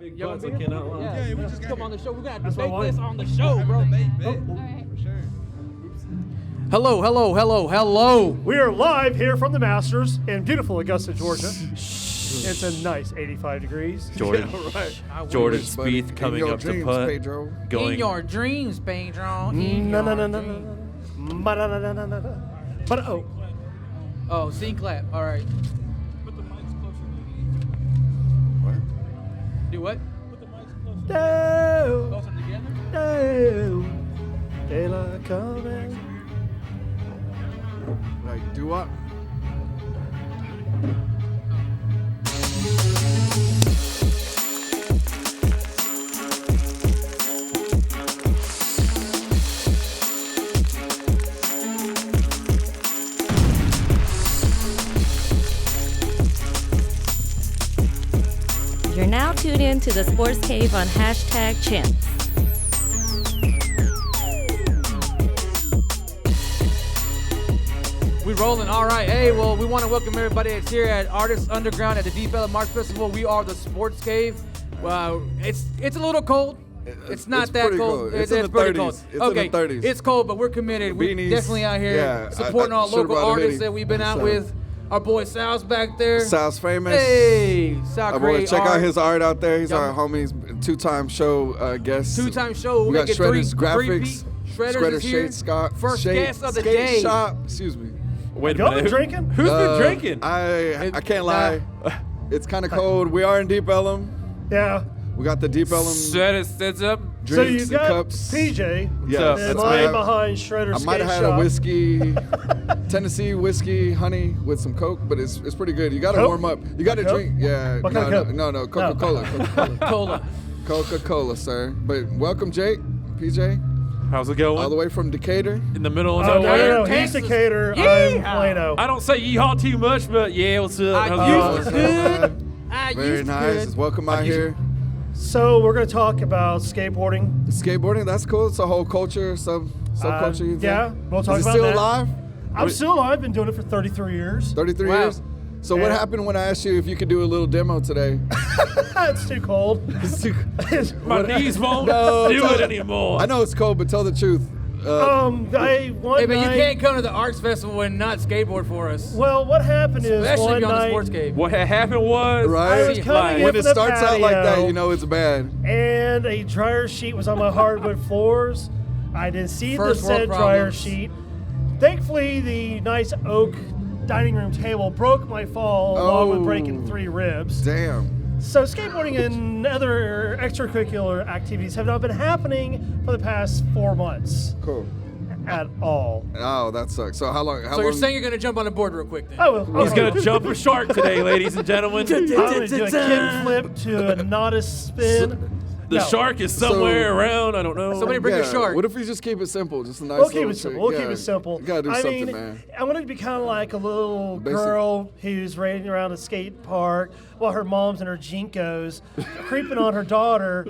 Big butts, I cannot lie. Yeah, we just come on the show. We're going to debate this on the show, bro. For sure. Hello. We are live here from the Masters in beautiful Augusta, Georgia. It's a nice 85 degrees. Jordan, Jordan Spieth coming up to putt. Pedro. In your dreams, Pedro. No. But Oh, scene clap. All right. Put the mics closer. What? Do what? Put the mics closer. no, Closer together? no, daylight coming. Like, do what? You're now tuned in to the Sports Cave on #Chimps. We rolling. All right. Hey, well, we want to welcome everybody that's here at Artists Underground at the Deep Ellum Arts Festival. We are the Sports Cave. It's a little cold. It's not that cold. It's in the pretty 30s. cold. It's okay, in the 30s. It's cold, but we're committed. We're Beanies. definitely out here Yeah, supporting I all should've local brought a artists hoodie. that we've been out So- with. Our boy Sal's back there. Sal's famous. Hey, Sal Our boy, great check art. out his art out there. He's Yup. our homies, two-time show guest. Two-time show. We got making Shredder's three graphics. Shredders Shredder is here. Shade Scott. First Shade, guest of the skate day. Shop. Excuse me. Wait a Y'all minute. been drinking? Who's been drinking? I can't lie. It's kind of cold. We are in Deep Ellum. Yeah. We got the Deep Ellum That's up. So drinks you and got cups. PJ. Yeah, up? And that's lying right. behind Shredder's I might have Skate had a Shop. whiskey, Tennessee whiskey, honey with some Coke, but it's pretty good. You got to Coke? warm up. You got to Coke? drink. Yeah, What kind of Coke? no, Coca-Cola. Cola. Coca-Cola, sir. But welcome, Jake, PJ, How's it going? all the way from Decatur. In the middle of Oh, nowhere. no. He's Texas. Decatur. Yeehaw. I'm Plano. I don't say yeehaw too much, but yeah, what's up? How's it I going? used to good. I Very used to nice. good. Welcome out here. So we're going to talk about skateboarding. Skateboarding, that's cool. It's a whole culture, subculture. You think? Yeah, we'll talk Is it about still that. alive? I'm still alive. Been doing it for 33 years. 33 Wow. years. So what Yeah. happened when I asked you if you could do a little demo today? It's too cold. My knees won't No, do tell- it anymore. I know it's cold, but tell the truth. One Hey, but you night- can't come to the Arts Festival and not skateboard for us. Well, what happened is Especially one if you're on the night, Sports Cave. What had happened was Right? I was coming in When from it the starts out like that, patio, you know it's bad. and a dryer sheet was on my hardwood floors. I didn't see First the world said dryer problems. sheet. Thankfully, the nice oak dining room table broke my fall along with breaking 3 ribs. Damn. So skateboarding and other extracurricular activities have not been happening for the past 4 months Cool. at all. Oh, that sucks. So how long? So you're saying you're going to jump on the board real quick then? I will. he's gonna jump a shark today, ladies and gentlemen. I'm going to do a kick flip to a nodus spin. The No. shark is somewhere around. I don't know. Somebody bring a shark. What if we just keep it simple? Just a nice We'll keep little it simple. trick. We'll Yeah. keep it simple. You gotta do I something, mean, man. I want it to be kind of like a little Basic. girl who's running around a skate park while her mom's in her Jinkos, creeping on her daughter.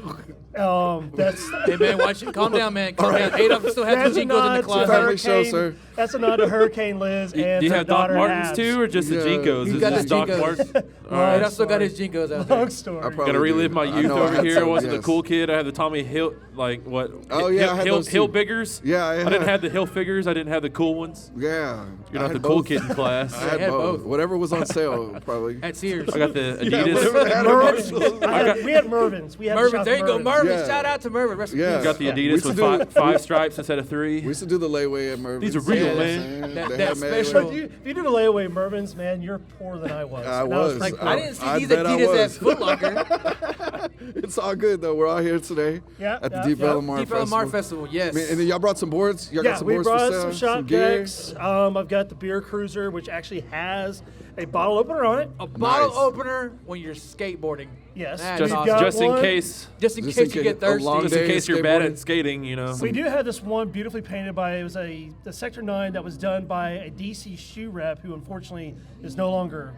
That's Hey, man, watch it. Calm down, man. Calm down. Adolf still has that's the a Jinkos in nod the to closet. Family show, Hurricane. sir. That's a nod to Hurricane Liz Do and you her have Doc daughter Martens Abs. too, or just Yeah. the Jinkos? He's Is got it his just Doc Jinkos. Martens? Adolf still got his Jinkos out Long there. story. probably Gotta relive do. my I youth know I over had here. I some, wasn't yes. the cool kid. I had the Tommy Hill, like what? Oh, yeah, I had those Hill too. biggers. Yeah, I I didn't had- have the Hill figures. I didn't have the cool ones. Yeah. You're I not the had cool both. kid in class. I had had both. both. Whatever was on sale, probably. At Sears. I got the Yeah, Adidas. whatever they had Mervyn's. We had Mervyn's. We had Mervyn, shop there you go, Mervyn's. Mervyn. Yeah. Shout out to Mervyn. Rest in Yeah. peace. Got the We Adidas used with to do- five stripes instead of 3. We used to do the layaway at Mervin's. These are real, Yeah, man. man. That- They that had special- But if you did a layaway at Mervyn's, man, you're poorer than I was. I And was. like, I didn't see I these bet I Adidas at was. Foot Locker. It's all good though. We're all here today Yeah, at the yeah, Deep yeah. Ellum Art Deep Ellum Festival. Art Festival, yes. And then y'all brought some boards. Y'all Yeah, got some we boards brought for sale, some shop gear. decks. I've got the beer cruiser, which actually has a bottle opener on it. A bottle Nice. opener when you're skateboarding. Yes. That's Just, We've awesome. got just in one. case. Just in Just case in you case- get a thirsty. long Just in day case you're bad skateboarding. at skating, you know. We do have this one beautifully painted by, it was the Sector 9 that was done by a DC shoe rep who unfortunately is no longer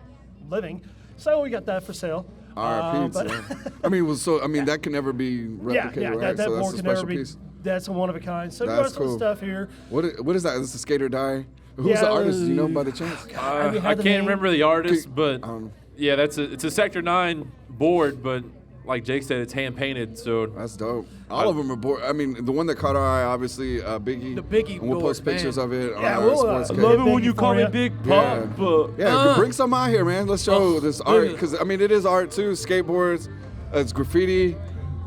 living. So we got that for sale. R.I.P. But- I mean, that can never be replicated, yeah, right? that So board that's a can never special be. piece. That's a one of a kind. So we That's got some cool. stuff here. What is that? Is this a skater die? Who's Yeah, the artist? Do you know by the chance? I mean, I had the can't name. remember the artist, but I don't know. yeah, it's a Sector 9 board, but like Jake said, it's hand painted. So That's dope. All of them are board. I mean, the one that caught our eye, obviously, Biggie. The Biggie And we'll post board, pictures man. of it Yeah, on we'll, Sports I Cave. love it when you call me ya. Big Yeah. Pop. Yeah, bring some out here, man. Let's show this art yeah. because I mean it is art too. Skateboards, it's graffiti,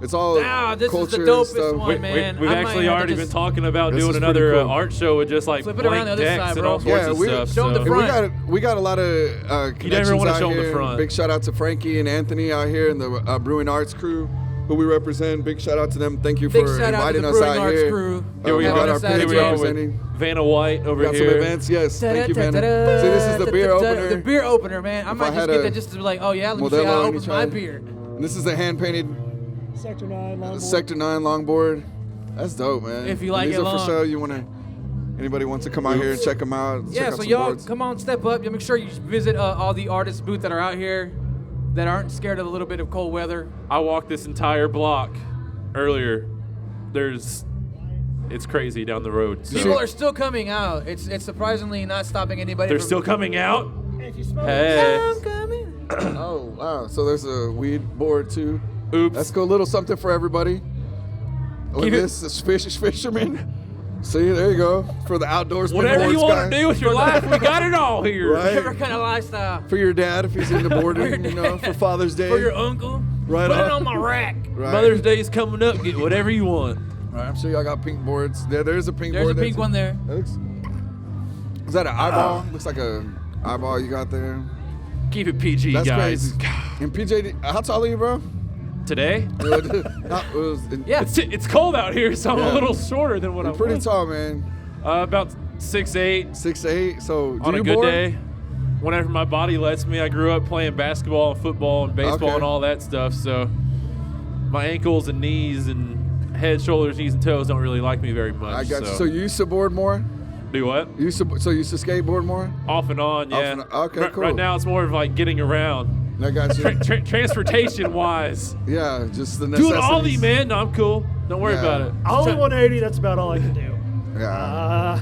it's all This is culture the and dopest stuff. one, man. We've I might actually have to already just been talking about This doing is another pretty cool. art show with just like Flip it around blank the other decks side, and bro. all sorts Yeah, of we- stuff. Show 'em the so- front. We got a lot of connections wanna out show 'em the here. front. Big shout out to Frankie and Anthony out here and the Brewing Arts crew who we represent. Big shout out to them. Thank you Big for shout out to inviting the us Brewing out Arts here. crew. Here we we are. got our Here pins we are with representing. Vanna White over We got some here. events. Yes, thank you, Vanna. See, this is the beer opener. The beer opener, man. I If might I just had get a that just to be like, oh yeah, let me see Modelo how I on open each my hand. beer. And this is a hand painted Sector 9 longboard. Sector 9 longboard. That's dope, man. If you like and these it are long. for sure. You want to? Anybody wants to come out here and check them out? check Yeah, out so some y'all boards? come on, step up. You make sure you visit all the artists' booths that are out here that aren't scared of a little bit of cold weather. I walked this entire block earlier. It's crazy down the road. So. People are still coming out. It's surprisingly not stopping anybody. They're from- still coming out. If you smell Hey. I'm coming. Oh wow! So there's a weed board too. Oops. Let's go a little something for everybody. With Keep it- this is fisherman. See, there you go for the outdoors. Whatever you want to do with your life, we got it all here. Right. Different kind of lifestyle. For your dad if he's into boarding, you know, for Father's Day. For your uncle. Right Put it on. on my rack. Right. Mother's Day's coming up. Get whatever you want. Right, I'm sure y'all got pink boards. There's a pink There's board. a pink too. one there. That looks, is that an eyeball? Looks like a eyeball you got there. Keep it PG, That's guys. crazy. And PJ, how tall are you, bro? Today, Yeah. it's cold out here, so I'm Yeah. a little shorter than what You're I'm pretty tall, man. About 6'8". 6'8". So do On a you good board? day, whenever my body lets me. I grew up playing basketball and football and baseball Okay. and all that stuff, so my ankles and knees and head, shoulders, knees, and toes don't really like me very much. I got you. so. So you used to board more? Do what? You used to skateboard more? Off and on, yeah. and on. Okay, cool. Right now, it's more of like getting around. I got you. Transportation-wise. Yeah, just the necessities. Do an ollie, man. No, I'm cool. Don't worry Yeah. about it. Only 180, that's about all I can do. Yeah.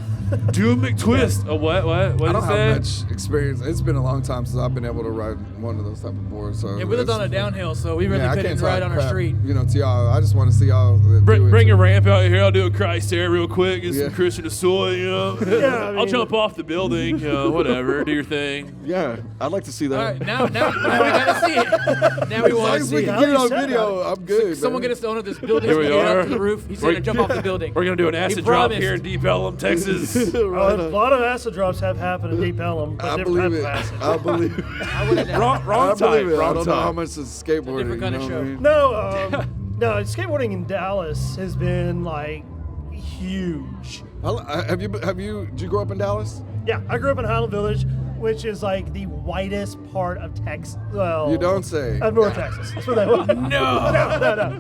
Do a McTwist. A what? What? I What don't did have you say? much experience. It's been a long time since I've been able to ride one of those type of boards. So Yeah, we lived it's- on a downhill, so we really I couldn't can't ride talk on our crap, street. You know, to y'all. I just want to see y'all. do Bring it. a ramp out here. I'll do a Christ air real quick. Get Yeah. some Christian soy, you know. Yeah, I I'll mean- jump off the building. Whatever. Do your thing. Yeah, I'd like to see that. All right, now we gotta see it. Now we As long want to as see we it. can How get it you on said video, I'm good. Someone man. get us to owner this building. Here we get are. up to the roof. He's We're- gonna jump off the building. We're gonna do an acid drop promised. here in Deep Ellum, Texas. A lot of acid drops have happened in Deep Ellum, but I different believe type it. of acid. I believe it. I wouldn't know. wrong I type. believe it. I Wrong don't know how type. much is skateboarding. different kind of you know show. what I mean? No, skateboarding in Dallas has been like huge. Did you grow up in Dallas? Yeah, I grew up in Highland Village, which is like the whitest part of Texas. Well, You don't say. Of North Texas. That's where they were. No.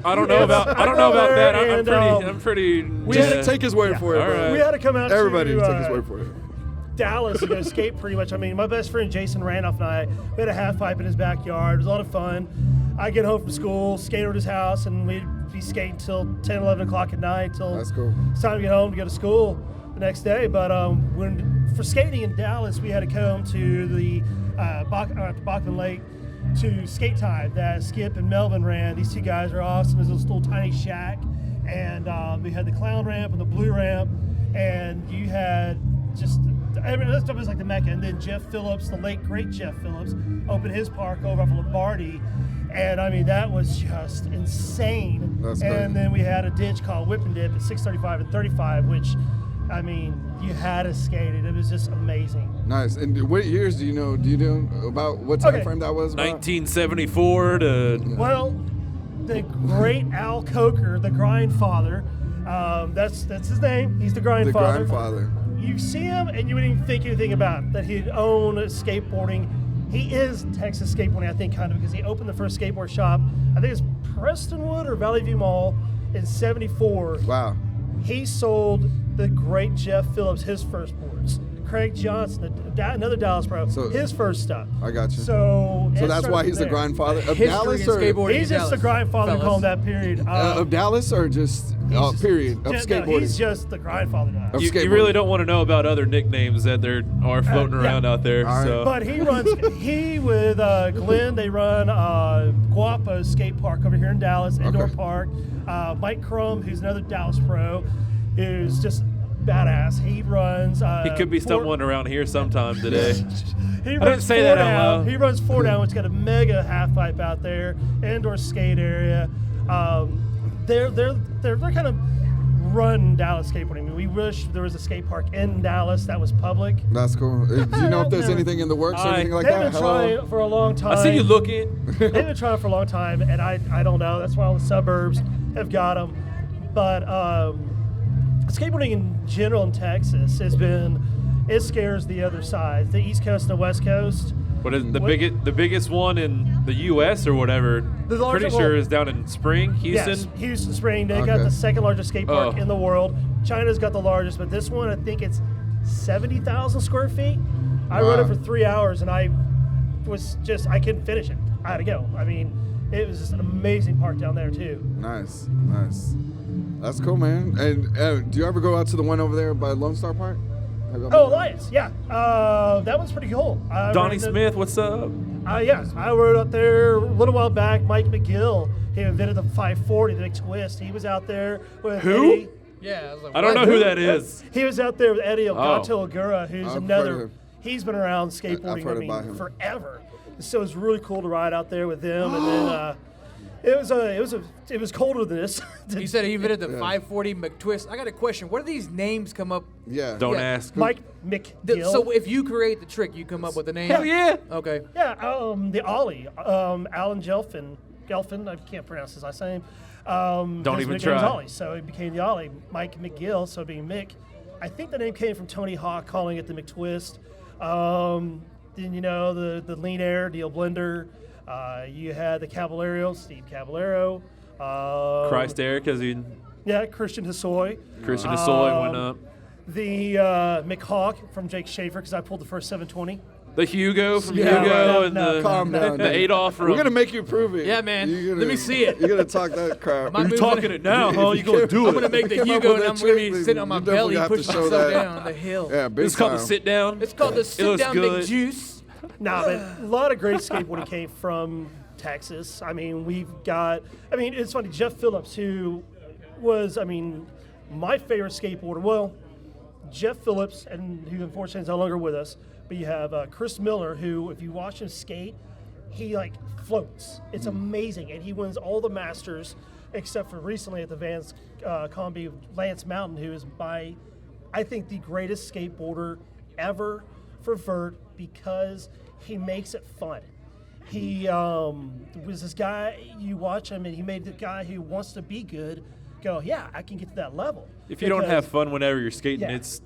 I don't know about that. I'm And, pretty. Just take his word for it, All bro. right. We had to come out Everybody to take his word for it. Dallas to go skate pretty much. I mean, my best friend Jason Randolph and I, we had a half pipe in his backyard. It was a lot of fun. I'd get home from school, skate over to his house, and we'd be skating till 10, 11 o'clock at night till That's cool. it's time to get home to go to school the next day. But for skating in Dallas, we had to come to the Bachman Lake to skate time that Skip and Melvin ran. These two guys are awesome. There's this little tiny shack, and we had the clown ramp and the blue ramp, and you had just that stuff was like the mecca. And then Jeff Phillips, the late great Jeff Phillips, opened his park over off of Lombardi, and I mean that was just insane. That's great. And then we had a ditch called Whip and Dip at 635 and 35, which I mean you had to skate it. It was just amazing. Nice. And what years do you know about what time Okay. frame that was? About? 1974 to. Well, the great Al Coker, the Grindfather, that's his name. He's the The Grindfather. grandfather. You see him and you wouldn't even think anything about that he'd own skateboarding. He is Texas skateboarding, I think, kind of, because he opened the first skateboard shop, I think it's Prestonwood or Valley View Mall in '74. Wow. He sold the great Jeff Phillips his first boards. Craig Johnson, another Dallas pro, So- his first stuff. I got you. So it that's started why from he's the there. grandfather of History Dallas, in or skateboarding. He's just the grandfather, fellas. call him that period. of Dallas, or just He's period of just- no, skateboarding. he's just the grandfather now. Of You skateboarding. really don't want to know about other nicknames that there are floating yeah. around out there. All right. So. But he runs, he with Glenn, they run Guapo Skate Park over here in Dallas, Indoor Okay. Park. Mike Crum, who's another Dallas pro, is just badass. He runs. He could be stumbling around here sometime today. He didn't runs say Four that out Down. loud. He runs Four Down, which got a mega half pipe out there, indoor skate area. They're kind of run Dallas skateboarding. I mean, we wish there was a skate park in Dallas that was public. That's cool. Do you know if there's No. anything in the works or Hi. anything like They've that? been trying for a long time. I see you looking. They've been trying for a long time, and I don't know. That's why all the suburbs have got them. But skateboarding in general in Texas it scares the other side, the East Coast and the West Coast. What is the biggest one in the U.S. or whatever? The largest Pretty sure one- is down in Spring, Houston. Yes, Houston Spring. They got Okay. the second largest skate park Oh. in the world. China's got the largest, but this one, I think it's 70,000 square feet. I rode it Wow. for 3 hours, and I couldn't finish it. I had to go. I mean, it was just an amazing park down there, too. Nice. That's cool, man. And do you ever go out to the one over there by Lone Star Park? Have you ever Oh, been there? Alliance, yeah. That was pretty cool. Donnie Smith, what's up? Yes, I rode up there a little while back. Mike McGill, he invented the 540, the big twist. He was out there with Who? Eddie. Yeah, I was like, I don't know what? who that is. He was out there with Eddie Ogato Oh. Ogura, who's I've heard of another. him. He's been around I've skateboarding, heard I mean, about him. forever. So it was really cool to ride out there with them, and then it was colder than this. He said he invented the 540 McTwist. I got a question. Where do these names come up? Yeah. Don't Yeah. ask. Mike McGill. So if you create the trick, you come up with a name? Hell yeah. Okay. Yeah, the Ollie, Alan Gelfin, I can't pronounce his last name. Don't his even nickname was try. Ollie, so it became the Ollie. Mike McGill, so being Mick. I think the name came from Tony Hawk calling it the McTwist. Then the Lean Air, Deal Blender. You had the Caballero, Steve Caballero. Christ Air, because Christian Hosoi. Christian Hosoi went up. The McHawk from Jake Schaefer, because I pulled the first 720. The Hugo from Yeah, Hugo right. and No, Calm down. the dude. Adolf from. We're gonna make you prove it. Yeah, man. You're gonna- Let me see it. You're gonna talk that crap. Am I moving talking it now, huh? You gonna do I'm gonna make the Come up Hugo with and that I'm gonna be trick, sitting on my you definitely belly, have to pushing show myself that. down the hill. Yeah, big It's called the time. sit down. It's called the looks sit down good. big juice. Nah, but a lot of great skateboarding came from Texas. I mean, it's funny, Jeff Phillips, who was, my favorite skateboarder. Well, Jeff Phillips, and who unfortunately is no longer with us, but you have Chris Miller, who, if you watch him skate, he floats. It's amazing, and he wins all the Masters, except for recently at the Vans Combi, Lance Mountain, who is I think the greatest skateboarder ever for vert, because he makes it fun. He was this guy, you watch him, and he made the guy who wants to be good go, yeah, I can get to that level. If you don't Because- have fun whenever you're skating, Yeah. it's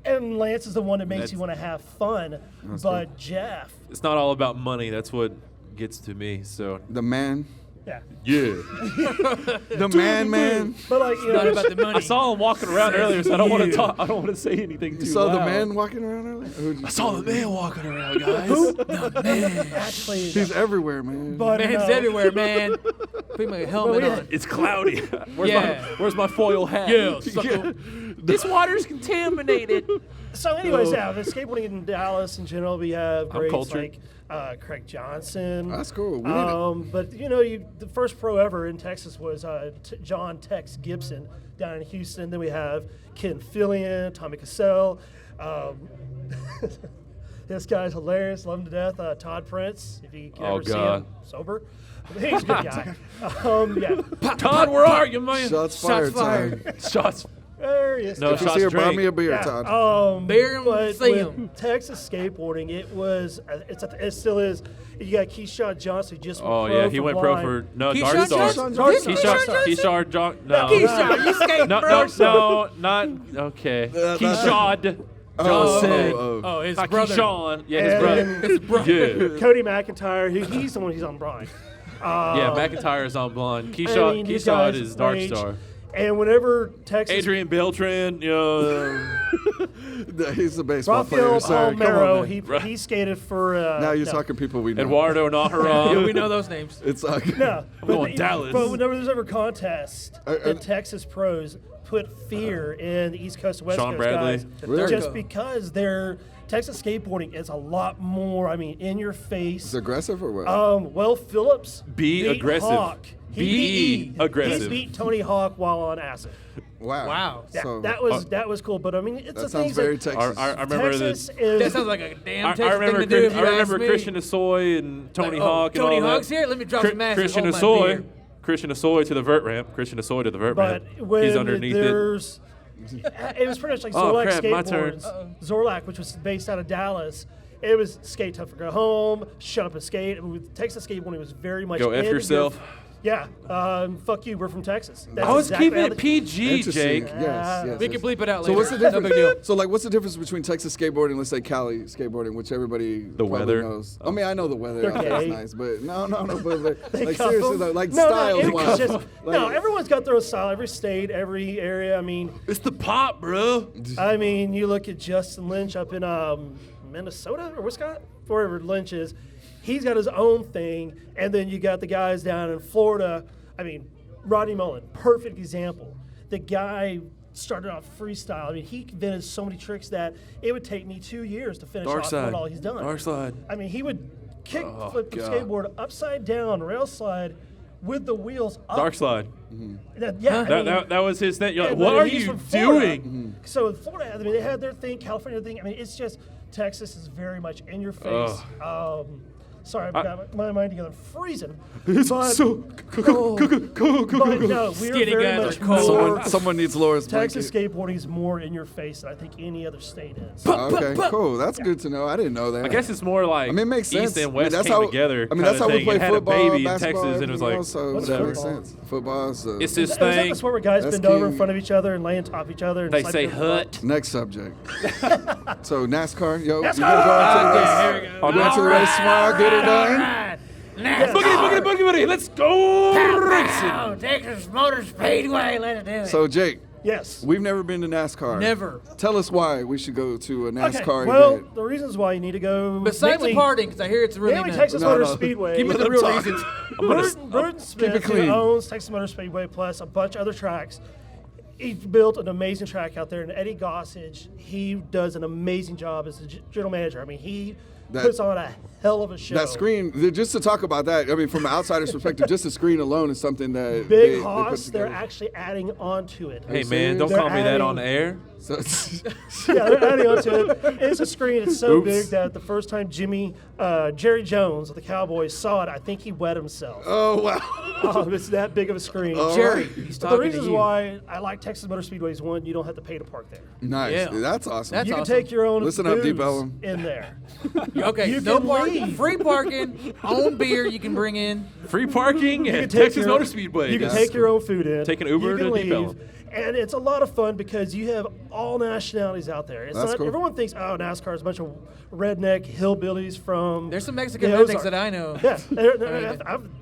And Lance is the one that makes That's- you want to have fun, but Jeff, not all about money. That's what gets to me. So The man. yeah. yeah. The man. But Not about the money. I saw him walking around earlier, so I don't want to talk. I don't want to say anything too You saw the loud. man walking around earlier? Who'd you I see? saw the man walking around, guys. Actually, He's everywhere, man. but Man's everywhere, man. Put my helmet Well, on. It's cloudy. Yeah. Where's my foil hat? Yeah, sucker. This water's contaminated. So, anyways, the skateboarding in Dallas in general, we have I'm greats cultured. like Craig Johnson. That's cool. We need But the first pro ever in Texas was John Tex Gibson down in Houston. Then we have Ken Fillion, Tommy Cassell. This guy's hilarious. Love him to death. Todd Prince, if you can Oh, ever see God. him sober. He's a good guy. Yeah. Todd, where are you, man? Shots fired, fired. Todd. Shots. There he is. No, If you shots see her, buy drank. me a beer, Yeah, Todd. Bear 'em, but see with 'em. Texas skateboarding, it still is. You got Keyshawn Johnson who just went Oh pro yeah, he for went blind. pro for no Keyshawn Darkstar. Johnson? Keyshawn John. No. Keyshawn, you skate No, not okay. Keyshawn Johnson. Oh, his Not brother. Keyshawn. Yeah, his And- brother. His brother. Yeah. Cody McIntyre, he's the one who's on blind. Yeah, McIntyre's on blonde. Keyshawn these is guys range. Darkstar. And whenever Texas... Adrian Beltran, He's the baseball player, Rafael sir. Come on, Palmeiro, man. he skated for... Now you're talking people we know. Eduardo Najarra. Yeah, we know those names. It's like... No, going Dallas. But whenever there's ever contests, the Texas pros put fear in the East Coast and West Sean Coast Bradley. guys. Really? Just because Texas skateboarding is a lot more, in your face. It's aggressive or what? Will Phillips Be beat aggressive. Hawk. Be aggressive. He beat Tony Hawk while on acid. Wow. Yeah, So, that was cool. But it's that the sounds things very that Texas. I remember Texas That is. sounds like a damn I Texas remember thing to do. If you ask me. Christian Asoy and Tony Hawk and Tony all Hawk's that. here. Let me drop some ass and Christian hold my Asoy. beer. Christian Asoy to the vert ramp. Christian Asoy to the vert But ramp. when He's underneath it. there's, it was pretty much like Oh, Zorlak crap, my skateboards. turn. Zorlak, which was based out of Dallas, it was skate tough or go home, shut up and skate. With Texas skateboarding was very much Go F in your- yourself. Yeah, fuck you. We're from Texas. That's I was exactly keeping how it the- PG, Interesting. Jake. Yes. We can bleep it out So later. what's the No difference? big deal. So what's the difference between Texas skateboarding, let's say Cali skateboarding, which everybody The probably weather. knows? I mean, I know the weather They're out there is gay. nice, but no, but They like cuff seriously them. though, like No, styles it's wise. just, like, no, everyone's got their own style. Every state, every area. It's the pop, bro. You look at Justin Lynch up in Minnesota or Wisconsin, wherever Lynch is. He's got his own thing, and then you got the guys down in Florida. Rodney Mullen, perfect example. The guy started off freestyle. He invented so many tricks that it would take me 2 years to finish Dark off side. what all he's done. Dark slide. He would kick flip the God. skateboard upside down, rail slide with the wheels up. Dark slide. That That was his thing. You're like, and what are he's you from Florida. doing? So in Florida, they had their thing, California thing. It's just Texas is very much in your face. Sorry, I've got my mind together. I'm freezing. It's but, so but no, we're Skinny very guys much are cold. more. someone needs Laura's Texas blanket. skateboarding is more in your face than I think any other state is. Okay, cool. That's good to know. I didn't know that. I guess it's more like it makes sense. East and West that's came how, together. that's how we play It had football, a baby in basketball, Texas, and it was like, so What's that makes football? sense. Football is it's this Is that thing. the sport where guys That's bend over in king. front of each other and lay on top of each other? And They slide say their butt? hut. Next subject. So NASCAR, yo, NASCAR! you gonna go into this? Here we go. I'll go into the race tomorrow. Get it done. Boogity, let's go racing. Texas Motor Speedway, let's do it. So Jake, Yes. we've never been to NASCAR. Never. Tell us why we should go to a Okay. NASCAR Well, event. the reasons why you need to go. Besides the partying, because I hear it's really Mainly nice. Texas No, Motor no. Speedway. Give me the real reasons. Burton Smith, who clean. owns Texas Motor Speedway plus a bunch of other tracks, he built an amazing track out there. And Eddie Gossage, he does an amazing job as the general manager. He puts on a hell of a show. That screen, just to talk about that, from an outsider's perspective, just the screen alone is something that Big they put Hoss, they're together. actually adding onto it. Hey man, don't They're call me that adding- on the air. So, Yeah, they're adding onto it. It's a screen. It's so Oops. big that the first time Jerry Jones of the Cowboys saw it, I think he wet himself. oh wow. It's that big of a screen. Jerry, he's But talking the reasons to you. why I like Texas Motor Speedway is one, you don't have to pay to park there. Nice. Yeah. That's awesome. That's You can awesome. take your own Listen up, Deep booze Ellum. in there. Okay, You no can parking, leave. free parking, own beer you can bring in. Free parking You can at take Texas your- Motor Speedway. You can Yes. take your own food in. Take an Uber you can to Deep leave, Ellum. And it's a lot of fun because you have all nationalities out there. It's That's not cool. everyone thinks, oh, NASCAR is a bunch of redneck hillbillies from. There's some Mexican the rednecks Ozarks. that I know. Yeah,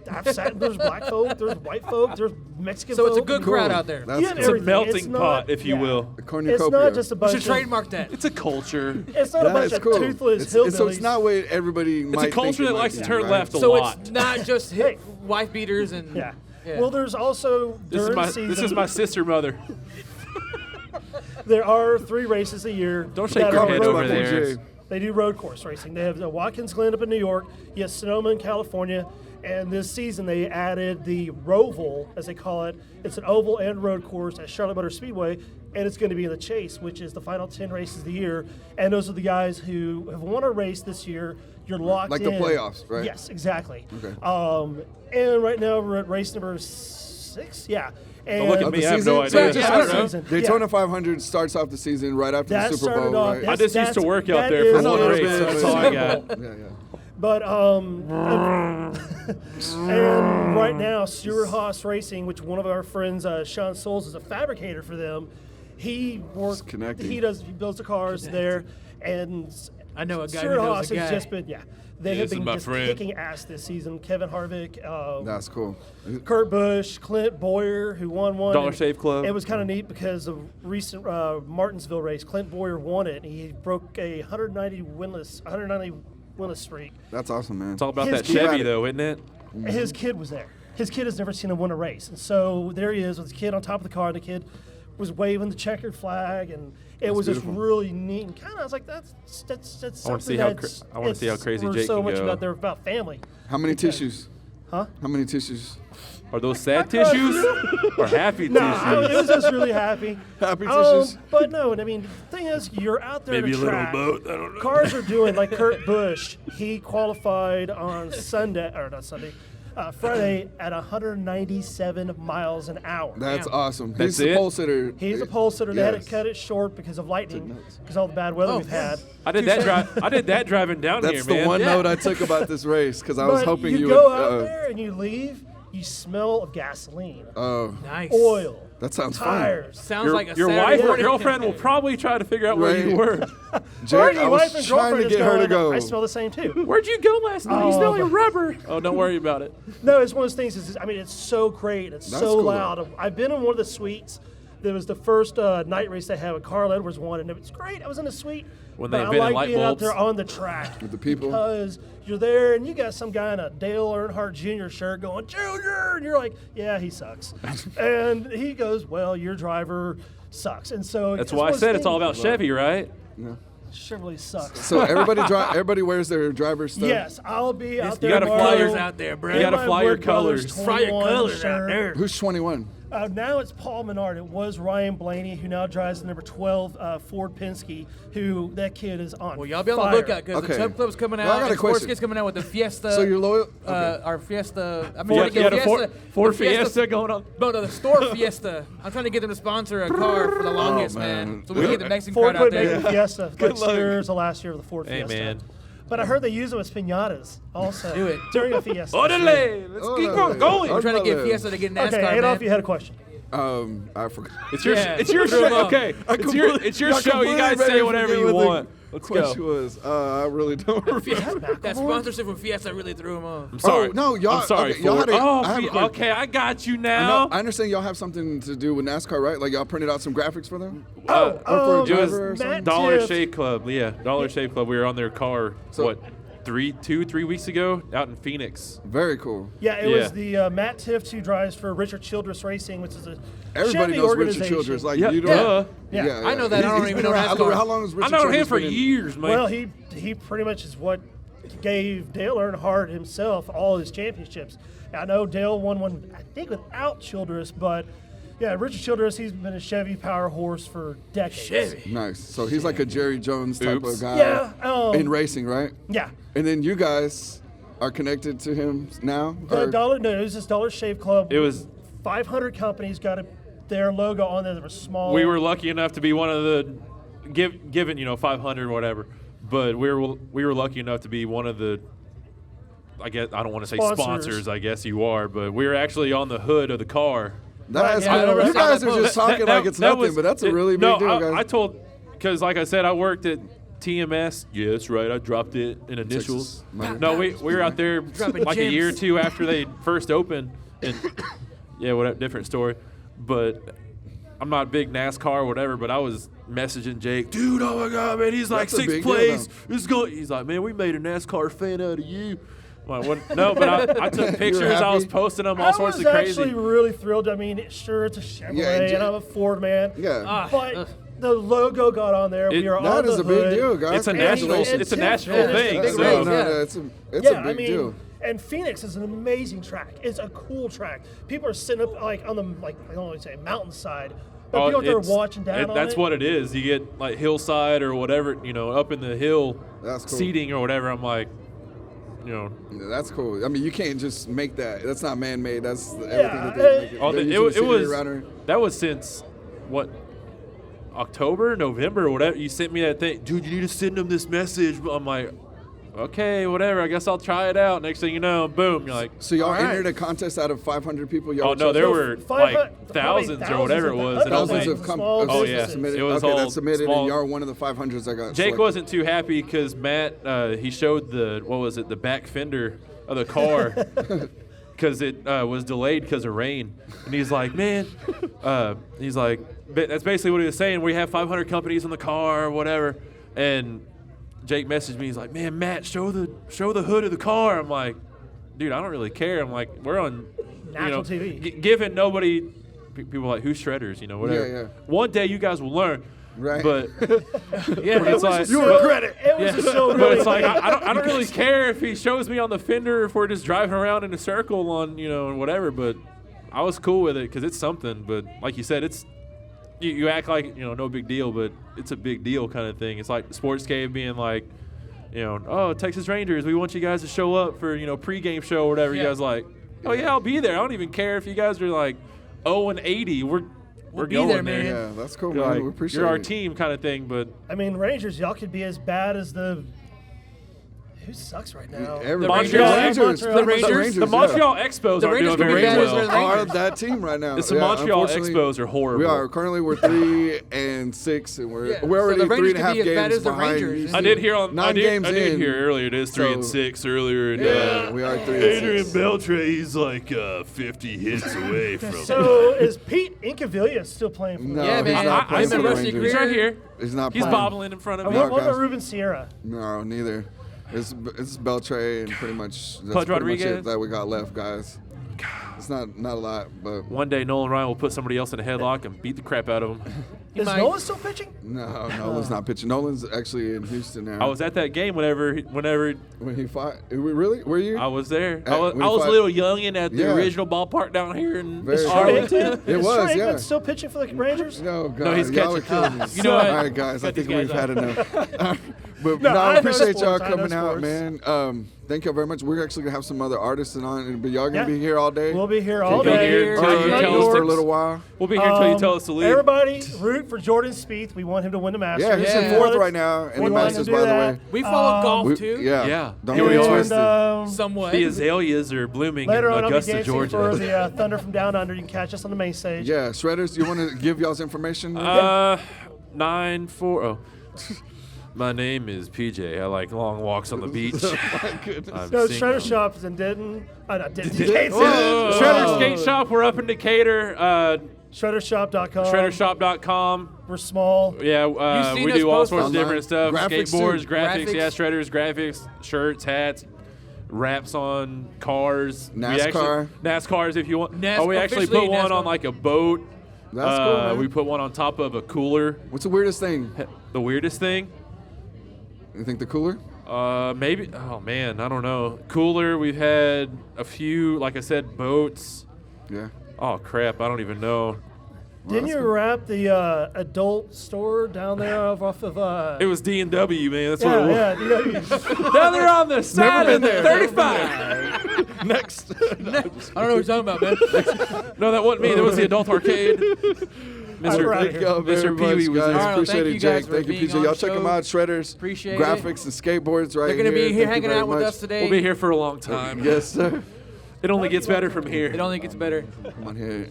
I've sat. There's black folk, there's white folk, there's Mexican So folk. it's a good Cool. crowd out there. That's You have cool. It's a everything. melting It's not- pot, if you yeah. will. Cornucopia. It's not just a We bunch should of. trademark that. It's a culture. It's not a bunch That's of cool. toothless It's, hillbillies. so it's not what everybody might It's a think culture it that might likes to be, turn right? left a So lot. it's not just Hey. wife beaters and Yeah. Yeah. Well, there's also This is during my season. this is my sister mother. There are 3 races a year. Don't shake that your are head road over course. there. They do road course racing. They have the Watkins Glen up in New York. You have Sonoma in California. And this season they added the Roval, as they call it. It's an oval and road course at Charlotte Motor Speedway, and it's going to be in the Chase, which is the final 10 races of the year. And those are the guys who have won a race this year. You're locked Like in. the playoffs, right? Yes, exactly. Okay. And right now we're at race number 6. Yeah. And Don't look at Of me. the I have no season? idea. Yeah, I don't know. Season. Daytona 500 starts off the season right after That the Super started Bowl, off. right? I just used to work out that there for is one a race. little bit- That's all I got. Yeah. But and right now, Stuart Haas Racing, which one of our friends, Sean Souls, is a fabricator for them. He works. connecting. He builds the cars there, and I know a guy Stuart who knows Haas a guy. has just been, they have This is been my just friend. kicking ass this season. Kevin Harvick, That's cool. Kurt Busch, Clint Boyer, who won one. Dollar and Shave Club. It was kind of neat because of recent Martinsville race. Clint Boyer won it, and he broke a 190 winless streak. That's awesome, man. It's all about His that kid- Chevy, though, isn't it? And his kid was there. His kid has never seen him win a race, and so there he is with his kid on top of the car. And the kid was waving the checkered flag, and it was just beautiful. really neat. And kind of, I was like, that's I wanna something see how that's. I wanna see how crazy we're Jake so can much go. about they're about family. How many tissues? Huh? How many tissues? Are those sad tissues or happy No, tissues? it was just really happy. Happy tissues? But no, and I mean, the thing is, you're out there Maybe at a a little track. boat. I don't know. Cars are doing like Kurt Busch. He qualified on Friday at 197 miles an hour. That's Damn. awesome. That's He's the it? pole sitter. He's a pole sitter. They had to Yes. cut it short because of lightning, because all the bad weather we've had. I did that driving down That's here, the man. one Yeah. note I took about this race because I was But hoping you you go would. out there and you leave, you smell of gasoline, Oh, Nice. oil, that sounds fun. tires. Sounds like a Your Saturday wife or morning. girlfriend will probably try to figure out where you Right. were. Jake, Or I your was wife and trying girlfriend to is get her to going, go. I smell the same too. Where'd you go last night? You Oh, smell like but- rubber. Oh, don't worry about it. No, it's one of those things. I mean, it's so great. It's That's so cool. loud. I've been in one of the suites. There was the first night race they had with Carl Edwards won, and it was great. I was in the suite. When but they I invented like light being out bulbs. there on the track With the people. because you're there and you got some guy in a Dale Earnhardt Jr. shirt going Junior, and you're like, yeah, he sucks, and he goes, well, your driver sucks, and so That's it's why one I of said those it's all about things- Chevy, right? Chevrolet sucks. So everybody wears their driver's stuff. Yes, I'll be out You there. gotta fly tomorrow your- out there, bro. You gotta in my fly your Wood Brothers colors. Fly your 21 colors out shirt. there. Who's 21? Now it's Paul Menard. It was Ryan Blaney, who now drives the number 12 Ford Penske, who that kid is on Well, y'all be on fire. the lookout because Okay. the Tub Club's coming out. Well, I got a and Sports question. Kid's coming out with the Fiesta. So you're loyal? Okay. Our Fiesta. I'm You trying to get got a Fiesta. Ford the Fiesta going on. No, the store Fiesta. I'm trying to get them to sponsor a car for the longest, man. man. So we can get the Mexican Ford crowd out quit making there. Fiesta Good like luck. years the last year of the Ford Hey, Fiesta. man. But I heard they use them as pinatas also. Do it. During a Fiesta. Orderly! Let's keep on going. I'm trying to get Fiesta to get NASCAR, Okay, Adolf, man. you had a question. I forgot. It's your Yeah. it's your Threw 'em show. off. Okay, it's your show. You guys say whatever you want. Let's Question go. was, I really don't remember. That sponsorship from Fiesta really threw him off. I'm sorry. Oh, no, y'all- I'm sorry. okay, y'all Ford. had a- I have a question. Okay, I got you I know. now. I understand y'all have something to do with NASCAR, right? Like y'all printed out some graphics for them. Or for a Matt driver or something? Dollar Tiff. Shave Club. Yeah, Dollar Shave Club. We were on their car. So- What? 3 weeks ago out in Phoenix. Very cool. Yeah, it Yeah. was the Matt Tift who drives for Richard Childress Racing, which is a Everybody Chevy knows Richard organization. Childress. Like Yeah, you duh. don't. Yeah. I know that. I don't He's even been know around- NASCAR. How long has I Richard know him Childress for been in? years, man. Well, he pretty much is what gave Dale Earnhardt himself all his championships. I know Dale won one, I think, without Childress, but yeah, Richard Childress, he's been a Chevy power horse for decades. Chevy. Nice. So he's like a Jerry Jones type Oops. of guy Yeah, in racing, right? Yeah. And then you guys are connected to him now? The Or- it was this Dollar Shave Club. It was. 500 companies got their logo on there that was small. We were lucky enough to be one of the given 500 or whatever, but we were lucky enough to be one of the. I guess I don't want to say sponsors. I guess you are, but we were actually on the hood of the car. That's Yeah, cool. I You guys saw are that just talking like it's nothing, but that's a really big deal, guys. I told, because like I said, I worked at TMS. Yeah, that's right. I dropped it in initials. Texas. No, we were out there Dropping like a year or gems. two after they first opened, and yeah, whatever, different story. But I'm not big NASCAR or whatever, but I was messaging Jake, dude. Oh my God, man, he's like That's a 6th big deal, place. though. He's going. He's like, man, we made a NASCAR fan out of you. I'm like, what? No, but I took pictures. I was happy? posting them, all I sorts was of crazy. actually really thrilled. I mean, sure, it's a Chevrolet, Yeah, and I'm a Ford man. Yeah. But the logo got on there. We are That on is the a big hood. deal, guys. It's a Congratulations. national. It's a Tiff- national yeah, thing. big So. race, No, yeah. no, it's Yeah, a big I mean, deal. and Phoenix is an amazing track. It's a cool track. People are sitting up like on the I don't want to say mountainside, but people out there watching down on That's it. what it is. You get like hillside or whatever, up in the hill That's cool. seating or whatever. I'm like, Yeah, that's cool. I mean, you can't just make that. That's not man-made. That's everything that Yeah, they make. oh, They're it using was security around her. that was since what October, November, or whatever. You sent me that thing, dude. You need to send them this message. I'm like, okay, whatever. I guess I'll try it out. Next thing you know, boom, you're like, So y'all All right. entered a contest out of 500 people. Y'all oh no, there were Probably like thousands or whatever it was. And I was thousands like, of Small Oh, businesses. yeah. submitted. It was okay, all that's submitted, small. and y'all are one of the 500s that got Jake selected. wasn't too happy because Matt, he showed the back fender of the car because it was delayed because of rain. And he's like, man, he's like, that's basically what he was saying. We have 500 companies in the car or whatever. And Jake messaged me. He's like, man, Matt, show the hood of the car. I'm like, dude, I don't really care. I'm like, we're on National TV. Given nobody, people are like, who's Shredders, whatever. Yeah, yeah. One day you guys will learn. Right. But yeah, but it's like, You'll regret it. It was just so but it's like I don't really care if he shows me on the fender, if we're just driving around in a circle on and whatever. But I was cool with it because it's something. But like you said, it's you act like no big deal, but it's a big deal kind of thing. It's like DaSportzCave being like, oh, Texas Rangers, we want you guys to show up for pregame show or whatever. Yeah. You guys like, oh yeah, I'll be there. I don't even care if you guys are like 0-80. We're be going there, man. Yeah, that's cool, You're man. like, We appreciate you're our it. team kind of thing, but I mean, Rangers, y'all could be as bad as the. Who sucks right now? Everybody. Montreal Rangers. The Rangers. the Montreal Expos The aren't Rangers doing could be very bad as well. the are Rangers. that team right now. The Montreal unfortunately, Expos are horrible. We are currently we're 3-6, and we're Yeah, we're so already the Rangers 3.5 could be as bad games as the behind. Rangers. Houston. I did hear on 9 I games did in. hear earlier. It is 3-6 earlier. And, Yeah, we are 3-6. Adrian Beltre, he's like 50 hits away from. So is Pete Incaviglia still playing for No, Yeah, he's man. not I playing for the remember Rangers. He's right here. He's not He's playing. bobbling in front of And me. what about guys. Ruben Sierra? No, neither. It's Beltre and pretty much that's Pudge pretty much Rodriguez? it that we got left, guys. It's not a lot, but One day, Nolan Ryan will put somebody else in a headlock and beat the crap out of him. Is might- Nolan still pitching? no, Nolan's not pitching. Nolan's actually in Houston now. I was at that game whenever when he fought. Really? Were you? I was there. At- I was when a he fought- little youngin' at the Yeah. original ballpark down here in Very true. Arlington. It Is was, Troy yeah. Aikman still pitching for the Rangers? No, God, No, he's y'all are catching. killing me. You know what? All right, guys, I Cut these think we've guys had enough. But No, no, I I know appreciate y'all sports, I know coming out, sports. man. Thank you very much. We're actually gonna have some other artists on, but y'all gonna Yeah. be here all day. We'll be here all We'll be day. here or till you Front tell door. us for to a little while. We'll be here until you tell us to leave. Everybody root for Jordan Spieth. We want him to win the Masters. Yeah, he's Yeah. in fourth right now in the We want him Masters, to by do the that. way. We follow golf We- too. Yeah. Yeah. Don't Here get we it are. twisted. Somewhat. The azaleas are blooming Later in on, I'll be Augusta, dancing Georgia. for the Thunder from Down Under. You can catch us on the main stage. Yeah, Shredders, do you want to give y'all's information? 9-4. Oh. My name is PJ. I like long walks on the beach. I'm No, single. Shredder Shop is in Denton. Not Denton. Whoa. Shredder Skate Shop. We're up in Decatur. ShredderShop.com. ShredderShop.com. We're small. Yeah, You've seen we us do all post sorts of online. different stuff. Graphics, Skateboards, too. graphics. Yeah, Graphics. Shredders, graphics, shirts, hats, wraps on cars. NASCAR. NASCARs if you want. NAS- we actually officially put one NASCAR. on like a boat. That's cool, man. We put one on top of a cooler. What's the weirdest thing? The weirdest thing? You think the cooler? Maybe. Oh man, I don't know. Cooler. We've had a few, like I said, boats. Yeah. Oh crap, I don't even know. Didn't you wrap the adult store down there off of? It was D&W, man. That's what it was. yeah. Now they're on the side been of the there. 35. Next. I don't know what you're talking about, man. No, that wasn't me. That was the adult arcade. We're outta Mr. here. Y'all very Mr. Pee Wee much, was guys. there. All right, Appreciate thank it, you guys Jake. for Thank you, being PJ. on Y'all the check them show. out. Shredders. Appreciate Graphics and skateboards right They're here. going to be here Thank you hanging very out with much. us today. We'll be here for a long time. Yes, sir. It only gets better from here. It only gets better. Come on here.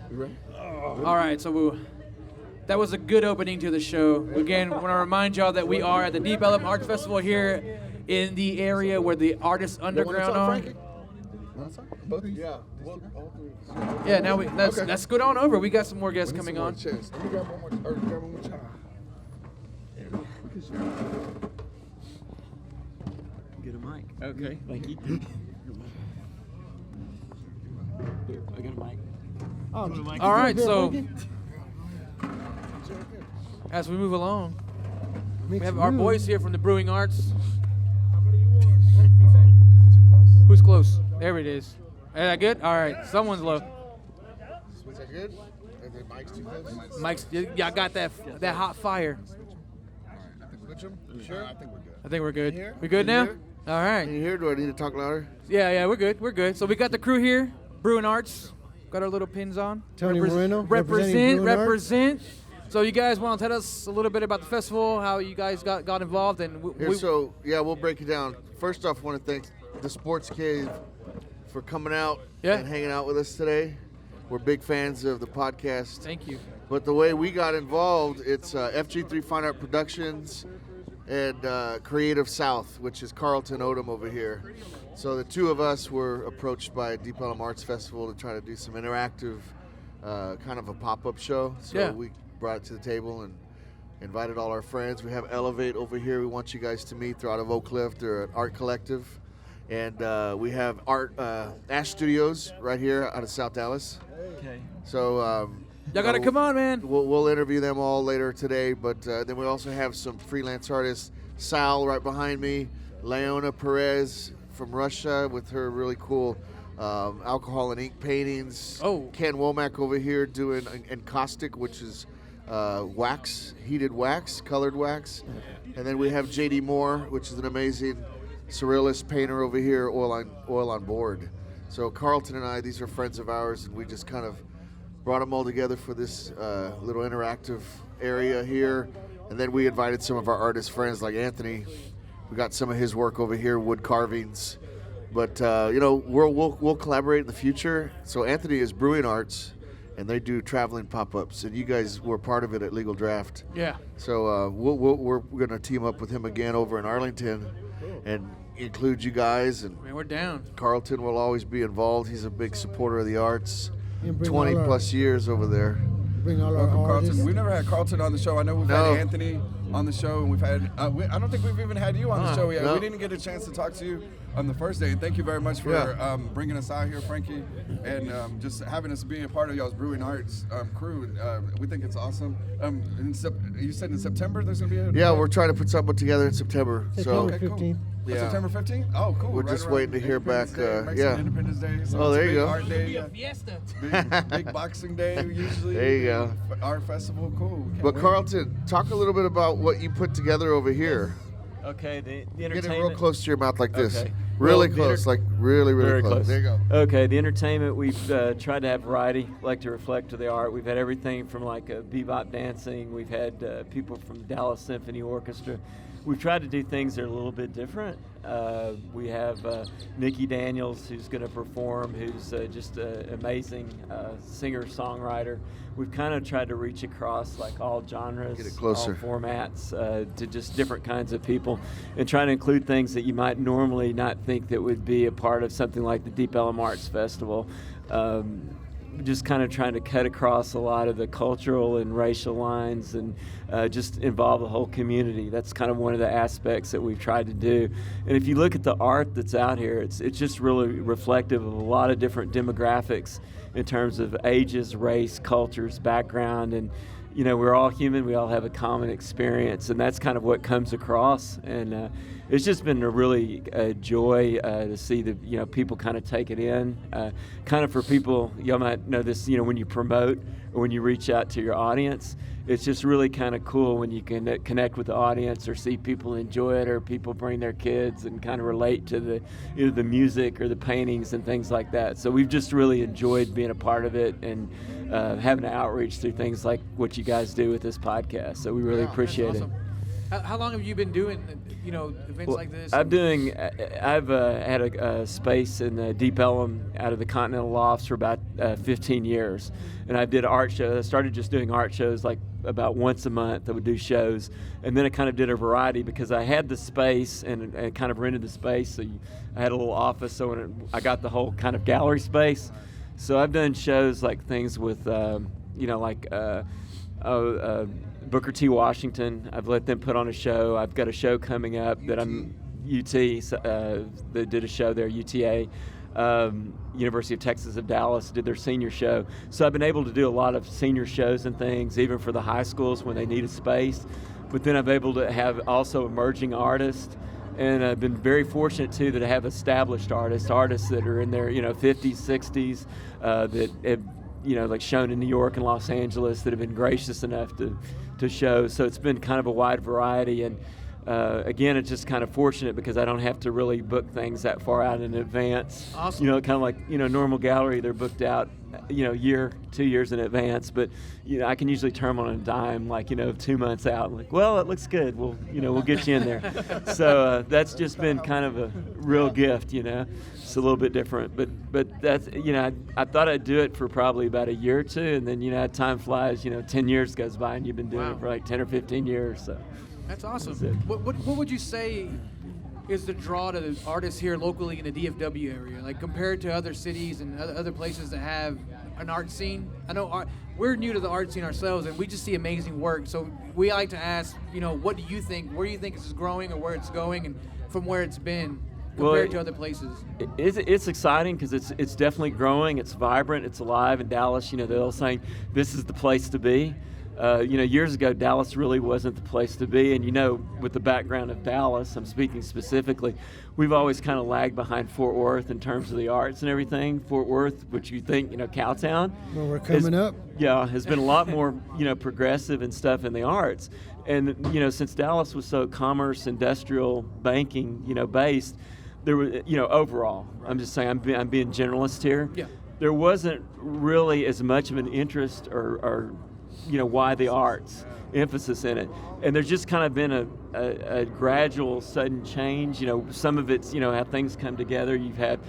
You ready? All right, so that was a good opening to the show. Again, want to remind y'all that we are at the Deep Ellum Arts Festival here in the area where the Artists Underground are. Both? Yeah. Yeah, now let's go on over. We got some more guests coming on. Let me grab one more. Or grab one more chair. Get a mic. Okay, thank you. Here, I got a mic. All right, so as we move along, we have our boys here from the Brewing Arts. Who's close? There it is. Is that good? All right, someone's low. Was that good? Are the mics too close? Mike's, y'all got that hot fire. Sure? I think we're good. I think we're good. here? We good now? Can All right. Can you hear? Do I need to talk louder? Yeah, we're good. We're good. So we got the crew here, Brewing Arts. Got our little pins on. Tony Moreno, representing Brewing Arts. Represent. So you guys want to tell us a little bit about the festival, how you guys got involved, and we'll break it down. First off, I want to thank DaSportzCave for coming out and hanging out with us today. We're big fans of the podcast. Thank you. But the way we got involved, it's FG3 Fine Art Productions and Creative South, which is Carlton Odom over here. So the two of us were approached by Deep Ellum Arts Festival to try to do some interactive kind of a pop-up show. So we brought it to the table and invited all our friends. We have Elevate over here. We want you guys to meet. They're out of Oak Cliff. They're an art collective. And we have Ash Studios right here out of South Dallas. Okay. So y'all gotta come on, man. We'll interview them all later today, but then we also have some freelance artists. Sal right behind me, Leona Perez from Russia with her really cool alcohol and ink paintings. Oh. Ken Womack over here doing encaustic, which is wax, heated wax, colored wax. And then we have JD Moore, which is an amazing surrealist painter over here, oil on board. So Carlton and I, these are friends of ours, and we just kind of brought them all together for this little interactive area here. And then we invited some of our artist friends like Anthony. We got some of his work over here, wood carvings. But, we'll collaborate in the future. So Anthony is Brewing Arts, and they do traveling pop-ups. And you guys were part of it at Legal Draft. Yeah. So we're going to team up with him again over in Arlington and include you guys. And we're down. Carlton will always be involved. He's a big supporter of the arts. 20 plus years over there. Bring all Welcome, Carlton. We've never had Carlton on the show. I know we've had Anthony on the show, and we've had. I don't think we've even had you on the show yet. No. We didn't get a chance to talk to you on the first day. And thank you very much for bringing us out here, Frankie, and just having us be a part of y'all's Brewing Arts crew. We think it's awesome. You said in September there's gonna be a. We're trying to put something together in September. September 15th. Yeah. September 15th? Oh, cool. We're just waiting to hear back. Independence Day. So there you go. Art day, Fiesta. big Boxing Day usually. There you go. Art festival, cool. But Carlton, talk a little bit about what you put together over here. Okay, the entertainment. Get it real close to your mouth like this. Okay. Really close, like really Very close. close. There you go. Okay, the entertainment, we've tried to have variety, like to reflect to the art. We've had everything from like bebop dancing. We've had people from Dallas Symphony Orchestra. We've tried to do things that are a little bit different. We have Nikki Daniels, who's going to perform, who's just an amazing singer-songwriter. We've kind of tried to reach across like all genres, get it closer, all formats, to just different kinds of people, and trying to include things that you might normally not think that would be a part of something like the Deep Ellum Arts Festival. Just kind of trying to cut across a lot of the cultural and racial lines and just involve the whole community. That's kind of one of the aspects that we've tried to do. And if you look at the art that's out here, it's just really reflective of a lot of different demographics in terms of ages, race, cultures, background, and we're all human. We all have a common experience, and that's kind of what comes across. And it's just been a really joy to see the people kind of take it in. Kind of for people, y'all might know this, when you promote or when you reach out to your audience, it's just really kind of cool when you can connect with the audience or see people enjoy it, or people bring their kids and kind of relate to either the music or the paintings and things like that. So we've just really enjoyed being a part of it and having an outreach through things like what you guys do with this podcast. So we really appreciate it. How long have you been doing, events like this? I've had a space in the Deep Ellum out of the Continental Lofts for about 15 years, and I did art shows. I started just doing art shows like about once a month. I would do shows, and then I kind of did a variety because I had the space and kind of rented the space. So I had a little office, so I got the whole kind of gallery space. So I've done shows like things with, Booker T. Washington. I've let them put on a show. I've got a show coming up that I'm UT. They did a show there. UTA, University of Texas of Dallas did their senior show. So I've been able to do a lot of senior shows and things, even for the high schools when they need a space. But then I'm able to have also emerging artists. And I've been very fortunate too that I have established artists that are in their 50s, 60s, that have like shown in New York and Los Angeles, that have been gracious enough to show. So it's been kind of a wide variety, and Again, it's just kind of fortunate because I don't have to really book things that far out in advance. Awesome. Kind of like, normal gallery, they're booked out, year, 2 years in advance. But, I can usually turn them on a dime, like, 2 months out. I'm like, well, it looks good. We'll get you in there. So that's just been kind of a real gift, It's a little bit different. But that's, I thought I'd do it for probably about a year or two. And then, time flies, 10 years goes by and you've been doing it for like 10 or 15 years. So. That's awesome. What would you say is the draw to the artists here locally in the DFW area, like compared to other cities and other places that have an art scene? I know we're new to the art scene ourselves, and we just see amazing work. So we like to ask, what do you think? Where do you think this is growing, or where it's going, and from where it's been compared to other places? It's exciting because it's definitely growing. It's vibrant. It's alive in Dallas. They're all saying this is the place to be. Years ago, Dallas really wasn't the place to be. And, with the background of Dallas, I'm speaking specifically, we've always kind of lagged behind Fort Worth in terms of the arts and everything. Fort Worth, which you think, Cowtown. Well, we're coming up. Yeah, has been a lot more, progressive and stuff in the arts. And, since Dallas was so commerce, industrial, banking, based, there was, overall, I'm just saying, I'm being generalist here. Yeah. There wasn't really as much of an interest or why the arts, emphasis in it. And there's just kind of been a gradual, sudden change. Some of it's, how things come together. You've had,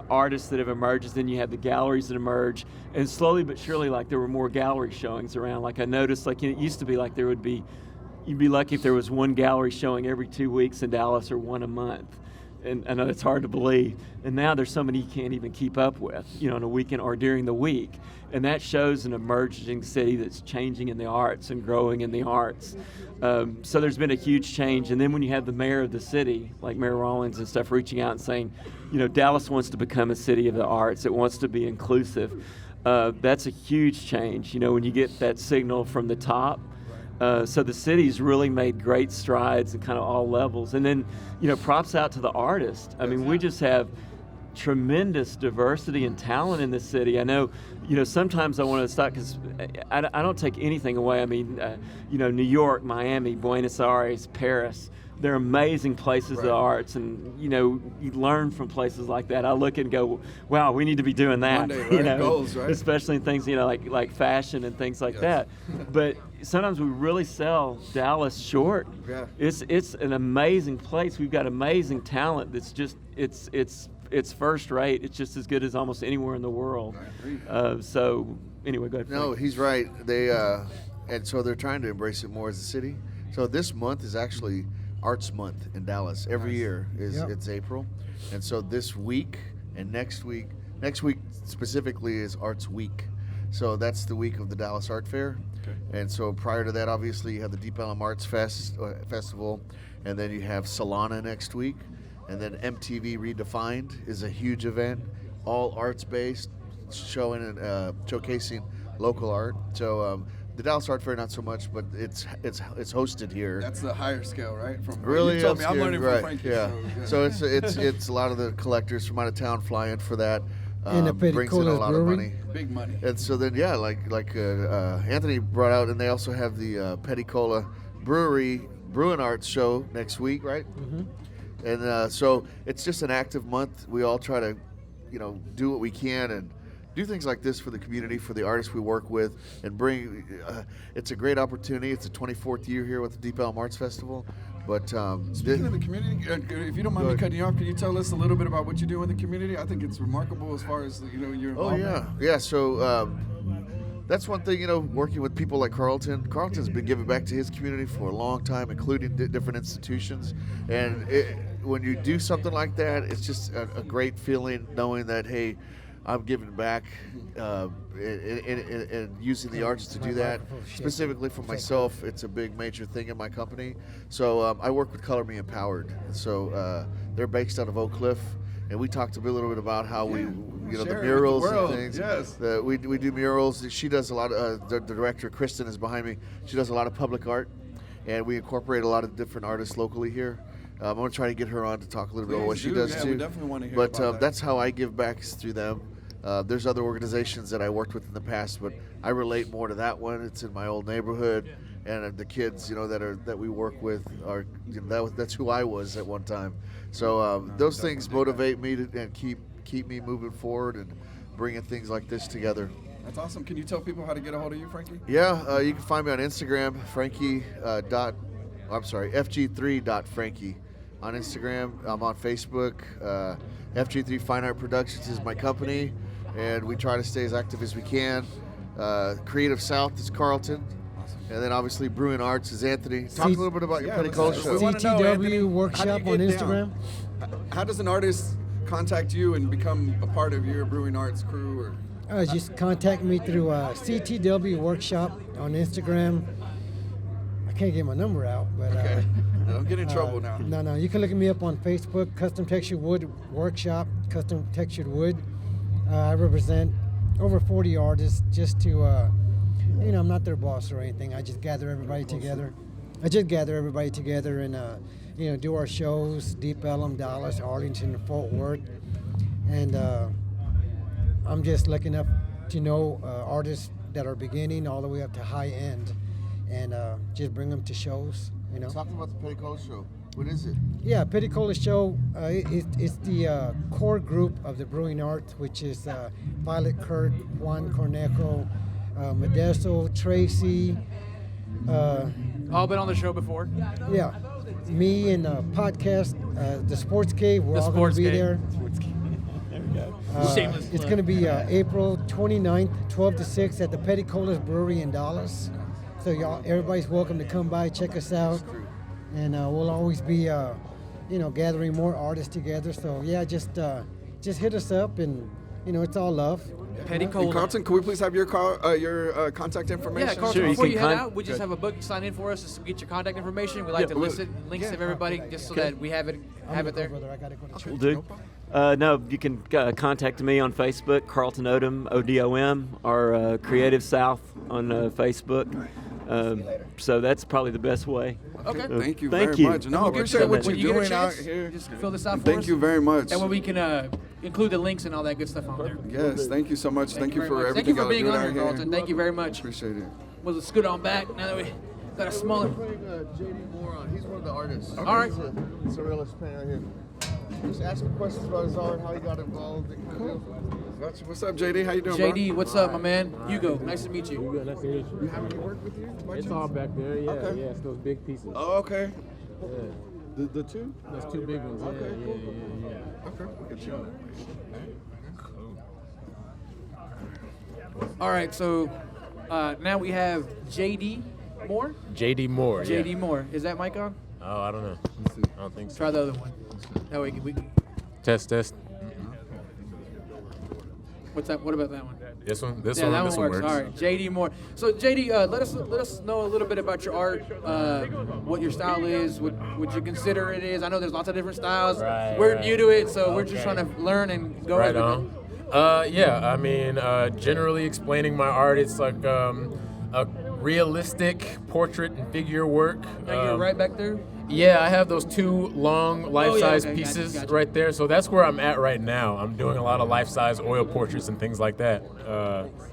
artists that have emerged, then you have the galleries that emerge. And slowly but surely, like, there were more gallery showings around. Like, I noticed, like, it used to be like you'd be lucky if there was one gallery showing every 2 weeks in Dallas or one a month. And I know it's hard to believe. And now there's so many you can't even keep up with, on a weekend or during the week. And that shows an emerging city that's changing in the arts and growing in the arts. So there's been a huge change. And then when you have the mayor of the city, like Mayor Rawlings and stuff, reaching out and saying, Dallas wants to become a city of the arts. It wants to be inclusive. That's a huge change, when you get that signal from the top. So the city's really made great strides in kind of all levels. And then, props out to the artists. I mean, we just have tremendous diversity and talent in the city. I know, sometimes I want to stop because I don't take anything away. I mean, New York, Miami, Buenos Aires, Paris, they're amazing places of the arts, and you learn from places like that. I look and go, wow, we need to be doing that. One day, right? Goals, right? Especially in things like fashion and things like that. But sometimes we really sell Dallas short. Yeah. It's an amazing place. We've got amazing talent. That's just it's first rate. It's just as good as almost anywhere in the world. So anyway, go ahead. No, he's right. They and so they're trying to embrace it more as a city. So this month is actually Arts Month in Dallas. Every year it's April, and so this week and next week specifically is Arts Week. So that's the week of the Dallas Art Fair. Okay. And so prior to that, obviously, you have the Deep Ellum Arts Festival, and then you have Solana next week, and then MTV Redefined is a huge event, all arts-based, showing and showcasing local art. So the Dallas Art Fair, not so much, but it's hosted here. That's the higher scale, right? From really, you told me, I'm learning from Frankie. Yeah. So it's a lot of the collectors from out of town fly in for that. And brings in a lot of money. Big money. And so then, like Anthony brought out, and they also have the Peticola Brewing Arts show next week, right? Mm-hmm. And so it's just an active month. We all try to, do what we can and do things like this for the community, for the artists we work with, and bring. It's a great opportunity. It's the 24th year here with the Deep Ellum Arts Festival. But speaking of the community, if you don't mind me cutting you off, can you tell us a little bit about what you do in the community? I think it's remarkable as far as your involvement. Oh yeah. So that's one thing. Working with people like Carlton. Carlton's been giving back to his community for a long time, including different institutions. And when you do something like that, it's just a great feeling knowing that, hey, I'm giving back and using the arts to do that. Specifically for myself, it's a big major thing in my company. So I work with Color Me Empowered. So they're based out of Oak Cliff, and we talked a little bit about how we, the murals and things. Yes. We do murals. She does a lot of, the director, Kristen, is behind me. She does a lot of public art, and we incorporate a lot of different artists locally here. I'm going to try to get her on to talk a little bit about what she does too. We definitely want to hear about that. That's how I give back, is through them. There's other organizations that I worked with in the past, but I relate more to that one. It's in my old neighborhood, and the kids, that we work with are, that's who I was at one time. So those things motivate me and keep me moving forward and bringing things like this together. That's awesome. Can you tell people how to get a hold of you, Frankie? Yeah, you can find me on Instagram, FG3.Frankie on Instagram. I'm on Facebook. FG3 Fine Art Productions is my company, and we try to stay as active as we can. Creative South is Carlton, and then obviously Brewing Arts is Anthony. Talk a little bit about your Petty Cola show. CTW Workshop on Instagram. How does an artist contact you and become a part of your Brewing Arts crew? Or Just contact me through CTW Workshop on Instagram. I can't get my number out, but okay. Don't get in trouble now. No. You can look me up on Facebook, Custom Textured Wood Workshop, Custom Textured Wood. I represent over 40 artists just to, I'm not their boss or anything. I just gather everybody together. and, do our shows, Deep Ellum, Dallas, Arlington, and Fort Worth. And I'm just lucky enough to know artists that are beginning all the way up to high end, and just bring them to shows. Talking about the Petty Cola show, what is it? Yeah, Petty Cola show. It's the core group of the Brewing Arts, which is Violet, Kurt, Juan Cornejo, Modesto, Tracy. All been on the show before. Yeah, me and podcast, DaSportzCave. We're all going to be there. Shameless It's going to be April 29th, 12 to 6 at the Petty Cola's Brewery in Dallas. So everybody's welcome to come by, check us out, and we'll always be, gathering more artists together. So yeah, just hit us up, and it's all love. Petty Cola. Carlton, can we please have your contact information? Yeah, Carlton, Sure, before you head con- out, we just have a book sign in for us just to get your contact information. We like to list links of everybody just so that we have it there. Brother, I gotta go to church. Will do. No, you can contact me on Facebook, Carlton Odom, ODOM, or Creative South on Facebook. So that's probably the best way. Okay. Thank you Thank very you. much. No, I We'll get appreciate you- what when you're you get a doing out chance, here. Just fill this out for us. Thank you very much. That way we can include the links and all that good stuff on there. Yes, thank you so much. Thank you very for much. everything Thank you for y'all being doing on out here, here. Carlton. Thank you very much. Appreciate it. We'll scoot on back now that we got a smaller. JD Moore on. He's one of the artists. All right. He's a surrealist painter here. Just ask him questions about his art, how he got involved. Gotcha. What's up, JD? How you doing, bro? JD, what's up, my man? Hugo, nice to meet you. Good, nice to meet you. You have any work with you? by It's chance? all back there, yeah, Okay. yeah. It's those big pieces. Oh, okay. Yeah, The two? those two big ones. Yeah, Okay, cool. yeah. Okay. Get you. All right, so now we have JD Moore. JD Moore. JD Yeah. Moore. Is that mic on? Oh, I don't know. I don't think so. Try the other one. That way we Test. what's that? What about that one? This one. This Yeah, one. that This one one works. All right, JD Moore. So JD, let us know a little bit about your art, what your style is, what you consider it is. I know there's lots of different styles. Right, We're right. new to it, so we're just Okay. trying to learn and go. Right with it. on. Yeah, I mean, generally explaining my art, it's like a realistic portrait and figure work. Now you're right back there. Yeah, I have those two long life-size okay, gotcha, pieces gotcha. right there. So that's where I'm at right now. I'm doing a lot of life-size oil portraits and things like that.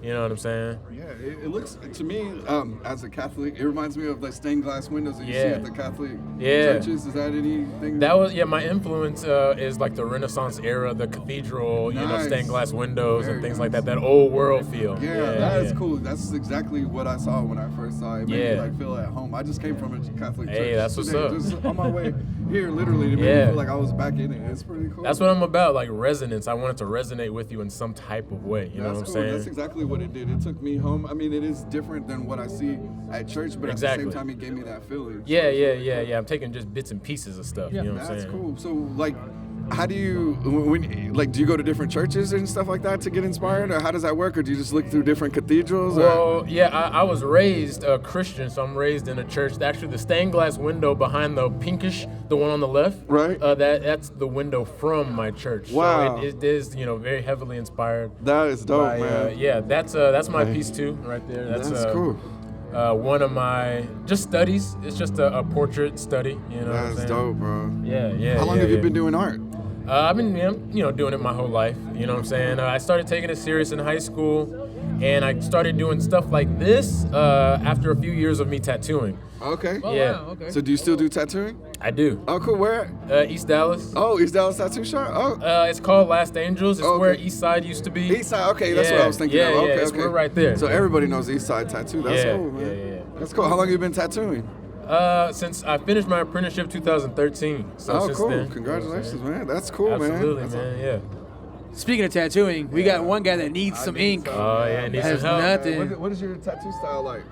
You know what I'm saying? Yeah, it looks to me as a Catholic, it reminds me of the stained glass windows that you see Yeah. at the Catholic Yeah. churches. Is that anything? That was my influence is like the Renaissance era, the cathedral, Nice. stained glass windows Very and things nice. like that. That old world feel. Yeah, that is cool. That's exactly what I saw when I first saw it. It made me Yeah. like feel at home. I just came from a Catholic church. Hey, that's what's today, up. Just on my way here, literally, to make me Yeah. feel like I was back in it. It's pretty cool. That's what I'm about, like resonance. I want it to resonate with you in some type of way. You know what I'm That's cool. saying? That's exactly what it did. It took me home. I mean, it is different than what I see at church, but Exactly. at the same time, it gave me that feeling. Yeah. I'm taking just bits and pieces of stuff. You know what I'm That's saying? cool. So, like, how do you, do you go to different churches and stuff like that to get inspired, or how does that work, or do you just look through different cathedrals? Well, yeah, I was raised Christian, so I'm raised in a church. Actually, the stained glass window behind the pinkish, the one on the left, Right. That's the window from my church. Wow. So it is, very heavily inspired. That is dope, by, man. yeah, that's my piece too, right there. That's cool. One of my just studies. It's just a portrait study. You know what I'm That's saying? dope, bro. Yeah. How long have you been doing art? I've been, doing it my whole life. You know what I'm saying? I started taking it serious in high school, and I started doing stuff like this after a few years of me tattooing. Okay. Oh, Yeah. wow, okay. So do you still do tattooing? I do. Oh, cool. Where? East Dallas. Oh, East Dallas Tattoo Shop? Oh. It's called Last Angels. It's Okay. where East Side used to be. East Side, okay, that's what I was thinking yeah, of. Okay, yeah, it's okay. we're right there. So everybody knows East Side Tattoo. That's Yeah, cool, man. yeah. That's cool. How long have you been tattooing? Since I finished my apprenticeship 2013. So Oh, since cool. then, Congratulations, man. That's cool, man. Absolutely, That's man. Yeah. Speaking of tattooing, we got one guy that needs some ink. Oh yeah, need some Has help. nothing. What is your tattoo style like?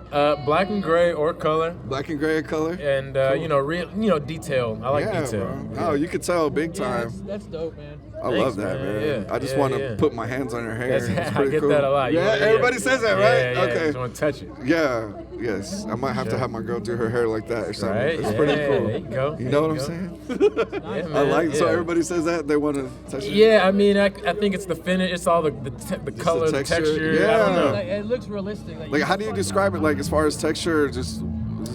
Black and gray or color, Black and gray color? and real, detail. I like yeah, detail. bro. Oh, you could tell big time. That's dope, man. I Thanks, love that, man. Yeah, I just yeah, want to yeah. put my hands on your hair. That's- It's I pretty get cool. that a lot. Yeah, everybody says that, right? Yeah, Okay. Just want to touch it. Yeah, yes. I might have to have my girl do her hair like that or something. Right? It's Yeah, pretty cool. there you go. You There know what you I'm go. saying? Yeah, I man, like so yeah. everybody says that they want to touch it. Yeah, I mean, I think it's the finish. It's all the color, the texture. Yeah. I don't know. It looks realistic. Like, how do you describe it? Like, as far as texture, just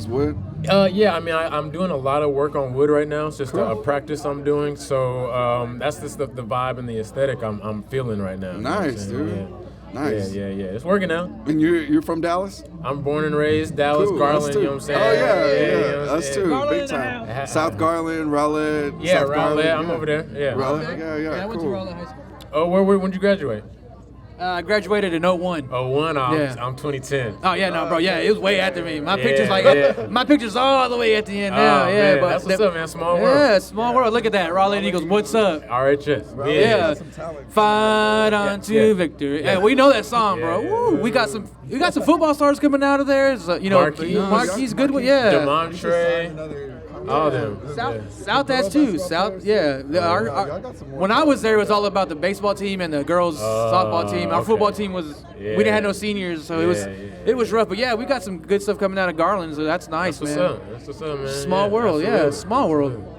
wood? Yeah, I mean, I'm doing a lot of work on wood right now. It's just a practice I'm doing. So that's just the vibe and the aesthetic I'm feeling right now. You know what I'm Nice, saying? dude. Yeah. Nice. Yeah. It's working out. And you're from Dallas? I'm born and raised Dallas, Cool, Garland. us You too. know what I'm saying? Oh yeah, you know what I'm us saying? too, Garland big in the time. house. South Garland, Rowlett. Yeah, South Rowlett, Garland, I'm over there. Yeah. Rowlett, yeah, I went to cool. Raleigh High School. Oh, when did you graduate? I graduated in 01. Oh, one. Yeah. I'm 2010. Oh yeah, no, bro. Yeah, it was way after me. My Yeah, pictures yeah. my pictures all the way at the end now. Oh, yeah, man, but that's what's up, man. Small world. Yeah, small world. Look at that. Raleigh Eagles. What's up? RHS. Yeah. Fight on to Yeah. victory. Yeah, we know that song, bro. Yeah, Woo. We got some football stars coming out of there. So, Marquise Goodwin. Yeah. Demontre. All them. South has too. South, yeah. When I was there, it was all about the baseball team and the girls softball team. Our okay. football team we didn't have no seniors, so it was rough. But yeah, we got some good stuff coming out of Garland, so that's nice, That's man. what's up, man. Small world, absolutely. small world.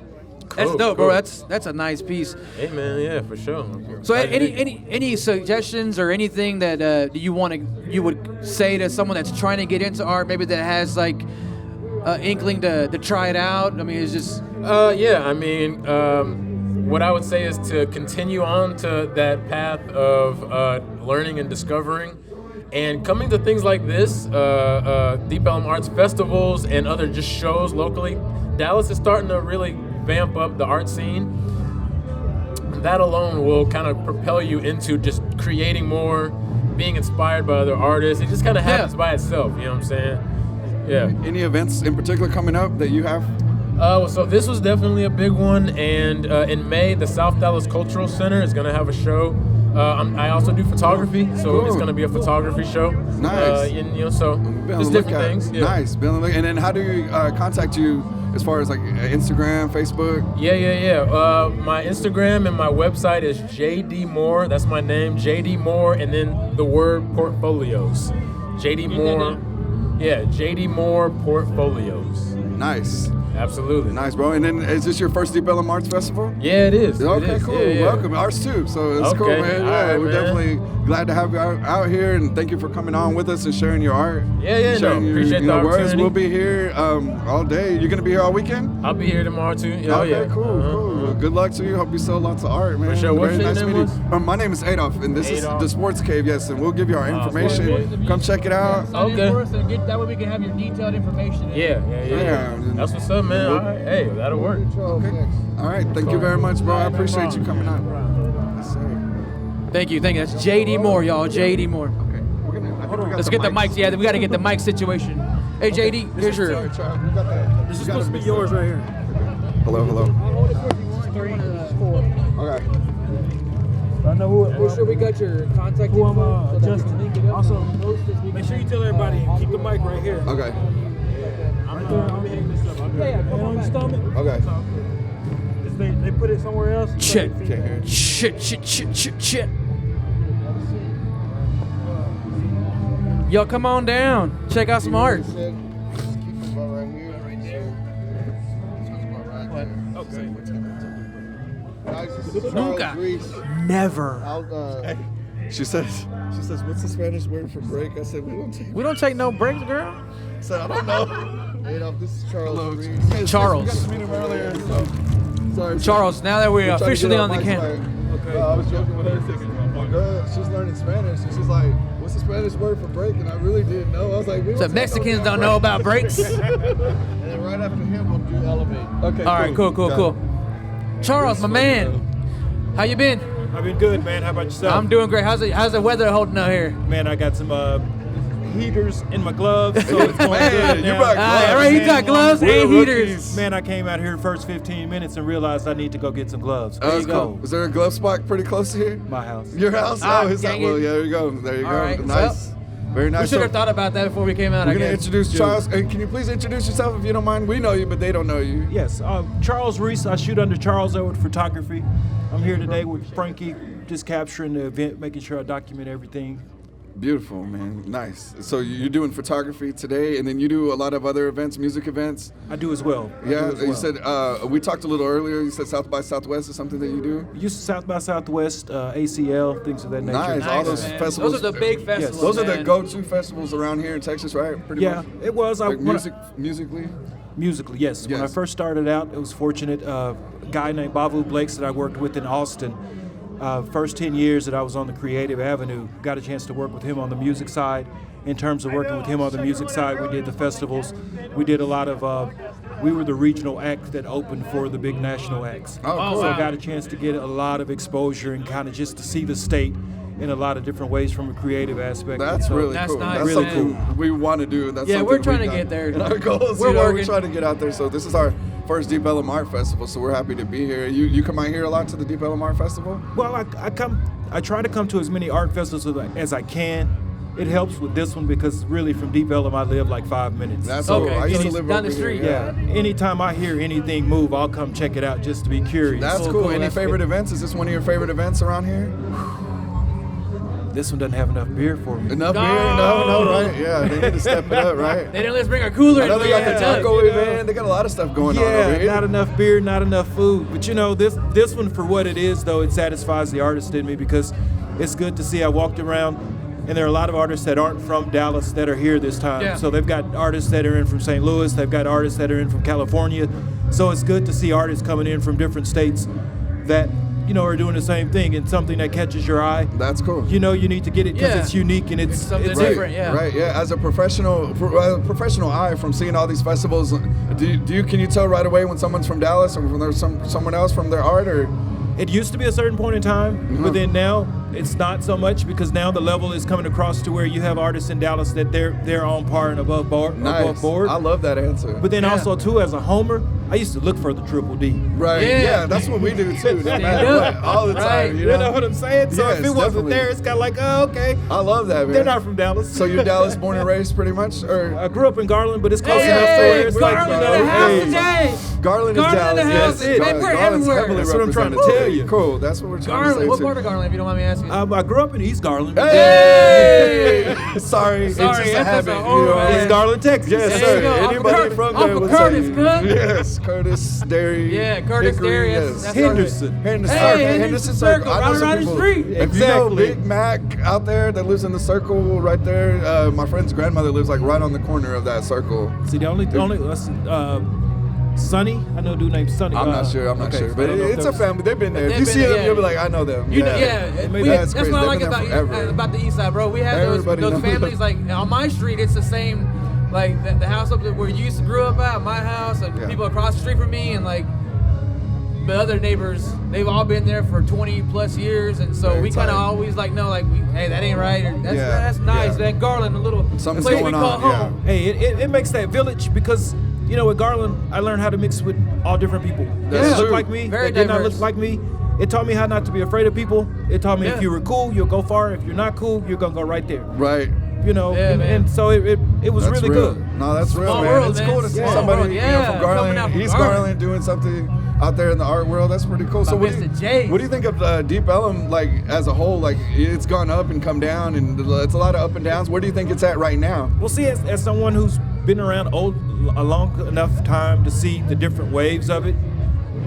That's Cool, dope, cool. bro. That's a nice piece. Hey, man, yeah, for sure. So any suggestions or anything that you would say to someone that's trying to get into art, maybe that has like inkling to try it out? I mean, it's just Yeah, I mean, what I would say is to continue on to that path of learning and discovering, and coming to things like this, Deep Ellum Arts Festivals and other just shows locally. Dallas is starting to really vamp up the art scene. That alone will kind of propel you into just creating more, being inspired by other artists. It just kind of happens by itself, you know what I'm saying? Yeah. Any events in particular coming up that you have? So this was definitely a big one, and in May, the South Dallas Cultural Center is going to have a show. I also do photography, so it's going to be a photography show. Nice. So just different things. Yeah. Nice. Be on the look. And then how do you contact you as far as like Instagram, Facebook? Yeah. My Instagram and my website is JD Moore. That's my name, JD Moore, and then the word portfolios. JD Moore. Yeah, JD Moore Portfolios. Nice. Absolutely. Nice, bro. And then is this your first Deep Ellum Arts Festival? Yeah, it is. Okay, It is. cool. Yeah. Welcome. Ours too. So it's cool, Okay. man. All Yeah, right, we're man. definitely glad to have you out here, and thank you for coming on with us and sharing your art. Yeah, sharing your, appreciate the words. opportunity. We'll be here all day. You're gonna be here all weekend? I'll be here tomorrow too. Oh, Okay, yeah. cool, cool. Well, good luck to you. Hope you sell lots of art, man. For sure. What's Very your nice name meeting you. My name is Adolf, and this Adolf. is DaSportzCave. Yes, and we'll give you our information. okay. Come check it out. Okay. that way we can have your detailed information. Yeah. That's what's up, man. All right. Hey, that'll work. Okay. All right. Thank you very much, bro. I appreciate you coming out. Yes, sir. Thank you. That's JD Moore, y'all. JD Moore. Okay. Let's get the mics. Yeah, we got to get the mic situation. Hey, JD, here's your. This is supposed to be yours right here. Hello. Okay. I know who. We're sure we got your contact Who info. I'm Justin. Also, make sure you tell everybody, keep the mic right here. Okay. Right there. I'm hanging this up. Yeah, come on your stomach. Okay. They put it somewhere else. Shit. Can't hear it. Shit. Yo, come on down. Check out some art. Nunca. Never. She says, what's the Spanish word for break? I said, We don't take no breaks, girl. I don't know. This is Charles. Charles. We got to meet him earlier. So. Sorry. Charles, now that we're trying to officially get on the mic camera. swag. I was joking with her. My girl, she's learning Spanish, and she's like, "What's the Spanish word for break?" And I really didn't know. I was like, So Mexicans don't know about breaks. And then right after him, we'll do elevate. Okay. All right, cool. Charles, my man, how you been? I've been good, man. How about yourself? I'm doing great. How's the weather holding out here? Man, I got some heaters in my gloves, so it's going good you now. brought gloves. All right, he got gloves We're and rookies. heaters. Man, I came out here the first 15 minutes and realized I need to go get some gloves. That's It's cool. cold. Is there a glove spot pretty close to here? My house. Your house? Is that? dang Well, it. yeah, there you go. There you All go. right, Nice. Very nice. We should have thought about that before we came out. We're I going to guess. introduce Charles. Hey, can you please introduce yourself if you don't mind? We know you, but they don't know you. Yes, Charles Reese. I shoot under Charles Elwood Photography. I'm here today with Frankie, just capturing the event, making sure I document everything. Beautiful, man. Nice. So you're doing photography today, and then you do a lot of other events, music events. I do as well. Yeah, you said we talked a little earlier. You said South by Southwest is something that you do. Used to South by Southwest, ACL, things of that nature. Nice. All those man. festivals. Those are the big festivals. Those are the man. go-to festivals around here in Texas, right? Pretty Yeah, much. it was. Like musically. Musically, yes. When I Yes. first started out, it was fortunate. A guy named Bavu Blakes that I worked with in Austin. First 10 years that I was on the Creative Avenue, got a chance to work with him on the music side. In terms of working with him on the music side, we did the festivals. We did a lot of, we were the regional act that opened for the big national acts. Oh, cool. So I got a chance to get a lot of exposure and kind of just to see the state in a lot of different ways from a creative aspect. That's So- really That's cool. nice, That's really something we want to do. That's Yeah, something we're trying we to get there. In our goals, We're we're working. trying to get out there. So this is our first Deep Ellum Art Festival. So we're happy to be here. You come out here a lot to the Deep Ellum Art Festival? Well, I try to come to as many art festivals as I can. It helps with this one because really from Deep Ellum I live like 5 minutes. That's Okay, cool. I used to so live down over the street. Here, Yeah. Anytime I hear anything move, I'll come check it out just to be curious. That's Cool, cool. cool. Any That's favorite good. events? Is this one of your favorite events around here? This one doesn't have enough beer for me. Enough beer? No, right? Yeah, they need to step it up, right? They didn't let us bring our cooler. I know they got the Yeah. taco event. They got a lot of stuff going on over Yeah, here. not enough beer, not enough food. But you know, this one for what it is, though, it satisfies the artist in me because it's good to see. I walked around, and there are a lot of artists that aren't from Dallas that are here this time. Yeah. So they've got artists that are in from St. Louis. They've got artists that are in from California. So it's good to see artists coming in from different states that, you know, are doing the same thing and something that catches your eye. That's cool. You know, you need to get it because Yeah. it's unique and It's something it's different. Yeah. Right, yeah. As a professional eye from seeing all these festivals, can you tell right away when someone's from Dallas or when there's someone else from their art, or? It used to be a certain point in time, but then now it's not so much because now the level is coming across to where you have artists in Dallas that they're on par and above board. Nice. I love that answer. But then also too, as a homer, I used to look for the triple D. Right. Yeah. Yeah, that's what we do too. No Stand matter up. what, all the time. Right. You You know? know what I'm saying? So Yes, if it wasn't definitely. there, it's kind of like, oh, okay. I love that, man. They're not from Dallas. So you're Dallas born and raised, pretty much, or I grew up in Garland, but it's close Hey, enough to where it's like, you Garland know, in the house hey, today. Garland is Garland Dallas. in the house. Yes, Man, we're Garland's everywhere. heavily That's what I'm trying to represented tell today. you. Cool. That's what we're trying Garland. to What say part too. of Garland, if you don't mind me asking? I grew up in East Garland. Hey! Sorry, it's Sorry, just a that's habit. just a You know, horrible- East Garland, Texas. Yes, There you sir. go. Off of Anybody Curtis. from Off there of will Curtis, tell you. cuz. Yes, Curtis, Dairy. Yeah, Curtis, Hickory, Dairy, Yes. that's Henderson. Henderson. Hey, Henderson Henderson Circle. Circle, I know right some around the people. street. If you know Exactly. Big Mac out there that lives in the circle right there, my friend's grandmother lives like right on the corner of that circle. See, the only Sonny, I know a dude named Sonny. I'm not sure. I'm not okay, sure, so I but don't know if it's that a was- family. They've been there. If They've you been see there, them, yeah. you'll be like, I know them. You know, yeah. Maybe that's That's crazy. what I They've like been there about forever. about the East Side, bro. We have Everybody those knows. families like on my street. It's the same, like the house up there where you used to grow up at, my house, and Yeah. people across the street from me, and like the other neighbors. They've all been there for 20 plus years, and so Very we kind of tight. always like know, like, hey, that ain't right, or that's Yeah, that's nice. yeah. That Garland, a little Something's place we going call on, home. Hey, it makes that village because, you know, at Garland, I learned how to mix with all different people. That's That look true. like me, Very that did not diverse. look like me. It taught me how not to be afraid of people. It taught me Yeah. if you were cool, you'll go far. If you're not cool, you're gonna go right there. Right. You know, Yeah, and, man. and so it was That's really real. good. No, that's real, Small man. world, It's man. cool to see Small somebody world, you know, yeah, from coming Garland, out from East Garland. Garland, doing something out there in the art world. That's pretty cool. So My what do, Mr. J. what do you think of Deep Ellum, like as a whole? Like it's gone up and come down, and it's a lot of up and downs. Where do you think it's at right now? Well, see, as someone who's been around a long enough time to see the different waves of it,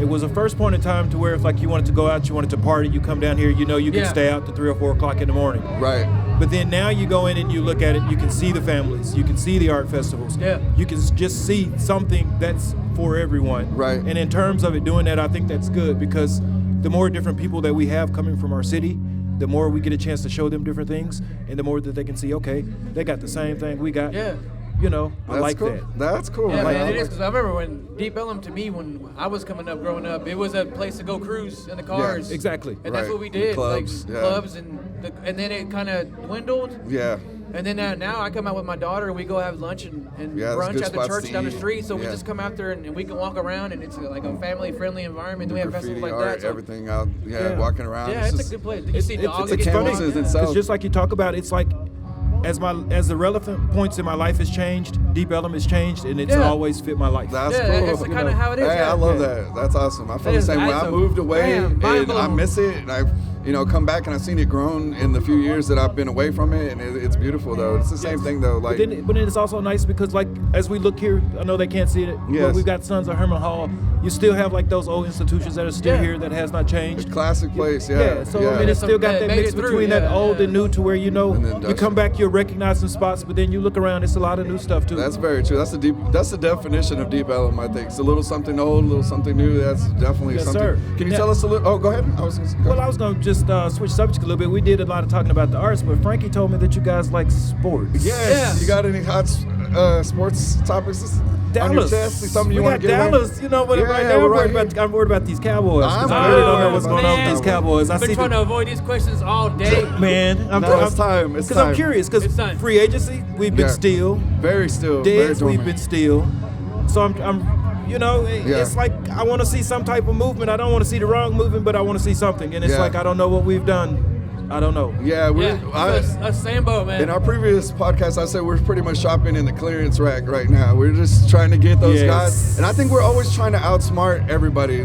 It was a first point in time to where if like you wanted to go out, you wanted to party, you come down here, you know you can stay out to 3 or 4 o'clock in the morning. Right. But then now you go in and you look at it, you can see the families, you can see the art festivals. Yeah. You can just see something that's for everyone. Right. And in terms of it doing that, I think that's good because the more different people that we have coming from our city, the more we get a chance to show them different things, and the more that they can see, okay, they got the same thing we got. Yeah. You know, I That's like cool. that. That's cool. Yeah, Like, man, it is, because I remember when Deep Ellum, to me, when I was growing up, it was a place to go cruise in the cars. Exactly. And that's Right. what we did. Clubs, like yeah. clubs, and then it kind of dwindled. Yeah. And then now I come out with my daughter and we go have lunch and Yeah, that's brunch good at the spots church to down the eat. street. So we Yeah. just come out there and we can walk around and it's like a family-friendly environment. Then we have Graffiti festivals like art, that. So everything out, Yeah. walking around. yeah, it's just, a good place. You see dogs. it's get canvases dogs. and Yeah. stuff. Because just like you talk about, it's like as the relevant points in my life has changed, Deep Ellum has changed, and it's Yeah. always fit my life. That's Yeah, cool. that's You kind of know. how it is. Hey, yeah. I love that. That's awesome. I feel the is- same way. that's I a- moved away damn, mind and I blown. miss it, and I've come back and I've seen it grown in the few years that I've been away from it, and it's beautiful though. It's the same thing though. Like, But then it's also nice because like as we look here, I know they can't see it, Yes. but we've got Sons of Herman Hall. You still have like those old institutions that are still Yeah. here that has not changed. classic place. Yeah. Yeah, so I mean, it's still got That that made mix it through, between that yeah, old yeah. and new to where you know And the you come industrial. back, you'll recognize some spots, but then you look around, it's a lot of new stuff too. That's very true. That's the definition of Deep Ellum, I think. It's a little something old, a little something new. That's definitely Yes, something. sir. Can you Yeah. tell us a little? Oh, go ahead. I was going to just switch subjects a little bit. We did a lot of talking about the arts, but Frankie told me that you guys like sports. Yes. Yeah. You got any hot sports topics on your Dallas. chest? Something you we want got to get Dallas. away? You know, but Yeah, right yeah, now we're I'm right I'm worried about these Cowboys. 'Cause I I'm really don't know what's worried going on with man. these Cowboys. I I've been see trying to avoid these questions all day. man. No, it's time. It's Because I'm time. curious. Because It's time. free agency, we've been Yeah. still. Very still. Very Dez, dormant. we've been still. So I'm you know, Yeah. it's like I want to see some type of movement. I don't want to see the wrong movement, but I want to see something. And it's Yeah. like I don't know what we've done. I don't know. Yeah, Yeah, a Sambo, man. in our previous podcast, I said we're pretty much shopping in the clearance rack right now. We're just trying to get those Yes. guys, and I think we're always trying to outsmart everybody.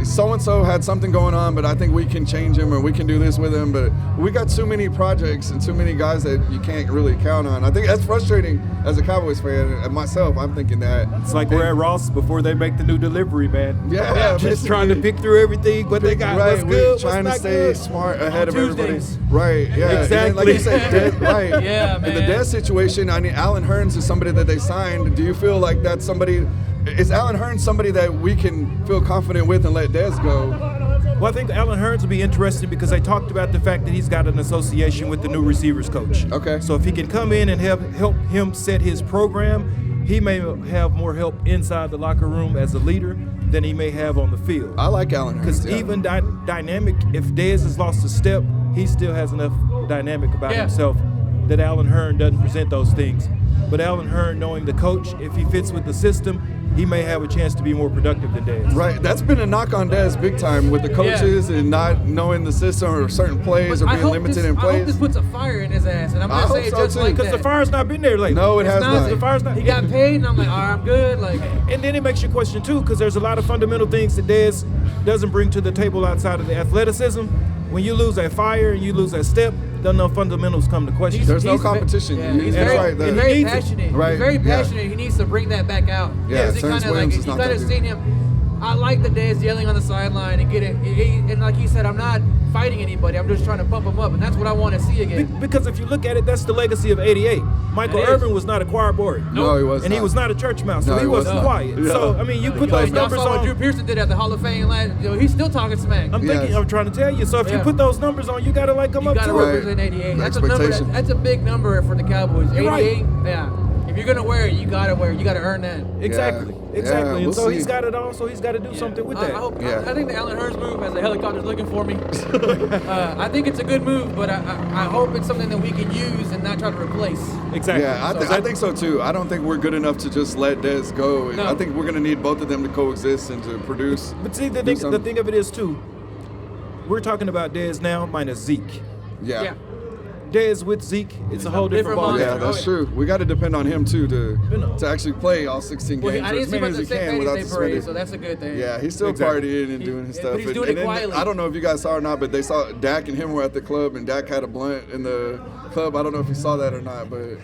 So and so had something going on, but I think we can change him or we can do this with him. But we got too many projects and too many guys that you can't really count on. I think that's frustrating as a Cowboys fan. And myself, I'm thinking that It's like we're at Ross before they make the new delivery, man. Yeah, just basically. trying to pick through everything, what they got, right, what's we're good, trying what's to not stay good. smart ahead of Tuesdays. everybody. Right, yeah. And then, like Exactly. you said, right. Yeah, In the man. Dez situation, I mean, Alan Hearns is somebody that they signed. Do you feel like that's somebody? Is Alan Hearns somebody that we can feel confident with and let Dez go? Well, I think Alan Hearns will be interesting because they talked about the fact that he's got an association with the new receivers coach. Okay. So if he can come in and help him set his program, he may have more help inside the locker room as a leader than he may have on the field. I like Alan Hearns. Because yeah. even dynamic, if Dez has lost a step, he still has enough dynamic about Yeah. himself that Alan Hearn doesn't present those things. But Alan Hearn, knowing the coach, if he fits with the system, he may have a chance to be more productive than Dez. Right, that's been a knock on Dez big time with the coaches and not knowing the system or certain plays or I being hope limited this, in I hope plays. this puts a fire in his ass, and I'm I gonna hope say it so, just too. like Because that. the fire's not been there lately. No, it It's has not. The fire's not. He got paid, and I'm like, all right, I'm good. Like, And then it makes you question too, because there's a lot of fundamental things that Dez doesn't bring to the table outside of the athleticism. When you lose that fire and you lose that step, then no fundamentals come to question. There's no competition. Yeah, He's he's that's very, right. he's that- very He needs it. passionate. Right, He's very yeah. passionate. He needs to bring that back out. Yeah, He Terrence kinda Williams like, is you not kind of that seen him. I like the Dez yelling on the sideline and getting, and like he said, I'm not fighting anybody. I'm just trying to pump him up, and that's what I want to see again. Because if you look at it, that's the legacy of '88. Michael It is. Irvin was not a choir boy. No, he was And not. he was not a church mouse, so No, he he wasn't wasn't. quiet. Yeah. So, I mean, you put Y'all those numbers saw what Drew on. Pearson did at the Hall of Fame last. He's still talking smack. I'm thinking, Yes. I'm trying to tell you. So if you Yeah. put those numbers on, you got to like come You up got to to it. represent 88. That's a number. Expectation. That's a big number for the Cowboys. You're 88. right. Yeah. If you're gonna wear it, you gotta wear it. You gotta earn that. Exactly. Yeah. Exactly. Yeah, and we'll so see. he's got it on, so he's got to do something with I that. hope. Yeah. I think the Alan Hearns move as a helicopter's looking for me. I think it's a good move, but I hope it's something that we can use and not try to replace. Exactly. Yeah, I think so too. I don't think we're good enough to just let Dez go. No. I think we're going to need both of them to coexist and to produce. But see, the do thing something. of it is too, we're talking about Dez now minus Zeke. Yeah. Dez with Zeke, it's a whole different ball. Yeah, that's true. We got to depend on him too to actually play all 16 Well, games I or didn't as see many about as the he St. can Patty's without Day suspending. parade, so that's a good thing. Yeah, he's still Exactly. partying and doing his stuff. But he's doing it then quietly. I don't know if you guys saw or not, but they saw Dak and him were at the club, and Dak had a blunt in the club. I don't know if you saw that or not, but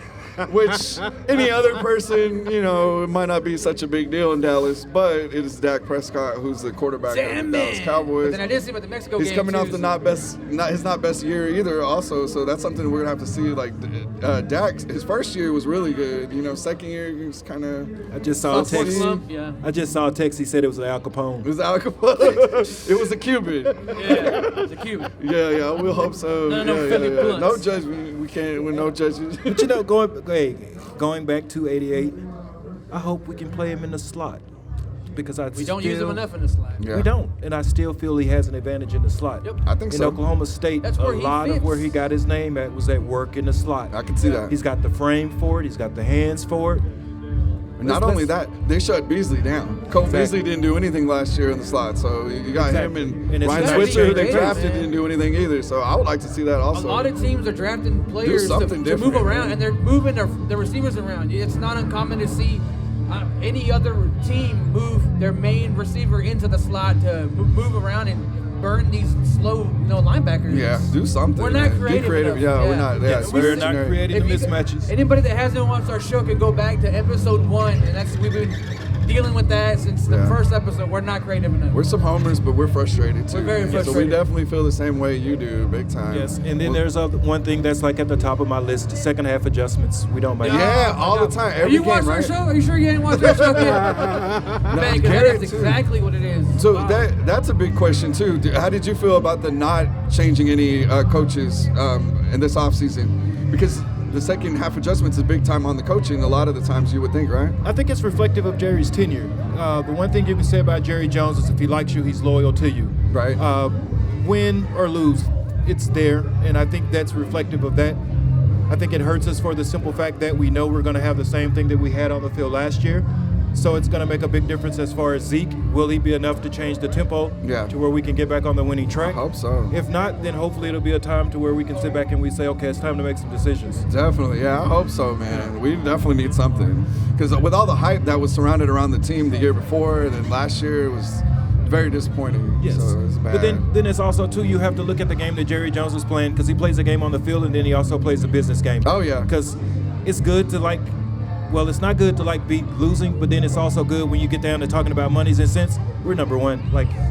which any other person, you know, it might not be such a big deal in Dallas, but it is Dak Prescott, who's the quarterback of the Dallas Cowboys. But then I did see him at the Mexico He's game coming too, off the his not best year either, also. So that's something we're gonna have to see. Like Dak, his first year was really good. You know, second year he was kind of. I just saw a text. Yeah. I just saw a text. He said it was Al Capone. It was Al Capone. It was a Cuban. Yeah, the Cuban. Yeah, we'll hope so. No Philly blunts. No judgment. We can't. With no judges. But you know, going back to '88, I hope we can play him in the slot because we don't use him enough in the slot. Yeah. We don't, and I still feel he has an advantage in the slot. Yep. I think in so. Oklahoma State, That's a where he lot fits. of where he got his name at was at work in the slot. I can see that. He's got the frame for it. He's got the hands for it. Not only that, they shut Beasley down. Cole Beasley didn't do anything last year in the slot, so you got him and it's Ryan exactly Switzer, who they crazy, drafted, man. didn't do anything either. So I would like to see that also. A lot of teams are drafting players to something move different. around, and they're moving their receivers around. It's not uncommon to see any other team move their main receiver into the slot to move around and burn these slow, linebackers. Yeah, do something. We're not man. creative Be creative. enough. Yeah, we're not. Yeah, Yes, we're not visionary. creating the If you- mismatches. Anybody that hasn't watched our show can go back to episode 1, and we've been dealing with that since the first episode. We're not creative enough. We're some homers, but we're frustrated too. We're very So we frustrated. definitely feel the same way you do, big time. Yes, and then there's one thing that's like at the top of my list: the second half adjustments. We don't make. Yeah, all the time. Every you game, watched our right? show? Are you sure you ain't watched our show yet? Man, 'cause Garrett, that's too. exactly what it is. So Wow. that's a big question too. How did you feel about the not changing any coaches in this offseason? Because the second half adjustments is big time on the coaching. A lot of the times you would think, right? I think it's reflective of Jerry's tenure. The one thing you can say about Jerry Jones is if he likes you, he's loyal to you. Right. Win or lose, it's there, and I think that's reflective of that. I think it hurts us for the simple fact that we know we're going to have the same thing that we had on the field last year. So it's going to make a big difference as far as Zeke. Will he be enough to change the tempo to where we can get back on the winning track? I hope so. If not, then hopefully it'll be a time to where we can sit back and we say, okay, it's time to make some decisions. Definitely, yeah, I hope so, man. We definitely need something. Because with all the hype that was surrounded around the team the year before and then last year, it was very disappointing. Yes, So it was bad. but then it's also, too, you have to look at the game that Jerry Jones is playing because he plays a game on the field and then he also plays a business game. Oh, yeah. Because it's good to it's not good to be losing, but then it's also good when you get down to talking about monies and cents. We're number one,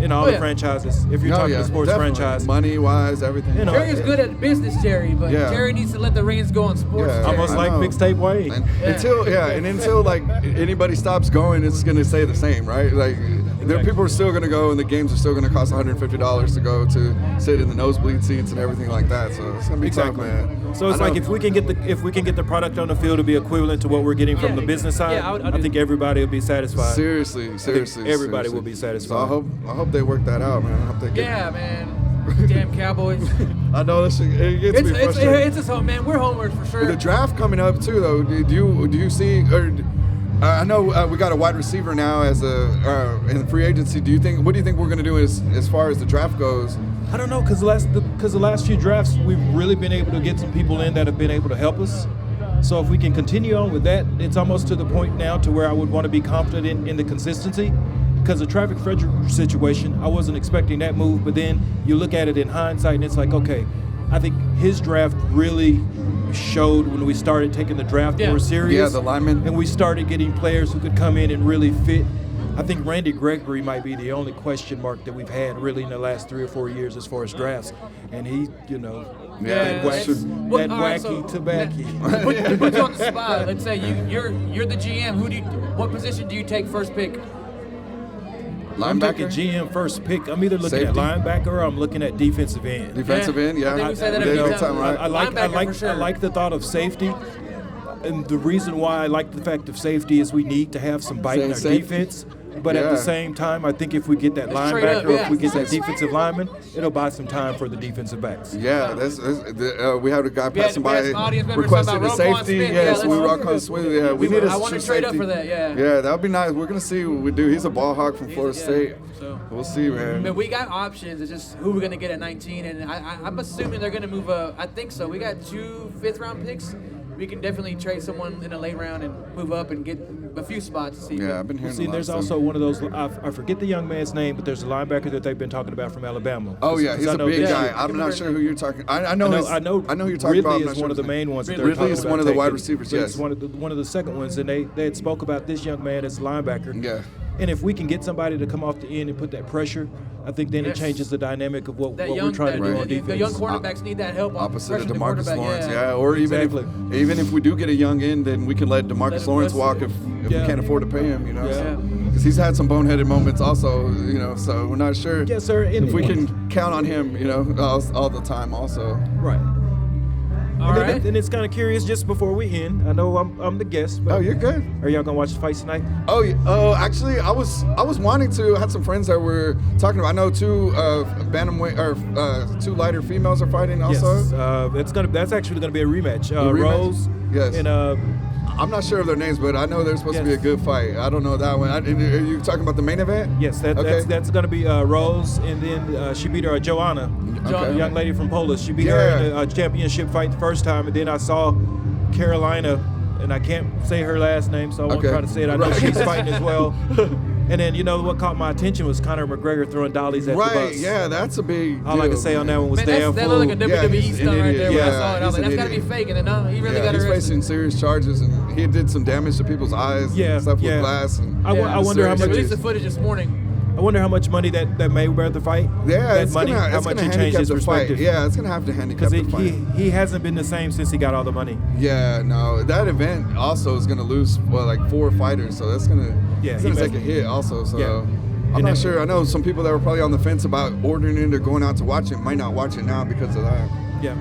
in all the franchises. If you're talking to sports definitely. franchise, Money-wise, everything. You know, Jerry's good at business, Jerry, but Yeah. Jerry needs to let the reins go on sports. Yeah. Jerry. almost I like know. Mixtape Wayne. Until anybody stops going, it's gonna stay the same, right? People are still gonna go, and the games are still gonna cost $150 to go to sit in the nosebleed seats and everything like that. So it's gonna be tough, man. So it's if we can get the product on the field to be equivalent to what we're getting from the business side, I think everybody will be satisfied. Seriously, everybody will be satisfied. So I hope they work that out, man. I hope they get. Yeah, man. Damn Cowboys. I know it gets me frustrated. It's his home, man. We're homers for sure. The draft coming up too, though. Do you see? I know we got a wide receiver now as in free agency. What do you think we're gonna do as far as the draft goes? I don't know, because the last few drafts we've really been able to get some people in that have been able to help us. So if we can continue on with that, it's almost to the point now to where I would want to be confident in the consistency. Because the Traffic Frederick situation, I wasn't expecting that move, but then you look at it in hindsight and it's like, okay, I think his draft really showed when we started taking the draft more serious. Yeah, the linemen. And we started getting players who could come in and really fit. I think Randy Gregory might be the only question mark that we've had really in the last 3 or 4 years as far as drafts. And he, that wacky tobacco. To put you on the spot, let's say you're the GM. What position do you take first pick? I'm taking GM first pick. I'm either looking Safety? at linebacker or I'm looking at defensive end. Defensive end, yeah. I think we say that We did every good time, right? I like the thought of safety. And the reason why I like the fact of safety is we need to have some bite in our Safety? defense. But at the same time, I think if we get that Let's trade linebacker up, or if we get that defensive lineman, it'll buy some time for the defensive backs. Yeah, we had a guy passing we had by some audience members requesting talking a about Roquan safety. Smith. Yes, Yeah, we let's- rock on Smith. Yeah, we need a I want to true trade up safety. for that, yeah. Yeah, that would be nice. We're gonna see what we do. He's a ball hawk from Florida State. So we'll see, man. But we got options. It's just who we're gonna get at 19, and I'm assuming they're gonna move. I think so. We got 2 5th-round picks. we can definitely trade someone in a late round and move up and get a few spots to see. Yeah, I've been hearing. See, there's also one of those. I forget the young man's name, but there's a linebacker that they've been talking about from Alabama. Oh yeah, he's a big guy. I'm not sure who you're talking. I know who you're talking about. Ridley is one of the main ones. Ridley is one of the wide receivers. Yes, one of the second ones, and they had spoke about this young man as a linebacker. Yeah. And if we can get somebody to come off the end and put that pressure, I think then it changes the dynamic of what we're trying to do on defense. The young quarterbacks need that help. Opposite of DeMarcus Lawrence, yeah. Or even if we do get a young end, then we can let DeMarcus Lawrence walk if we can't afford to pay him, you know. Yeah. Because he's had some boneheaded moments also, you know. So we're not sure. Yes, sir. If we can count on him, you know, all the time also. Right. All right. And it's kind of curious. Just before we end, I know I'm the guest. But you're good. Are y'all gonna watch the fights tonight? Actually, I was wanting to. I had some friends that were talking about. I know two bantamweight or two lighter females are fighting also. Yes. That's actually gonna be a rematch. Rematch? Rose. Yes. And I'm not sure of their names, but I know they're supposed to be a good fight. I don't know that one. Are you talking about the main event? Yes, that's going to be Rose, and then she beat her Joanna, a young lady from Poland. She beat her in a championship fight the first time, and then I saw Carolina, and I can't say her last name, so I won't try to say it. I know she's fighting as well. And then, you know, what caught my attention was Conor McGregor throwing dollies at the bus. Right, yeah, that's a big All I can say on that one was damn that fool. looked like a WWE stunt right there when I saw it. I was like, he's that's got to be fake. And then, no, he really got he's arrested. facing serious charges, and he did some damage to people's eyes and stuff with glass. And I wonder how much. They released the footage this morning. I wonder how much money that Mayweather fight. Yeah, that money, how much it changed his perspective. Yeah, it's gonna have to handicap the fight. He hasn't been the same since he got all the money. Yeah, no, that event also is gonna lose like 4 fighters, so that's gonna take a hit also. So I'm not sure. I know some people that were probably on the fence about ordering it or going out to watch it might not watch it now because of that. Yeah,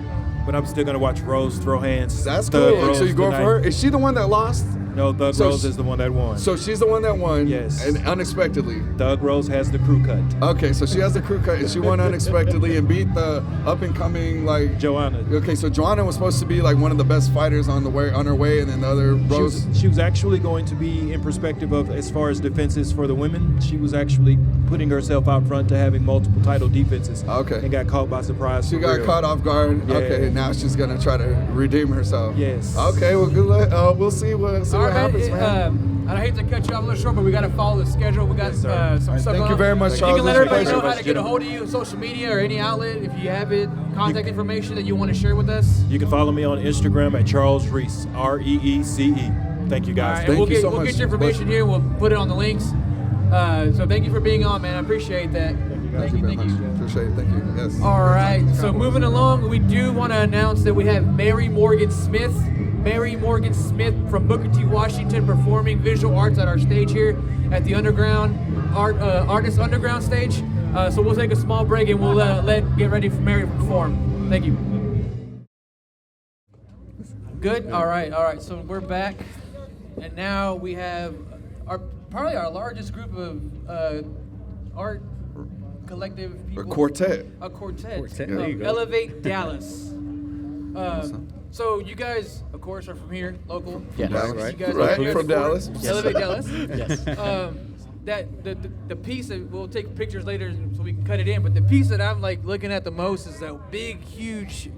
but I'm still gonna watch Rose throw hands. That's cool. So you going for her? Is she the one that lost? No, Thug Rose is the one that won. So she's the one that won. Yes. And unexpectedly. Thug Rose has the crew cut. Okay, so she has the crew cut, and she won unexpectedly and beat the up-and-coming, like... Joanna. Okay, so Joanna was supposed to be, like, one of the best fighters on her way, and then the other Rose... She was actually going to be in perspective of, as far as defenses for the women, she was actually putting herself out front to having multiple title defenses. Okay. And got caught by surprise. She got caught off guard. Yeah. Okay, now she's going to try to redeem herself. Yes. Okay, well, good luck. We'll see what happens, man. I hate to cut you off a little short, but we got to follow the schedule. We got some stuff going on. Thank you very much, Charles. You can let everybody know how to get a hold of you, social media or any outlet, if you have it, contact information that you want to share with us. You can follow me on Instagram at Charles Reese, REECE. Thank you, guys. Right, we'll get your information here. We'll put it on the links. So thank you for being on, man. I appreciate that. Thank you very much. Appreciate it. Thank you. Yes. All right. So moving along, we do want to announce that we have Mary Morgan Smith from Booker T. Washington performing visual arts at our stage here at the Artist Underground stage. So we'll take a small break and we'll get ready for Mary to perform. Thank you. Good. All right. So we're back, and now we have probably our largest group of art collective people. A quartet. A quartet. There you go. Elevate Dallas. So you guys, of course, are from here, local. Yeah, Dallas, right. You guys Right, from Dallas. Elevate Dallas. Yes. That the piece that we'll take pictures later so we can cut it in. But the piece that I'm like looking at the most is that big, huge.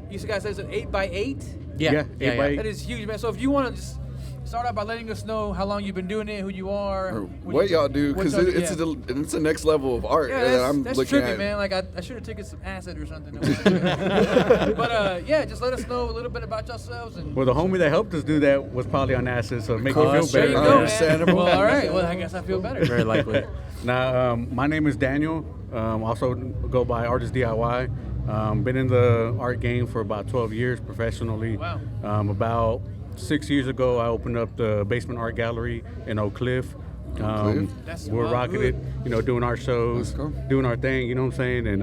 You guys said it's an 8x8. Yeah. 8x8. That is huge, man. So if you want to just start out by letting us know how long you've been doing it, who you are, what y'all do, because it's the next level of art that I'm that's looking trippy, at. man. Like I should have taken some acid or something. But just let us know a little bit about yourselves. And well, the homie that helped us do that was probably on acid, so make you feel better. There you go, man. Well, all right. Well, I guess I feel better. Very likely. Now, my name is Daniel. Also go by Artist DIY. Been in the art game for about 12 years professionally. Wow. About 6 years ago, I opened up the Basement Art Gallery in Oak Cliff. We're rocking it, doing our shows, doing our thing, you know what I'm saying? And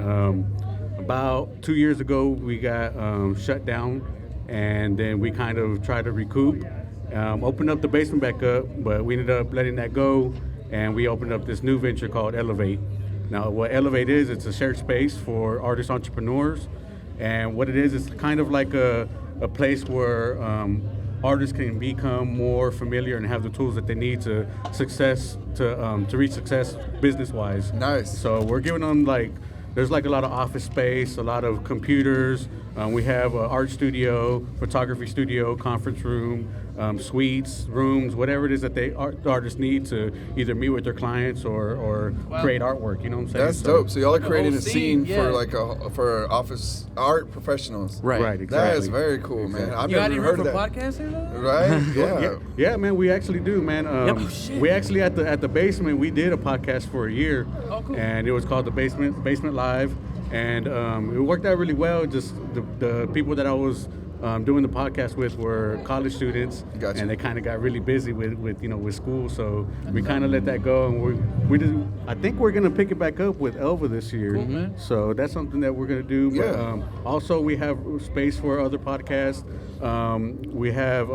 about 2 years ago, we got shut down, and then we kind of tried to recoup. Opened up the basement back up, but we ended up letting that go, and we opened up this new venture called Elevate. Now, what Elevate is, it's a shared space for artist entrepreneurs, and what it is, it's kind of like a place where artists can become more familiar and have the tools that they need to reach success business-wise. Nice. So we're giving them there's a lot of office space, a lot of computers, We have an art studio, photography studio, conference room, suites, rooms, whatever it is that the artists need to either meet with their clients or create artwork. You know what I'm saying? That's dope. So y'all are creating a scene yeah. for office art professionals. Right, exactly. That is very cool, man. I've You got never any heard room of for that. podcasts here, though? Right? Yeah, man, we actually do, man. We actually at the basement we did a podcast for a year, and it was called the Basement Live, and it worked out really well. Just the people that I was doing the podcast with were college students, and they kind of got really busy with school, so we kind of let that go, and I think we're gonna pick it back up with Elva this year. Cool, man. So that's something that we're gonna do. Yeah. But also we have space for other podcasts. We have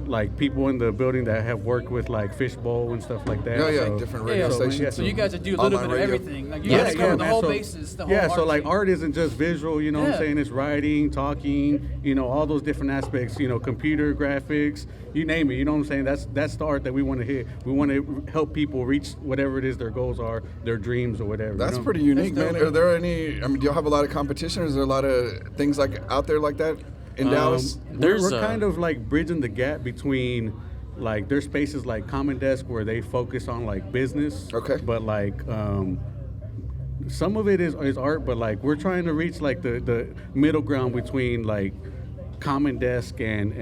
like people in the building that have worked with like Fishbowl and stuff like that. Yeah, So, different radio stations. So you guys would do a little bit of everything. Like you guys cover the man. whole So- basis, the whole yeah, art so like scene. art isn't just visual, you know what I'm saying? It's writing, talking, all those different aspects, computer graphics, you name it, you know what I'm saying? That's the art that we want to hit. We want to help people reach whatever it is their goals are, their dreams or whatever. That's pretty unique, man. Are there any, do you have a lot of competition? Is there a lot of things like out there like that in Dallas? We're kind of like bridging the gap between like there's spaces like Common Desk where they focus on like business. Okay. But like some of it is art, but like we're trying to reach like the middle ground between like Common Desk and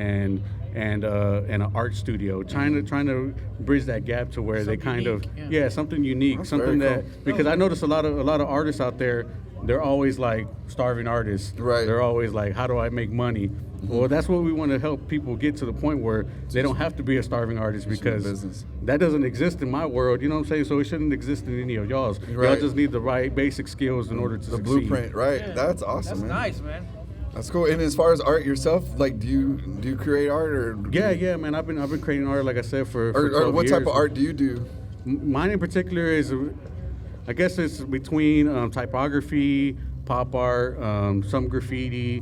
an art studio, trying to bridge that gap to where they kind unique, of something unique, That's something very that cool. because I notice a lot of artists out there, they're always like starving artists. Right. They're always like, how do I make money? Well, that's what we want to help people get to the point where they don't have to be a starving artist because that doesn't exist in my world. You know what I'm saying? So it shouldn't exist in any of y'all's. Right. Y'all just need the right basic skills in order to The succeed. blueprint, right? Yeah. That's awesome, That's man. nice, man. That's cool. And as far as art yourself, like, do you create art or? Yeah, man. I've been creating art, like I said, for Or 12 what years. type of art do you do? Mine in particular is, I guess it's between typography, pop art, some graffiti,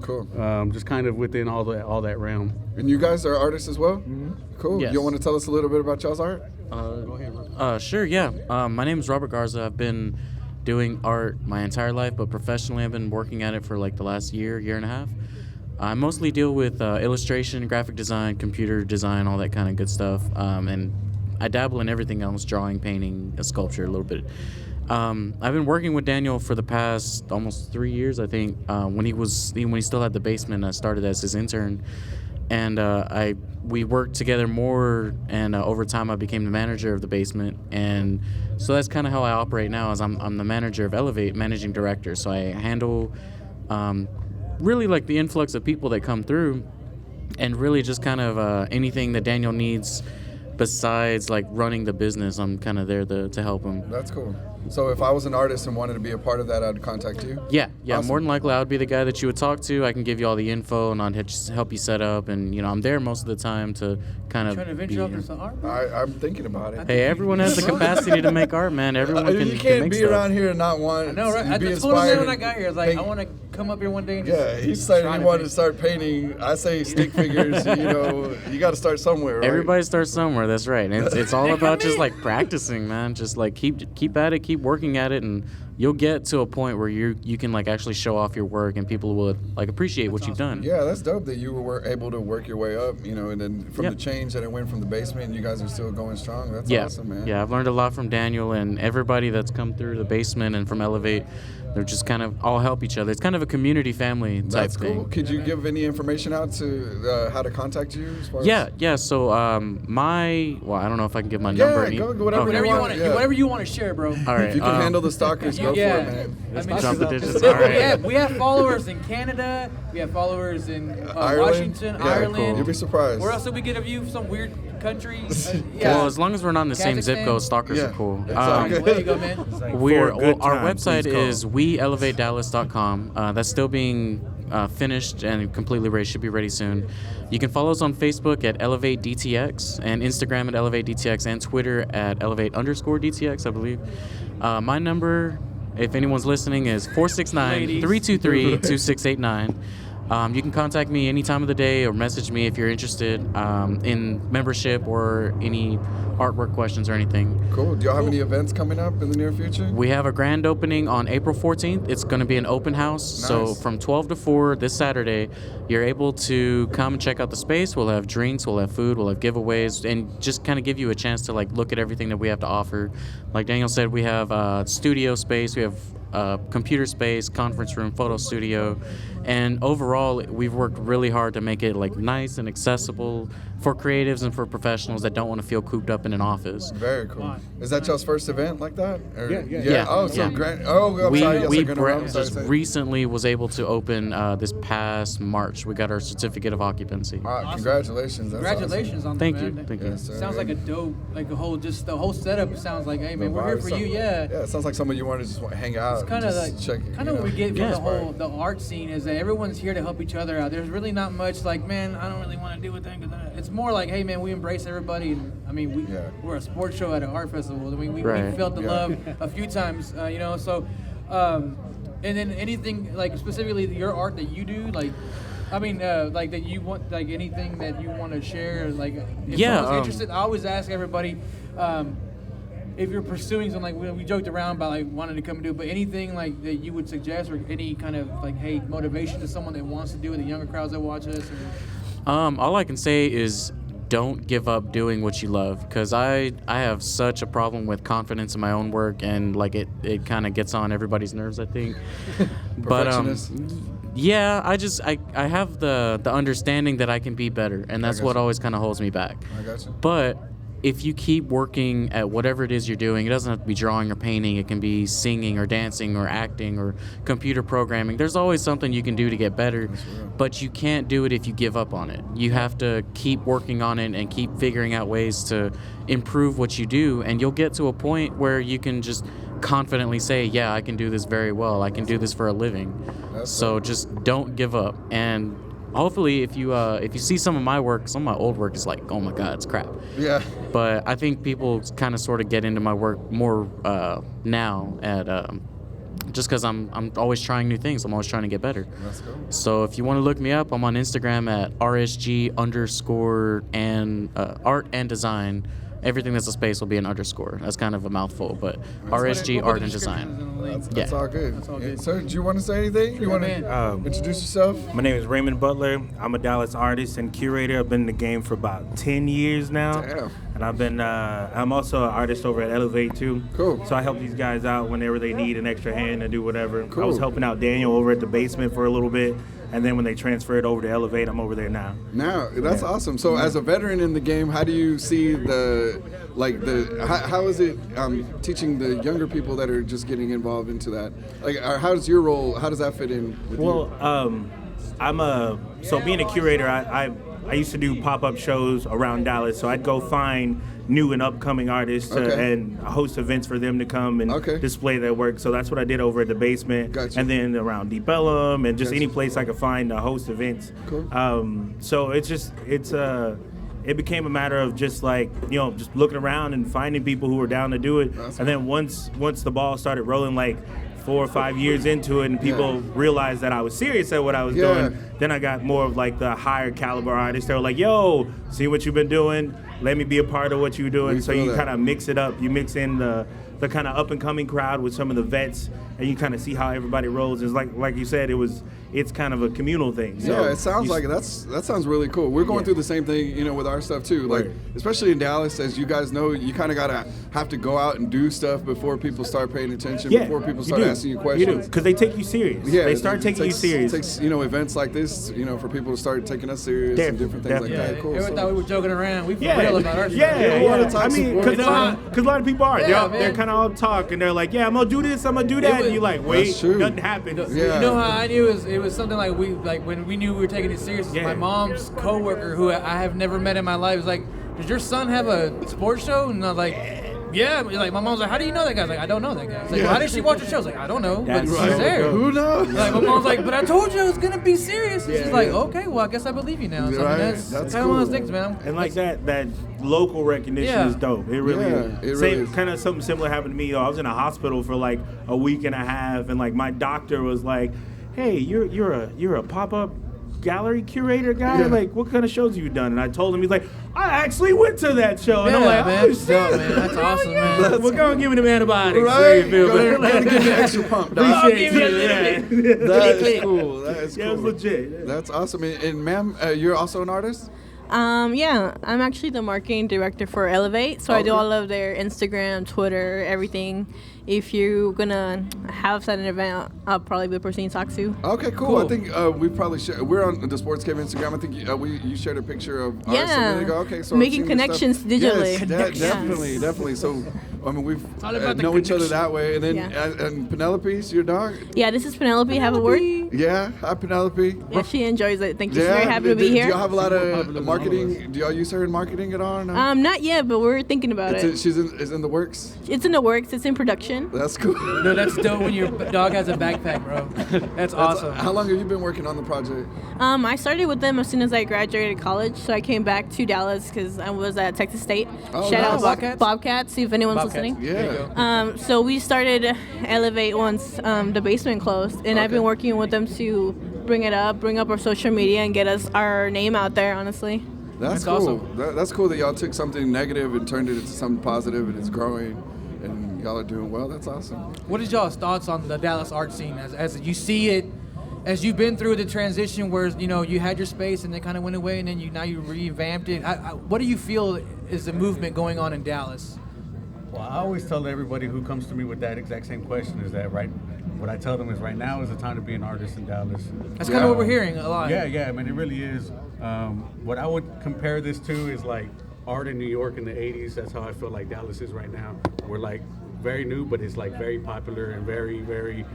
just kind of within all that realm. And you guys are artists as well? Cool. Yes. You want to tell us a little bit about y'all's art? Go ahead, bro. Sure, yeah. My name is Robert Garza. I've been doing art my entire life, but professionally I've been working at it for like the last year and a half. I mostly deal with illustration, graphic design, computer design, all that kind of good stuff. And I dabble in everything else, drawing, painting, sculpture a little bit. I've been working with Daniel for the past almost 3 years, I think. When he still had the basement, I started as his intern. And we worked together more, and over time I became the manager of the basement. And so that's kind of how I operate now, is I'm the manager of Elevate, managing director. So I handle really like the influx of people that come through, and really just kind of anything that Daniel needs besides like running the business. I'm kind of there to help him. That's cool. So if I was an artist and wanted to be a part of that, I'd contact you? Yeah, Awesome. more than likely I would be the guy that you would talk to. I can give you all the info, and I'd help you set up, and I'm there most of the time to kind of Trying to venture off into some art? I'm thinking about it. Hey, everyone has the capacity to make art, man. Everyone can You can't make be stuff. around here and not want I know, right? I be told him that inspired. when I got here. I was like, I want to come up here one day and just Yeah, he said try he to wanted paint. to start painting. I say stick figures. You got to start somewhere, right? Everybody starts somewhere. That's right. And it's all about just like practicing, man. Just like keep at it, keep working at it, and you'll get to a point where you can like actually show off your work, and people will like appreciate what you've done. Yeah, that's dope that you were able to work your way up, and then from the change that it went from the basement, and you guys are still going strong. That's awesome, man. Yeah, I've learned a lot from Daniel and everybody that's come through the basement and from Elevate. They're just kind of all help each other. It's kind of a community family type That's cool. thing. Could you give any information out to how to contact you? As far as Yeah. So I don't know if I can give my Yeah, number. go whatever you want. Whatever you want to share, bro. All right. If you can handle the stalkers, go for it, man. Drop the digits. All right. We have followers in Canada. We have followers in Ireland? Washington, Yeah, Ireland. cool. You'll be surprised. Where else did we get a view from some weird country? Well, as long as we're not in the same zip Kazakhstan? code, stalkers are cool. There you go, man. Our website is weelevatedallas.com. That's still being finished and completely ready. Should be ready soon. You can follow us on Facebook at ElevateDTX and Instagram at ElevateDTX and Twitter at Elevate_DTX, I believe. My number, if anyone's listening, is 469-323-2689. You can contact me any time of the day or message me if you're interested in membership or any artwork questions or anything. Cool. Do y'all have any events coming up in the near future? We have a grand opening on April 14th. It's going to be an open house. Nice. So from 12 to 4 this Saturday, you're able to come and check out the space. We'll have drinks, we'll have food, we'll have giveaways, and just kind of give you a chance to like look at everything that we have to offer. Like Daniel said, we have studio space, we have computer space, conference room, photo studio, and overall we've worked really hard to make it like nice and accessible for creatives and for professionals that don't want to feel cooped up in an office. Very cool. Is that y'all's first event like that? Or, Yeah. Oh, so Yeah. great. Oh, I'm sorry. Yes, we just recently was able to open this past March. We got our certificate of occupancy. Congratulations. That's Congratulations awesome. on Thank that, you. man. Thank you. Yes, sir. Sounds like a dope, like the whole setup sounds like, hey man, The we're here vibe for sound- you, yeah. Yeah, it sounds like someone you want to just hang out. It's kind of like what we get from the art scene is that everyone's here to help each other out. There's really not much like, man, I don't really want to do a thing. It's more like, hey man, we embrace everybody. And I mean, we're a sports show at an art festival. I mean, we felt the love a few times, you know. So, and then anything like specifically your art that you do, like. I mean, like that you want, like anything that you want to share, like if someone's interested. I always ask everybody if you're pursuing something. Like we joked around about like wanting to come and do it, but anything like that you would suggest, or any kind of like, hey, motivation to someone that wants to do it, the younger crowds that watch us. All I can say is don't give up doing what you love, because I have such a problem with confidence in my own work, and like it kind of gets on everybody's nerves, I think. But yeah, I have the understanding that I can be better, and that's what always kind of holds me back. I got you. But if you keep working at whatever it is you're doing, it doesn't have to be drawing or painting. It can be singing or dancing or acting or computer programming. There's always something you can do to get better, but you can't do it if you give up on it. You have to keep working on it and keep figuring out ways to improve what you do, and you'll get to a point where you can just confidently say, yeah, I can do this very well. I can do this for a living. So just don't give up. And hopefully, if you see some of my work, some of my old work is like, oh my God, it's crap. Yeah. But I think people kind of sort of get into my work more now at just because I'm always trying new things. I'm always trying to get better. Let's go. So if you want to look me up, I'm on Instagram at rsg_ and art and design. Everything that's a space will be an underscore. That's kind of a mouthful, but RSG Art and Design. That's all good. That's all good. Sir, do you want to say anything? You want to introduce yourself? My name is Raymond Butler. I'm a Dallas artist and curator. I've been in the game for about 10 years now. Damn. And I've been, I'm also an artist over at Elevate too. Cool. So I help these guys out whenever they need an extra hand to do whatever. Cool. I was helping out Daniel over at the basement for a little bit. And then when they transferred over to Elevate, I'm over there now. Now, that's awesome. So as a veteran in the game, how do you see how is it teaching the younger people that are just getting involved into that? Like, how's your role, how does that fit in with you? So being a curator, I used to do pop-up shows around Dallas. So I'd go find new and upcoming artists and host events for them to come and display their work. So that's what I did over at the basement. Gotcha. And then around Deep Ellum and just any place I could find to host events. Cool. So it became a matter of just like, just looking around and finding people who were down to do it. And then once the ball started rolling, like 4 or 5 years into it, and people realized that I was serious at what I was doing, then I got more of like the higher caliber artists. They were like, yo, see what you've been doing? Let me be a part of what you're doing. So you kind of mix it up. You mix in the kind of up and coming crowd with some of the vets, and you kind of see how everybody rolls. It's like you said, it's kind of a communal thing. So yeah, it sounds like that sounds really cool. We're going through the same thing, with our stuff too. Like, especially in Dallas, as you guys know, you kind of have to go out and do stuff before people start paying attention, before people start asking you questions. You do, because they take you serious. Yeah, they start taking you serious. It takes events like this, for people to start taking us serious and different things like that. Cool. Everyone thought we were joking around. We for real about our stuff. I mean, because a lot of people are. They're kind of all talk, and they're like, yeah, I'm gonna do this, I'm gonna do that, and you're like, wait, nothing happened. You know how I knew it was something like when we knew we were taking it serious. My mom's coworker, who I have never met in my life, was like, "Does your son have a sports show?" And I was like, "Yeah." Like, my mom's like, "How do you know that guy?" I was like, "I don't know that guy." It's like, well, how did she watch the show? I was like, "I don't know, but she's there." Who knows? Like, my mom's like, "But I told you it was gonna be serious." And she's like, "Okay, well, I guess I believe you now." So that's kind of one of those things, man. And like that local recognition is dope. It really is. Kind of something similar happened to me. I was in a hospital for like a week and a half, and like my doctor was like, "Hey, you're a pop-up gallery curator guy? Yeah. Like, what kind of shows have you done? And I told him, he's like, I actually went to that show. And I'm like, man, oh, shit. man. That's awesome, man. We're going to give him antibiotics. Right? Gotta Give me an extra pump, dog. Appreciate you. That is cool. That is cool. Yeah, it's legit. That's awesome. And ma'am, you're also an artist? Yeah, I'm actually the marketing director for Elevate, so I do all of their Instagram, Twitter, everything. If you're gonna have an event, I'll probably be the person you talk to. Okay, cool. I think we probably we're on the DaSportzCave Instagram. I think you shared a picture of ours a minute ago. Okay, so making connections digitally. Yes, definitely. So I mean, we've all about know the each other that way. And then and Penelope's your dog. Yeah, this is Penelope. Have a word. Yeah, hi Penelope. Yeah, she enjoys it. Think she's very happy to be here. Do y'all have a lot of marketing? Do y'all use her in marketing at all? Or no? Not yet, but we're thinking about it. She's in the works. It's in the works. It's in production. That's cool. No, that's dope when your dog has a backpack, bro. That's awesome. How long have you been working on the project? I started with them as soon as I graduated college, so I came back to Dallas because I was at Texas State. Shout out Bobcats, see if anyone's listening. Yeah. So we started Elevate once the basement closed, and I've been working with them to bring up our social media and get our name out there, honestly. That's cool. Awesome. That's cool that y'all took something negative and turned it into something positive, and it's growing. And y'all are doing well. That's awesome. What is y'all's thoughts on the Dallas art scene as you see it, as you've been through the transition where you had your space and it kind of went away and then now you revamped it? What do you feel is the movement going on in Dallas? Well, I always tell everybody who comes to me with that exact same question is that what I tell them is right now is the time to be an artist in Dallas. That's kind of what we're hearing a lot. Yeah. I mean, it really is. What I would compare this to is like art in New York in the 80s. That's how I feel like Dallas is right now. We're like very new, but it's like very popular and very, very.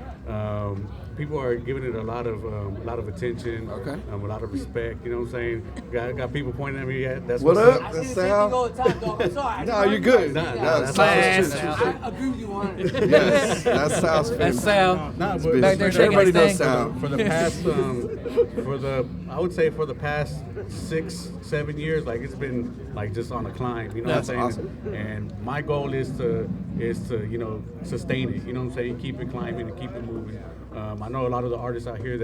People are giving it a lot of attention. Okay. A lot of respect. You know what I'm saying? Got people pointing at me. Yeah, that's what what's up. That's Sal. No, you're good. That's Sal. I agree with you on it. Yes, that's Sal's family. That's Sal. No, but back there shaking everybody his knows Sal. For the past, I would say for the past 6-7 years, like it's been like just on a climb. You know That's what I'm saying? awesome. And my goal is to sustain it. You know what I'm saying? Keep it climbing and keep it moving. I know a lot of the artists out here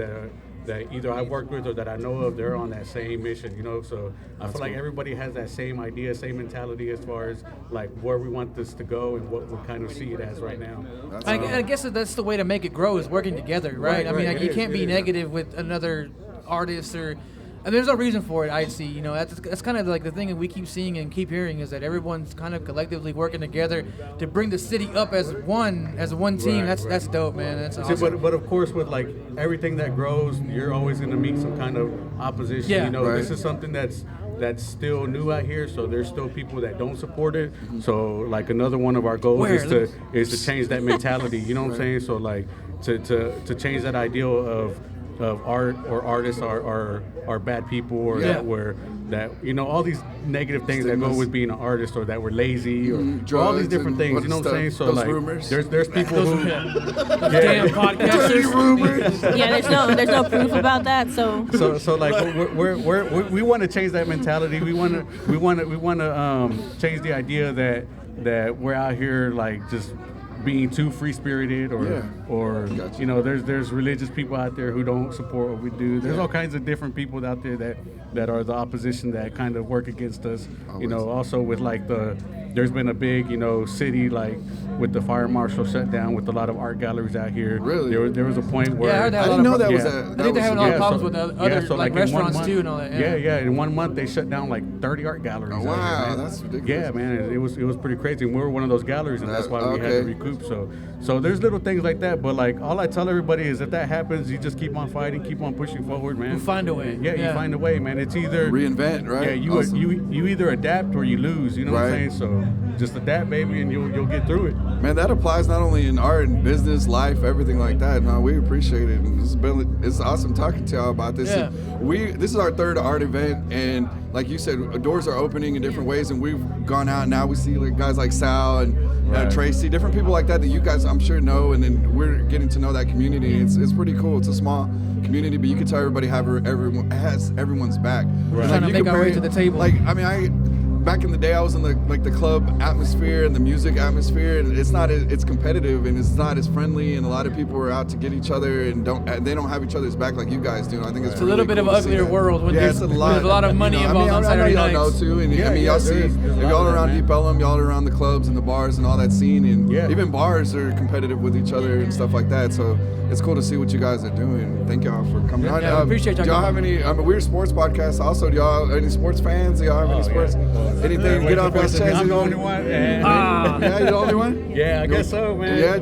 that either I work with or that I know of, they're on that same mission, so I feel like everybody has that same idea, same mentality as far as like where we want this to go and what we kind of see it as right now. I guess that's the way to make it grow is working together, right? I mean, like, you can't be negative with another artist and there's no reason for it. I see, that's kind of like the thing that we keep seeing and keep hearing is that everyone's kind of collectively working together to bring the city up as one team. That's dope, man. That's awesome. But of course, with like everything that grows, you're always going to meet some kind of opposition. Yeah. This is something that's still new out here, so there's still people that don't support it. So like another one of our goals is to change that mentality. You know what I'm saying? So like to change that ideal of art or artists are bad people or that all these negative things that go with being an artist or that we're lazy or all these different things. You know what I'm saying? So like rumors. there's people who damn podcasters. Yeah, there's no proof about that. So like we want to change that mentality. We want to change the idea that we're out here like just being too free-spirited or there's religious people out there who don't support what we do. There's all kinds of different people out there that are the opposition that kind of work against us. Also with like there's been a big city like with the fire marshal shut down with a lot of art galleries out here. Really? There was a point where I didn't know that was I think they're having a lot of problems with other like restaurants too and all that. Yeah. In 1 month they shut down like 30 art galleries. Oh, wow, out here, that's ridiculous. Yeah, man, it was pretty crazy. And we were one of those galleries, and that's why we had to recoup. So there's little things like that, but like all I tell everybody is if that happens, you just keep on fighting, keep on pushing forward, man. You find a way. Yeah, you find a way, man. It's either reinvent, right? Yeah, you either adapt or you lose. You know what I'm saying? So just adapt, baby, and you'll get through it. Man, that applies not only in art and business, life, everything like that. No, we appreciate it. And it's awesome talking to y'all about this. Yeah. This is our third art event, and like you said, doors are opening in different ways, and we've gone out and now we see like guys like Sal and Tracy, different people like that you guys I'm sure know, and then we're getting to know that community. It's pretty cool. It's a small community, but you can tell everybody everyone has everyone's back. Right. Trying to make our way to the table. Like, I mean, back in the day, I was in the club atmosphere and the music atmosphere, and it's competitive and it's not as friendly, and a lot of people are out to get each other and they don't have each other's back like you guys do. I think it's a little bit of an uglier world when there's a lot of money involved on Saturday nights. I know y'all know too, and y'all see if y'all are around Deep Ellum, y'all are around the clubs and the bars and all that scene, and even bars are competitive with each other and stuff like that. So it's cool to see what you guys are doing. Thank y'all for coming on. I appreciate y'all. Do y'all have any? We're a sports podcast. Also, do y'all any sports fans? Do y'all have any sports? Anything? Get off y'all's chest. I'm the only one. Yeah, you're the only one. Yeah, I guess so, man. Yeah,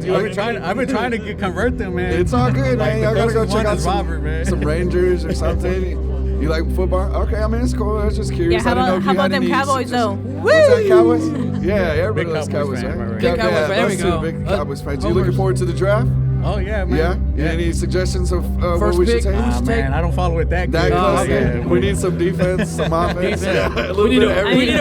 I've been trying to convert them, man. It's all good, man. Y'all gotta go check out some Rangers or something. You like football? Okay, I mean it's cool. I was just curious. Yeah, how about them Cowboys though? What's that, Cowboys? Yeah, everybody loves Cowboys, right? Big Cowboys, there we go. Big Cowboys fans. You looking forward to the draft? Oh yeah, man. Yeah. Any suggestions of first what we pick? should take? Man, I don't follow it that good. Yeah. We need some defense, some offense. We need a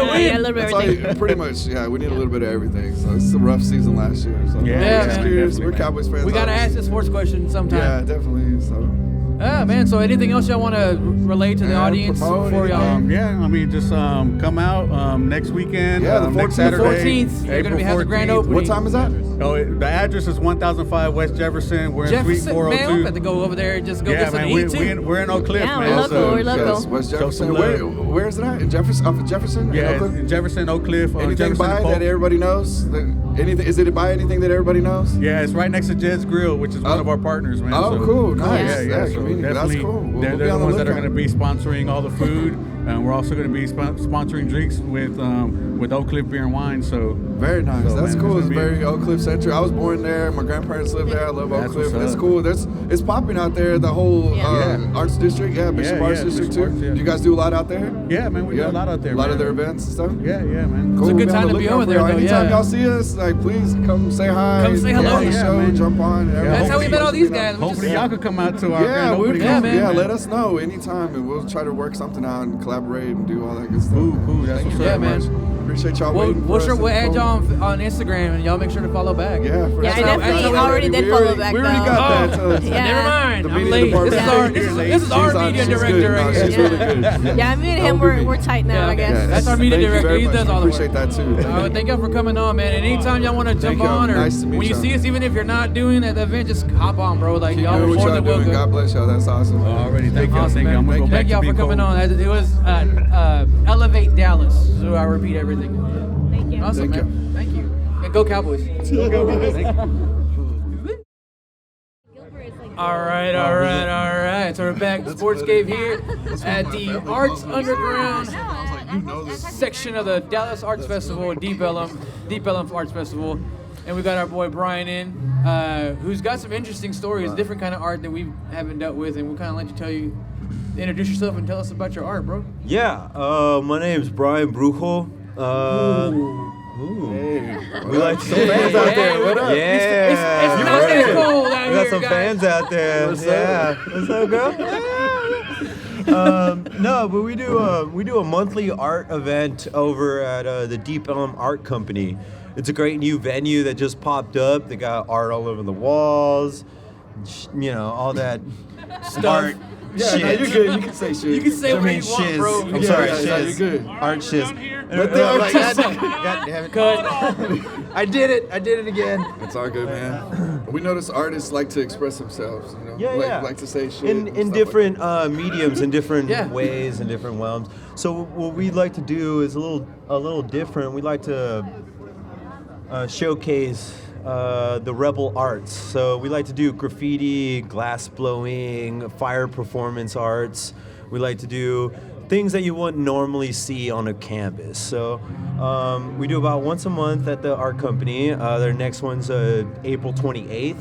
win. Yeah, a little bit of everything. Pretty much, yeah. We need a little bit of everything. So it's a rough season last year. So yeah, man. We're Cowboys fans. We gotta ask a sports question sometime. Yeah, definitely. So. Yeah, man. So anything else y'all want to relate to the audience before y'all? Yeah, I mean, just come out next weekend. Yeah, the 14th, next Saturday, 14th. You're gonna have the grand opening. What time is that? Oh, the address is 1005 West Jefferson. We're in Suite 402. Man, we have to go over there and just go get some man, eat too. We're in Oak Cliff, yeah, man. We're local. Yes, West Jefferson. Where is it at? In Jefferson? Off of Jefferson? Yeah, in Jefferson, Oak Cliff. Anything Jefferson by that everybody knows? Anything? Is it by anything that everybody knows? Yeah, it's right next to Jed's Grill, which is one of our partners, man. Oh, so, cool. Nice. Yeah, so that's cool. They're the ones that are going to be sponsoring all the food, and we're also going to be sponsoring drinks with Oak Cliff Beer and Wine. So very nice. So, that's cool. It's very Oak Cliff centric. I was born there. My grandparents live there. I love Oak Cliff. It's cool. It's popping out there. The whole Arts District. Yeah, Bishop Arts District too. Do you guys do a lot out there? Yeah, man. We do a lot out there. A lot of their events and stuff. Yeah, man. Cool. It's a good time to be over there. Anytime y'all see us, like please come say hi. Come say hello. On the show, jump on. That's how we met all these guys. Hopefully y'all could come out to our grand opening. Yeah, let us know anytime, and we'll try to work something out and collaborate and do all that good stuff. Cool. That's what's up, man. Appreciate y'all waiting for us. We'll add y'all on Instagram, and y'all make sure to follow back. Yeah, I definitely already did follow back. We already got that. Never mind. I'm late. This is our media director right here. She's really good. Yeah, me and him we're tight now, I guess. That's our media director. He does all the work. Appreciate that too. Thank y'all for coming on, man. And anytime y'all want to jump on, or when you see us, even if you're not doing at the event, just hop on, bro. Like y'all are more than welcome. God bless y'all. That's awesome. Already, thank y'all. Thank y'all for coming on. It was Elevate Dallas. So I repeat everything. Thank you. Awesome, man. Thank you. And go Cowboys. Go Cowboys. All right. So we're back at DaSportzCave here at the Arts Underground section of the Dallas Arts Festival, Deep Ellum Arts Festival. And we got our boy Brian in, who's got some interesting stories, different kind of art that we haven't dealt with, and we'll kind of let you introduce yourself and tell us about your art, bro. Yeah, my name's Brian Brujo. We like some fans out there. What up? Yeah, it's not that cold out here. We got some fans out there. What's up, girl? No, but we do a monthly art event over at the Deep Ellum Art Company. It's a great new venue that just popped up. They got art all over the walls, all that stuff. Art. Yeah, shit. No, you're good. You can say shit. You can say what you want, bro. I'm sorry, You're shiz. good. Art shiz. God damn it. Cut. I did it again. It's all good, man. We notice artists like to express themselves, like to say shit. In different mediums, in different ways, in different realms. So what we'd like to do is a little different. We'd like to showcase the rebel arts. So we like to do graffiti, glass blowing, fire performance arts. We like to do things that you wouldn't normally see on a canvas. So we do about once a month at the art company. Their next one's April 28th.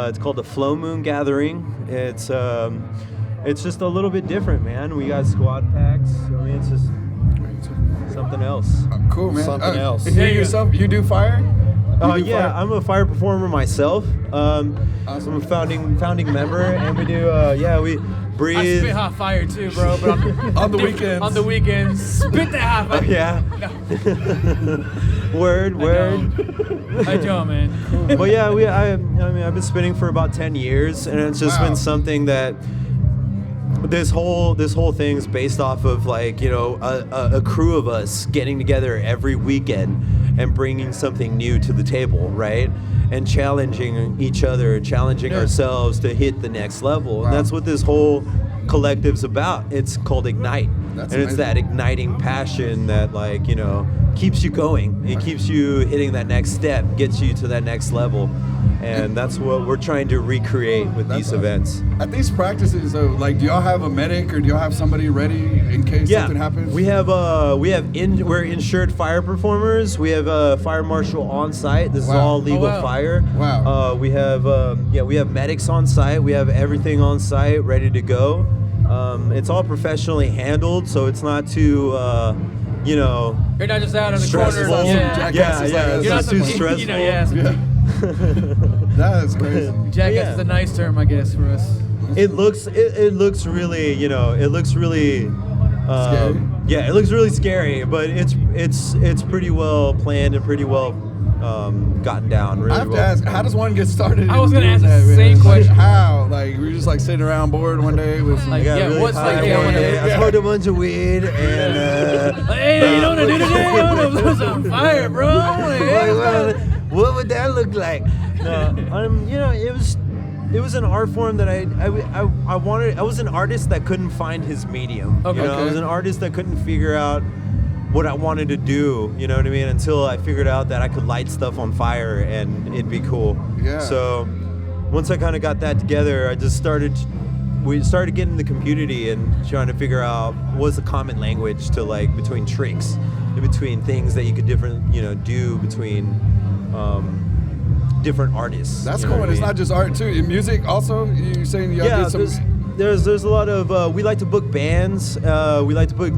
It's called the Flow Moon Gathering. It's just a little bit different, man. We got squad packs. I mean, it's just something else. Cool, man. Something else. You do fire? Yeah, I'm a fire performer myself. I'm a founding member, and we do we breathe. I spit hot fire too, bro. But on the weekends. On the weekends, spit that hot fire. Yeah. No. Word. I do, man. Cool. But yeah, I've been spinning for about 10 years, and it's just been something that this whole thing's based off of like, you know, a crew of us getting together every weekend and bringing something new to the table, right? And challenging each other, challenging ourselves to hit the next level. And that's what this whole collective's about. It's called Ignite. It's that igniting passion that, like, you know, keeps you going. It keeps you hitting that next step, gets you to that next level. And that's what we're trying to recreate with these events. At these practices, though, like, do y'all have a medic or do y'all have somebody ready in case something happens? We're insured fire performers. We have a fire marshal on site. This is all legal fire. Wow. We have medics on site. We have everything on site ready to go. It's all professionally handled, so it's not too, you know, you're not just out in the stressful. corner. It's not too stressful. You know, that is crazy. Jackass is a nice term, I guess, for us. It looks really, you know, it looks really scary. Yeah, it looks really scary, but it's pretty well planned and pretty well gotten down. Really I have well. to ask, how does one get started? I was going gonna to ask the same question. How? Like, we were just like sitting around bored one day with like, what's like? I smoked a bunch of weed and hey, you know what to do today? I want to blow some fire, bro. What would that look like? No, you know, it was an art form that I wanted. I was an artist that couldn't find his medium. Okay. You know, I was an artist that couldn't figure out what I wanted to do. You know what I mean? Until I figured out that I could light stuff on fire and it'd be cool. Yeah. So once I kind of got that together, we started getting in the community and trying to figure out what's the common language to, like, between tricks, in between things that you could do between different artists. That's cool, and it's not just art too. In music, also, you saying y'all did some. There's a lot of. We like to book bands. We like to book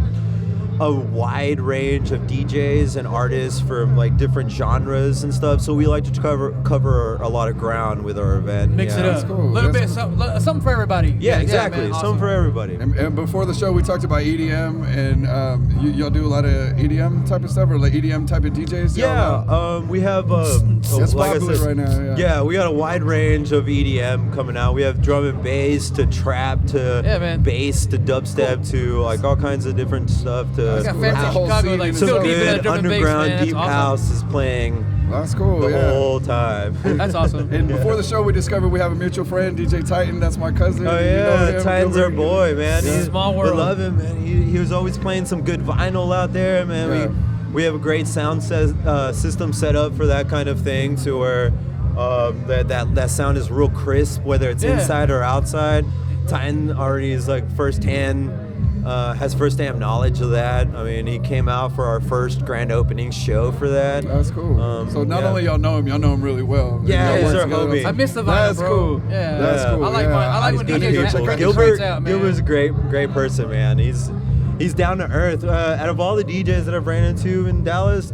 a wide range of DJs and artists from, like, different genres and stuff. So we like to cover a lot of ground with our event. Mix it up. That's cool. A little bit, something for everybody. Yeah, exactly. Man, awesome. Something for everybody. And before the show, we talked about EDM, and y'all do a lot of EDM type of stuff, or like EDM type of DJs. Yeah, we have. That's like popular right now. Yeah, we got a wide range of EDM coming out. We have drum and bass to trap to bass to dubstep to, like, all kinds of different stuff to. Got fans in Chicago, like, some so deep in good that drum and bass, underground man. deep That's house is playing. That's cool. The whole time. That's awesome. And before the show, we discovered we have a mutual friend, DJ Titan. That's my cousin. Oh You yeah, know him, Titan's our Gilbert? boy, man. Small world. We love him, man. He was always playing some good vinyl out there, man. Yeah. We have a great sound system set up for that kind of thing, to where that sound is real crisp, whether it's inside or outside. Titan already is, like, has first-hand knowledge of that. I mean, he came out for our first grand opening show for that. That's cool. So not only y'all know him really well. Yeah, Y'all he's work our together. homie. I miss the vibe, That's bro. cool. Yeah, That's cool. I like when DJs Check out Gilbert, out, man. Gilbert's a great person, man. He's down to earth. Out of all the DJs that I've ran into in Dallas,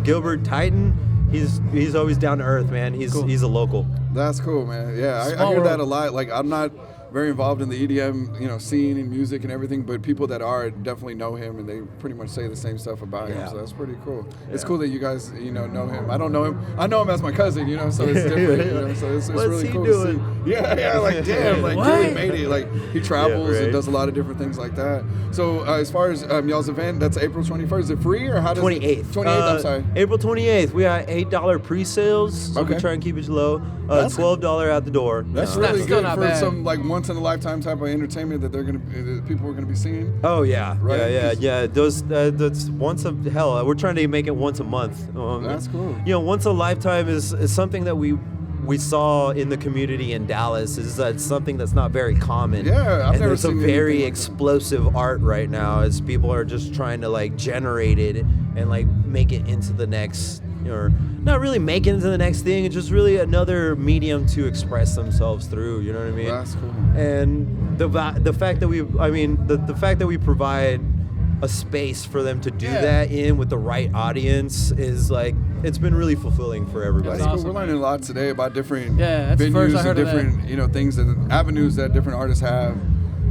Gilbert Titan, he's always down to earth, man. He's a local. That's cool, man. Yeah, I hear that a lot. Like, I'm not very involved in the EDM, scene and music and everything, but people that are definitely know him, and they pretty much say the same stuff about him. So that's pretty cool. Yeah. It's cool that you guys, know him. I don't know him. I know him as my cousin, so it's different. So it's really cool to see. Yeah, like, damn, like, really made it. Like, he travels and does a lot of different things like that. So as far as y'all's event, that's April 21st. Is it free or how does 28th. it? 28th. I'm sorry. April 28th. We got $8 pre-sales. So we try and keep it low. $12 at the door. That's really good for some, like, once in a lifetime type of entertainment that people are gonna be seeing. Oh yeah, right? yeah. That's once we're trying to make it once a month. That's cool. Once a lifetime is something that we saw in the community in Dallas. Is that something that's not very common. Yeah, I've never seen. There's a very explosive art right now as people are just trying to, like, generate it and, like, make it into the next. Or not really make it into the next thing. It's just really another medium to express themselves through. You know what I mean? That's cool. And the fact that the fact that we provide a space for them to do that in with the right audience is, like, it's been really fulfilling for everybody. That's cool. We're learning a lot today about different that's the first I venues heard and of different things and avenues that different artists have.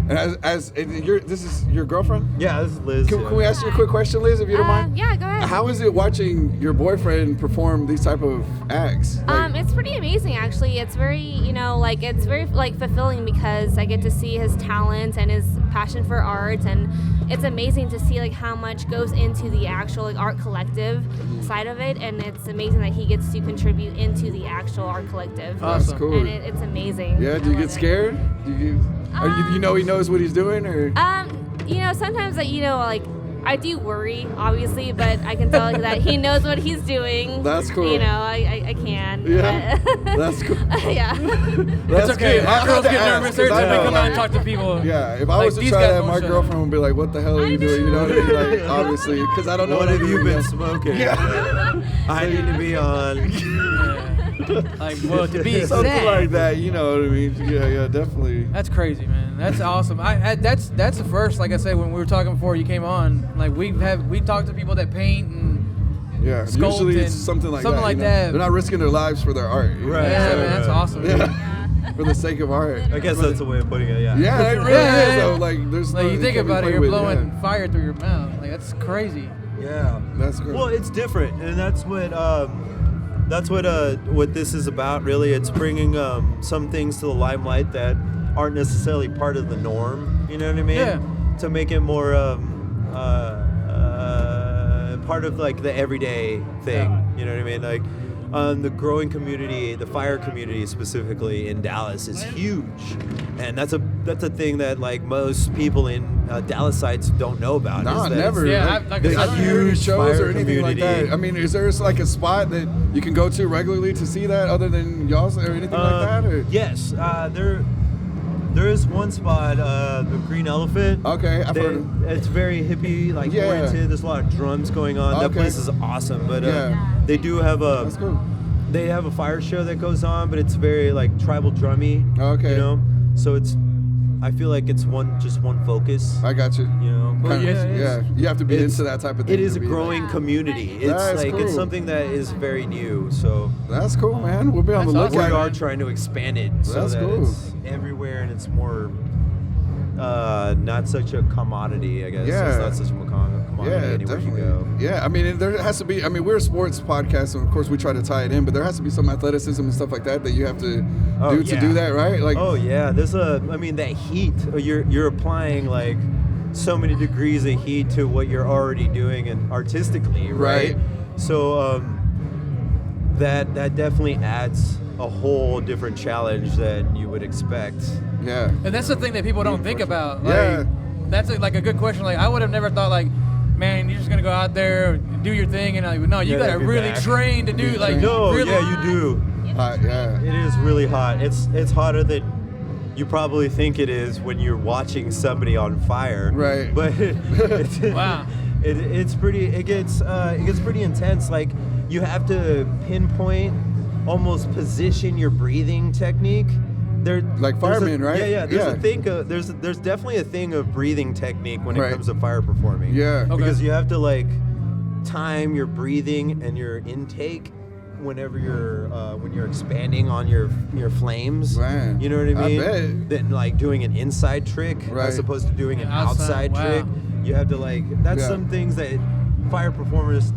And this is your girlfriend? Yeah, this is Liz. Can we ask you a quick question, Liz, if you don't mind? Yeah, go ahead. How is it watching your boyfriend perform these type of acts? It's pretty amazing, actually. It's very, it's very, like, fulfilling because I get to see his talent and his passion for art, and it's amazing to see like how much goes into the actual like art collective side of it, and it's amazing that he gets to contribute into the actual art collective. That's cool. And it's amazing. Yeah, do you get scared? You know he knows what he's doing, or? You know, sometimes like, you know, like I do worry, obviously, but I can tell that he knows what he's doing. That's cool. You know, I can. Yeah, but that's cool. Yeah. It's okay. Our girls get nervous every time they come out and talk to people. Yeah, if I was to try that, my girlfriend would be like, "What the hell are you doing?" You know what I mean? Like, obviously, because I don't know What have you been smoking? Yeah. I need to be on. Like, well, to be Something exact. like that, you know what I mean? Yeah, definitely. That's crazy, man. That's awesome. That's the first, like I said, when we were talking before you came on, like we talked to people that paint and sculpt usually it's and something like something that. like you know? that. They're not risking their lives for their art. Right. Yeah, man, that's awesome. Yeah. For the sake of art. I guess that's a way of putting it. Yeah. Yeah, it really is. Though. Like, there's like no, you think can't be about it, played you're with, blowing fire through your mouth. Like that's crazy. Yeah, that's great. Well, it's different, and that's what this is about. Really, it's bringing some things to the limelight that aren't necessarily part of the norm. You know what I mean? Yeah. To make it more part of like the everyday thing. Yeah. You know what I mean? Like. The growing community, the fire community specifically in Dallas, is huge, and that's a thing that like most people in Dallasites don't know about. Nah, is that never. Yeah, like, I I don't hear any huge shows fire or anything like community. that. I mean, is there like a spot that you can go to regularly to see that other than y'all's or anything like that? Or? Yes, there is one spot, the Green Elephant. Okay, I've heard of it. It's very hippie, like Yeah. oriented. There's a lot of drums going on. That Okay. place is awesome. But Yeah. they do have That's cool. they have a fire show that goes on, but it's very like tribal drummy. Okay. You know, so I feel like it's just one focus. I got you. You know, Well, Kinda- yes, yeah, you have to be It's- into that type of thing. it is to a be growing like- community. It's That's like cool. it's something that is very new. So That's cool, man. We'll be on the That's lookout. we are trying to expand it so That's that cool. it's everywhere and it's more not such a commodity, I guess. Yeah. It's not such a commodity Yeah, anywhere definitely. you go. Yeah, I mean, there has to be. I mean, we're a sports podcast, and of course, we try to tie it in. But there has to be some athleticism and stuff like that you have to do to do that, right? Like, Oh yeah, I mean that heat. You're applying like so many degrees of heat to what you're already doing and artistically, right? Right. So that definitely adds a whole different challenge than you would expect. yeah, And that's the thing that people don't think about. Like, Yeah. That's like a good question. Like I would have never thought like, man, you're just gonna go out there and do your thing, and like, no, you gotta that'd be really back. train to do like No, really. yeah, you do. yeah. It is really hot. It's hotter than you probably think it is when you're watching somebody on fire. Right. But it's, Wow. It gets pretty intense. Like you have to pinpoint, almost position your breathing technique. Like firemen, right? Yeah. There's Yeah. a thing. There's definitely a thing of breathing technique when it Right. comes to fire performing. Yeah. Okay. Because you have to like time your breathing and your intake whenever you're when you're expanding on your flames. Right. You know what I I mean? bet. Then like doing an inside trick Right. as opposed to doing an Yeah, outside, outside wow. trick. You have to like that's Yeah. some things that fire performers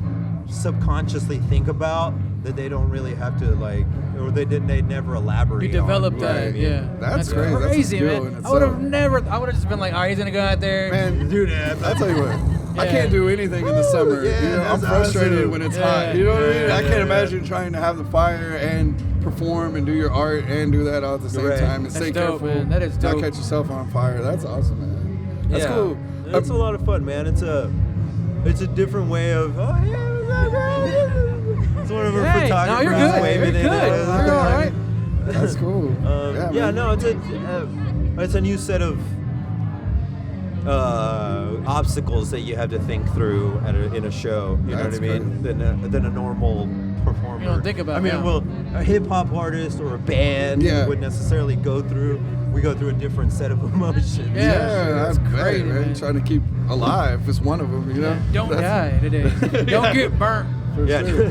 subconsciously think about that they don't really have to like or they never elaborate You develop on. that, Right. yeah. That's crazy. That's a crazy, skill man. in I would have itself. never. I would have just been like, all right, he's gonna go out there. Man, dude, I'll tell you what. I Yeah. can't do anything in the summer. Yeah, You know, I'm that's frustrated awesome. when it's Yeah. hot. You know what I mean? Yeah, I can't yeah. imagine trying to have the fire and perform and do your art and do that all at the same Right. time and That's stay dope, careful. man. That is Not dope. catch yourself on fire. That's awesome, man. That's Yeah. cool. It's a lot of fun, man. It's a different way of it's one of our Hey, photographers no, you're good. waving You're it. good. You're all right. That's cool. Yeah, man. no, it's a new set of obstacles that you have to think through in a show. You know what I That's mean? Than a normal performer. You don't think about I mean, that. well, a hip hop artist or a band Yeah. would necessarily go through. We go through a different set of emotions. Yeah. That's That's great, crazy, man. man. Trying to keep alive is one of them, you know? Don't That's- die today. Don't get burnt. For Yeah. sure.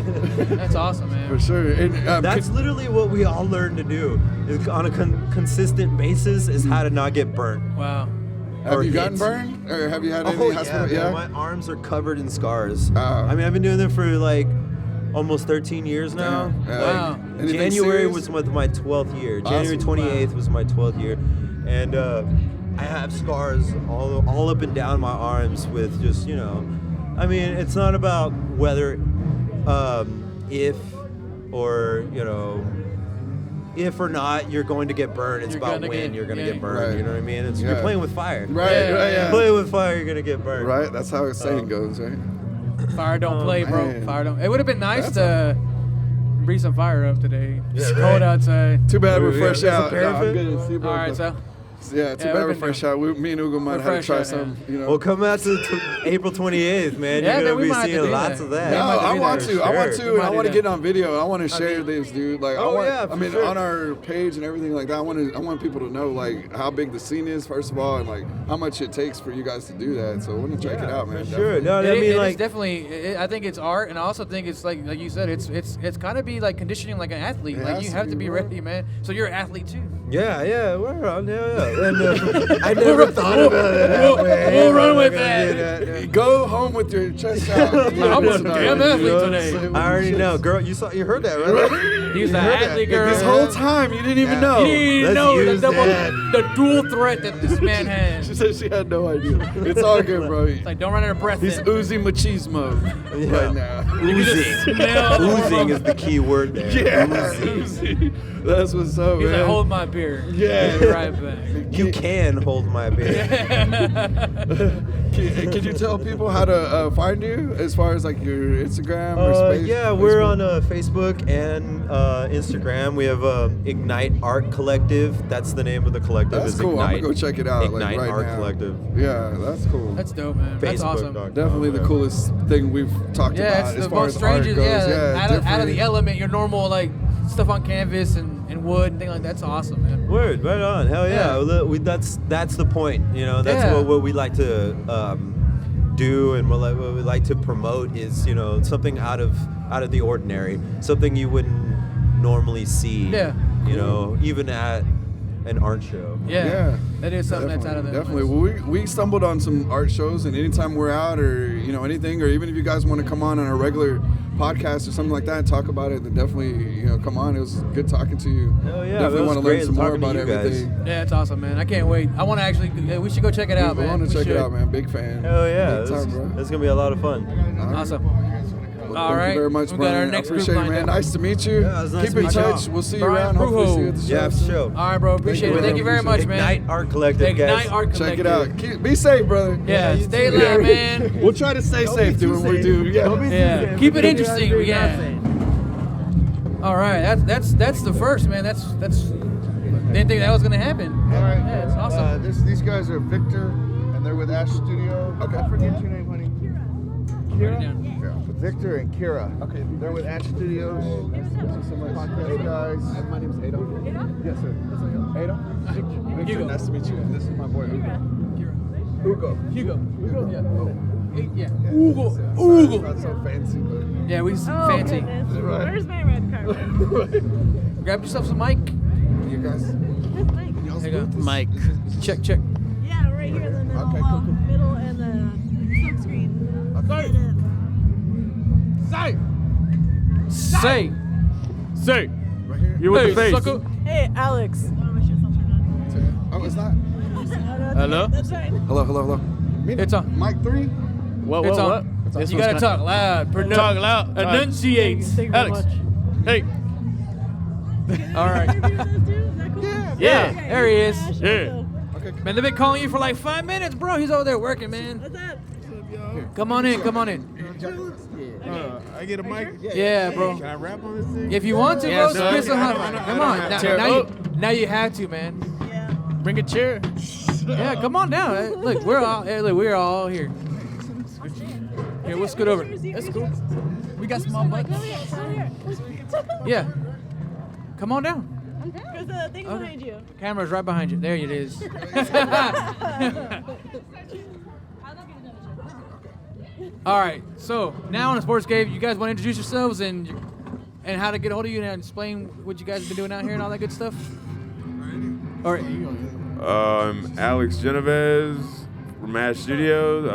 That's awesome, man. For sure. And, That's literally what we all learn to do is on a consistent basis is how to not get burnt. Wow. have or you gotten hit. burned? Or have you had any Oh hospital? yeah, man, my arms are covered in scars. Oh. I mean, I've been doing it for like almost 13 years now. Damn. Yeah. Like, Wow. Anything January serious? was my 12th year. Awesome. January 28th was my 12th year, and I have scars all up and down my arms with just, I mean, it's not about whether, if or not you're going to get burned. It's about when you're going to get burned. Right. You know what I mean? You're playing with fire. Right, yeah. Playing with fire, you're going to get burned. Right, that's how the saying goes, right? Fire don't play, bro. Man. Fire don't. It would have been nice to breathe some fire up today. It's cold outside. Too bad we're fresh Yeah, out. No, I'm good to see both All right, of so. them. Yeah, too bad we're fresh out. Me and Ugo might have to try some. Well, come out to April 28th, man. Yeah, you're man, we going to might be have to seeing do lots that. of that. No, I want to. I want to. We And I might want do to get that. on video. I want to share this, dude. Like, I mean, sure. on our page and everything like that. I want people to know like how big the scene is, first of all, and like how much it takes for you guys to do that. So I want to check it out, man. Sure. No, I mean, it's definitely. I think it's art, and I also think it's like you said, it's kind of be like conditioning like an athlete. It Like has you to have be, to be bro. ready, man. So you're an athlete too. Yeah, we're on. Yeah. And, I never thought about it that way. We'll run with I'm gonna do that. Go home with your chest out. I'm a damn athlete today. I already know, girl. You heard that, right? He's an athlete, girl. This whole time you didn't even know. You didn't Let's know use the dual threat that this man has. She said she had no idea. It's all good, bro. It's like don't run out of breath. He's then. oozing machismo right now. Oozing is the key word there. Yeah, oozing. That's what's up, He's man. like, hold my beer. Yeah. I'll be right back. You can hold my beer. Can you tell people how to find you as far as like your Instagram or space? Yeah, we're on Facebook and Instagram. We have Ignite Art Collective. That's the name of the collective. That's is cool. Ignite. I'm gonna go check it out. Ignite like right Art now. Collective. Yeah, that's cool. That's dope, man. That's awesome. Definitely the coolest thing we've talked Yeah, about it's as the far most as art strangest. goes. Yeah, out of the different. element, your normal like stuff on canvas and wood and things like that. That's awesome, man. Word, right on. Hell yeah. That's the point. That's Yeah. what we like to do, and what we like to promote is something out of the ordinary, something you wouldn't normally see. Yeah. Even at an art show. Yeah. That is something that's out of the Definitely. Well, we stumbled on some art shows, and anytime we're out or anything, or even if you guys want to come on a regular podcast or something like that and talk about it, then definitely come on. It was good talking to you. Hell yeah, Definitely it was want to learn great some more talking to about you guys. everything. Yeah, it's awesome, man. I can't wait. I want to actually. We should go check it out, man. I want to We check it should. out, man. Big fan. Hell yeah, Big time, bro. that's gonna be a lot of fun. Awesome. Well, All thank right. you very much, We got Brian. our I next group appreciate it, lined man. up. Nice to meet you. Yeah, it was nice Keep to in meet you. touch. We'll see you Brian around. Hopefully see you at the show. Yeah, for sure. All right, bro. Appreciate it. Thank you very much, man. Ignite Art Collective, Ignite guys. Art Collective. Check it out. Be safe, brother. Yeah, stay alive, man. We'll try to stay safe doing what we do. Yeah, keep it interesting. Yeah. All right, that's the first, man. That's didn't think that was gonna happen. All right. Yeah, it's awesome. These guys are Victor, and they're with Ash Studio. Okay. I forget your name, honey. Write it down. Victor and Kira. Okay. They're with Ash Studios. Thank you so much. Hey guys. My name is Adam. Yes, sir. Adam? Victor, Hugo. nice to meet you. This is my boy Ugo. Hugo. Yeah. Yeah. Ugo. Ugo. Not so fancy, but Yeah, we fancy. right. Where's my red carpet? Grab yourself some mic. You guys. There you go. Mike. Check. Yeah, right here in the middle. Okay, cool. Middle and the silk screen. Say. Right here. You with the face. Sucker. Hey, Alex. Oh, it's not. Hello? That's right. Hello. It's on. Mic 3. It's on. You gotta talk loud. Talk loud. Enunciate. Thank you very Alex. much. Hey. All right. Yeah. There he is. Yeah. Okay. Man, they've been calling you for like 5 minutes, bro. He's over there working, man. What's up? Come on in. I get a mic? Yeah, bro. Can I rap on this thing? If you want to, Yes, bro, sir. spit some hot. Come on. Now you have to, man. Yeah. Bring a chair. Yeah, come on down. Look, we're all here. Here, we'll scoot over. That's cool. We got small mics. Yeah. Come on down. There's the thing behind you. Camera's right behind you. There it is. All right. So now on the TwistedCurve, you guys want to introduce yourselves and how to get a hold of you and explain what you guys have been doing out here and all that good stuff. All right. Alex Genovez from Ash Studios.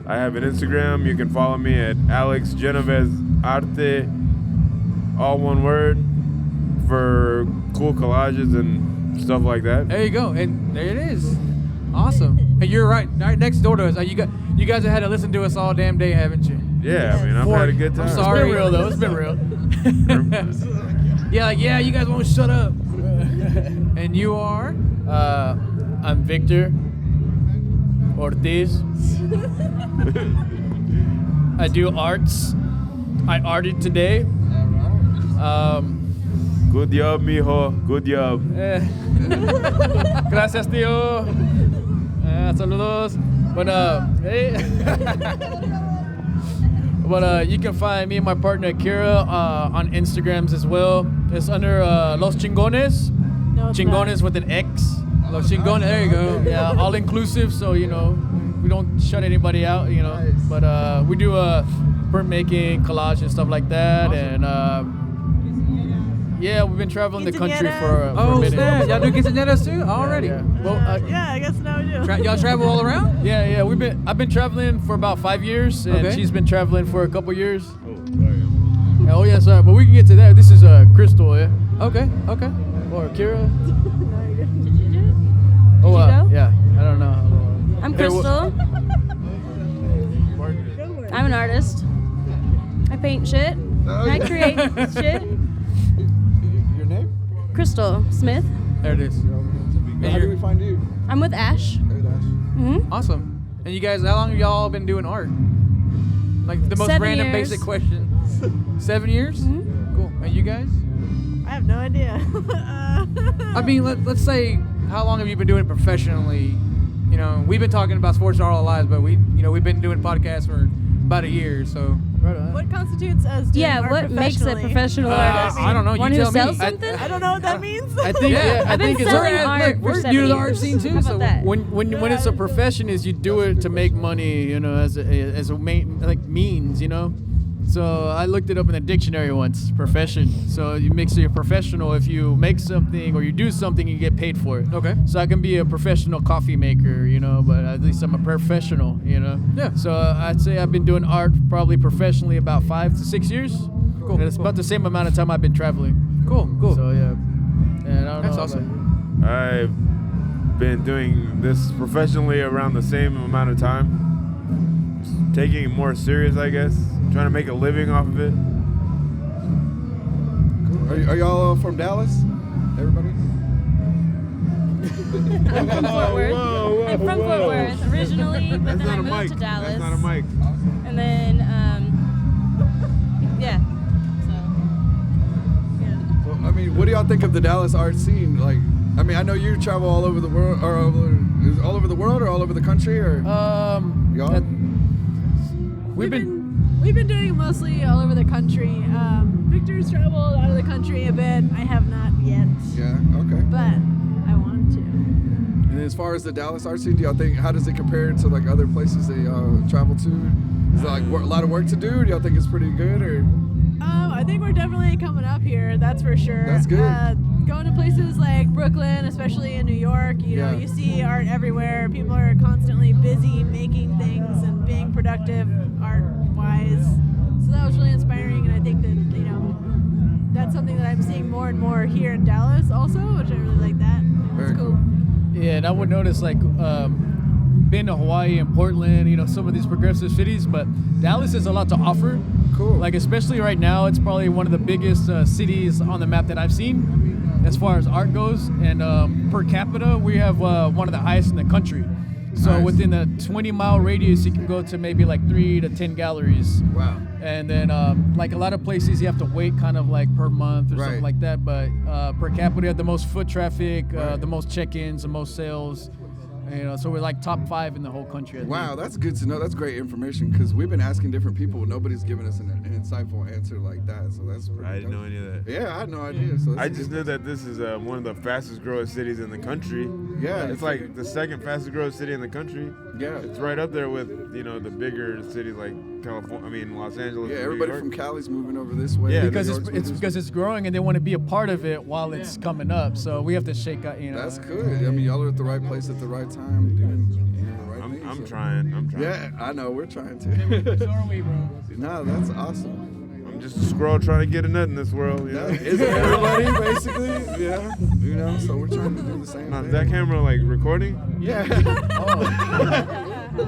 I have an Instagram. You can follow me at Alex Genovez Arte, all one word, for cool collages and stuff like that. There you go, and there it is. Awesome. And you're right next door to us. You guys have had to listen to us all damn day, haven't you? Yeah, I mean, I've had a good time. I'm sorry. It's been real, though. It's been real. Yeah, you guys won't shut up. And you are? I'm Victor Ortiz. I do arts. I arted today. Good job, mijo. Good job. Gracias, tío. Saludos. But But you can find me and my partner Akira on Instagrams as well. It's under Los Chingones. No, it's Chingones with an X. Los Chingones, there you go. Yeah, all inclusive, so we don't shut anybody out, But we do printmaking, collage, and stuff like that, and yeah, we've been traveling the country for a minute. Snap. Y'all do quinceañeras too? Already? Yeah. Well, Yeah, I guess now we do. Y'all travel all around? Yeah. I've been traveling for about 5 years, and Okay. she's been traveling for a couple years. Oh yeah, sorry, but we can get to that. This is Crystal, yeah. Okay. Or Kira. Did you go? Yeah. I don't know. I'm Hey, Crystal. I'm an artist. I paint shit. And I create shit. Your name? Crystal Smith. There it is. How do we find you? I'm with Ash. Hey, Dash. Awesome. And you guys, how long have y'all been doing art? Like the most 7 random years. basic question. 7 years? Cool. And you guys? I have no idea. I mean, let's say, how long have you been doing it professionally? We've been talking about sports all our lives, but we've been doing podcasts for about a year, so. What constitutes as doing art what makes a professionally? professional artist? I don't know. One you who tell sells me. something? I don't know what that means. I think I've been it's selling art we're for 7 new to the art years. scene too, How about so that? when it's a profession, is you do it to make money, as a main means, So I looked it up in the dictionary once, profession. So it makes you a professional if you make something or you do something, you get paid for it. Okay. So I can be a professional coffee maker, but at least I'm a professional, Yeah. So I'd say I've been doing art probably professionally about 5 to 6 years. Cool. And it's about the same amount of time I've been traveling. Cool. So yeah. And I don't That's know awesome. I've been doing this professionally around the same amount of time. Just taking it more serious, I guess. Trying to make a living off of it. Are y'all from Dallas? Everybody? I'm from Fort Worth. whoa, I'm from Fort Worth originally, but then I moved to Dallas. That's not a mic. And then, yeah. So, I mean, what do y'all think of the Dallas art scene? Like, I mean, I know you travel all over the world, or all over the world, or all over the country, or y'all? We've been doing it mostly all over the country. Victor's traveled out of the country a bit. I have not yet. Yeah. Okay. But I want to. And as far as the Dallas art scene, do y'all think, how does it compare to like other places that y'all travel to? Is there like a lot of work to do? Do y'all think it's pretty good, or? I think we're definitely coming up here. That's for sure. That's good. Going to places like Brooklyn, especially in New York, you know, you see art everywhere. People are constantly busy making things and being productive art-wise. So that was really inspiring, and I think that, that's something that I'm seeing more and more here in Dallas also, which I really like that. It's cool. Yeah, and I would notice been to Hawaii and Portland, some of these progressive cities, but Dallas has a lot to offer. Cool. Like especially right now, it's probably one of the biggest cities on the map that I've seen as far as art goes. And per capita, we have one of the highest in the country. So within a 20-mile radius, you can go to maybe like 3 to 10 galleries. Wow. And then like a lot of places, you have to wait kind of like per month or something like that. But per capita, we have the most foot traffic, the most check-ins, the most sales. So we're like top 5 in the whole country. Wow, that's good to know. That's great information, because we've been asking different people, but nobody's given us an insightful answer like that. So that's pretty. I didn't know any of that. Yeah, I had no idea. So I just knew that this is one of the fastest growing cities in the country. Yeah, it's like the second fastest growing city in the country. Yeah, it's right up there with the bigger cities like California. I mean, Los Angeles. Yeah, and everybody New York. from Cali's moving over this way. Yeah, because it's growing, and they want to be a part of it while it's coming up. So we have to shake out. That's good. I mean, y'all are at the right place at the right time, doing the right thing. I'm trying. Yeah, I know. We're trying to. So are we, bro. No, that's awesome. I'm just a squirrel trying to get a nut in this world. You know? Isn't everybody basically? Yeah. You know, so we're trying to do the same thing. Is that camera like recording? Yeah.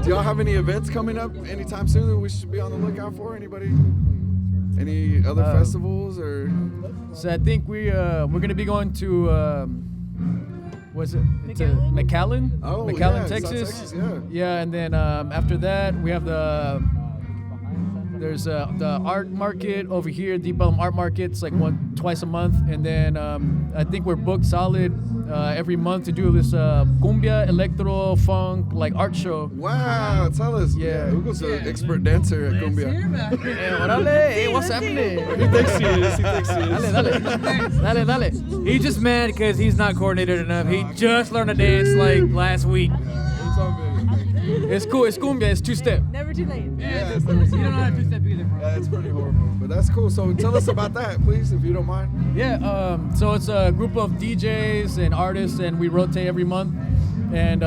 Do y'all have any events coming up anytime soon that we should be on the lookout for? Anybody? Any other festivals or? So I think we're gonna be going to was it McAllen? Oh, McAllen, yeah, Texas. South Texas, yeah. Yeah, and then after that we have there's the art market over here, Deep Ellum Art Market. It's like twice a month, and then I think we're booked solid every month to do this cumbia, electro, funk, like art show. Wow, tell us. Yeah, Hugo's an expert dancer at cumbia. Hey, what's happening? He thinks he is. Dale. He's just mad because he's not coordinated enough. He just learned to dance like last week. It's cool. It's cumbia. It's two-step. Never too late. Yeah, You don't know how to two-step either, bro. Yeah, it's pretty horrible, but that's cool. So tell us about that, please, if you don't mind. Yeah. So it's a group of DJs and artists, and we rotate every month, and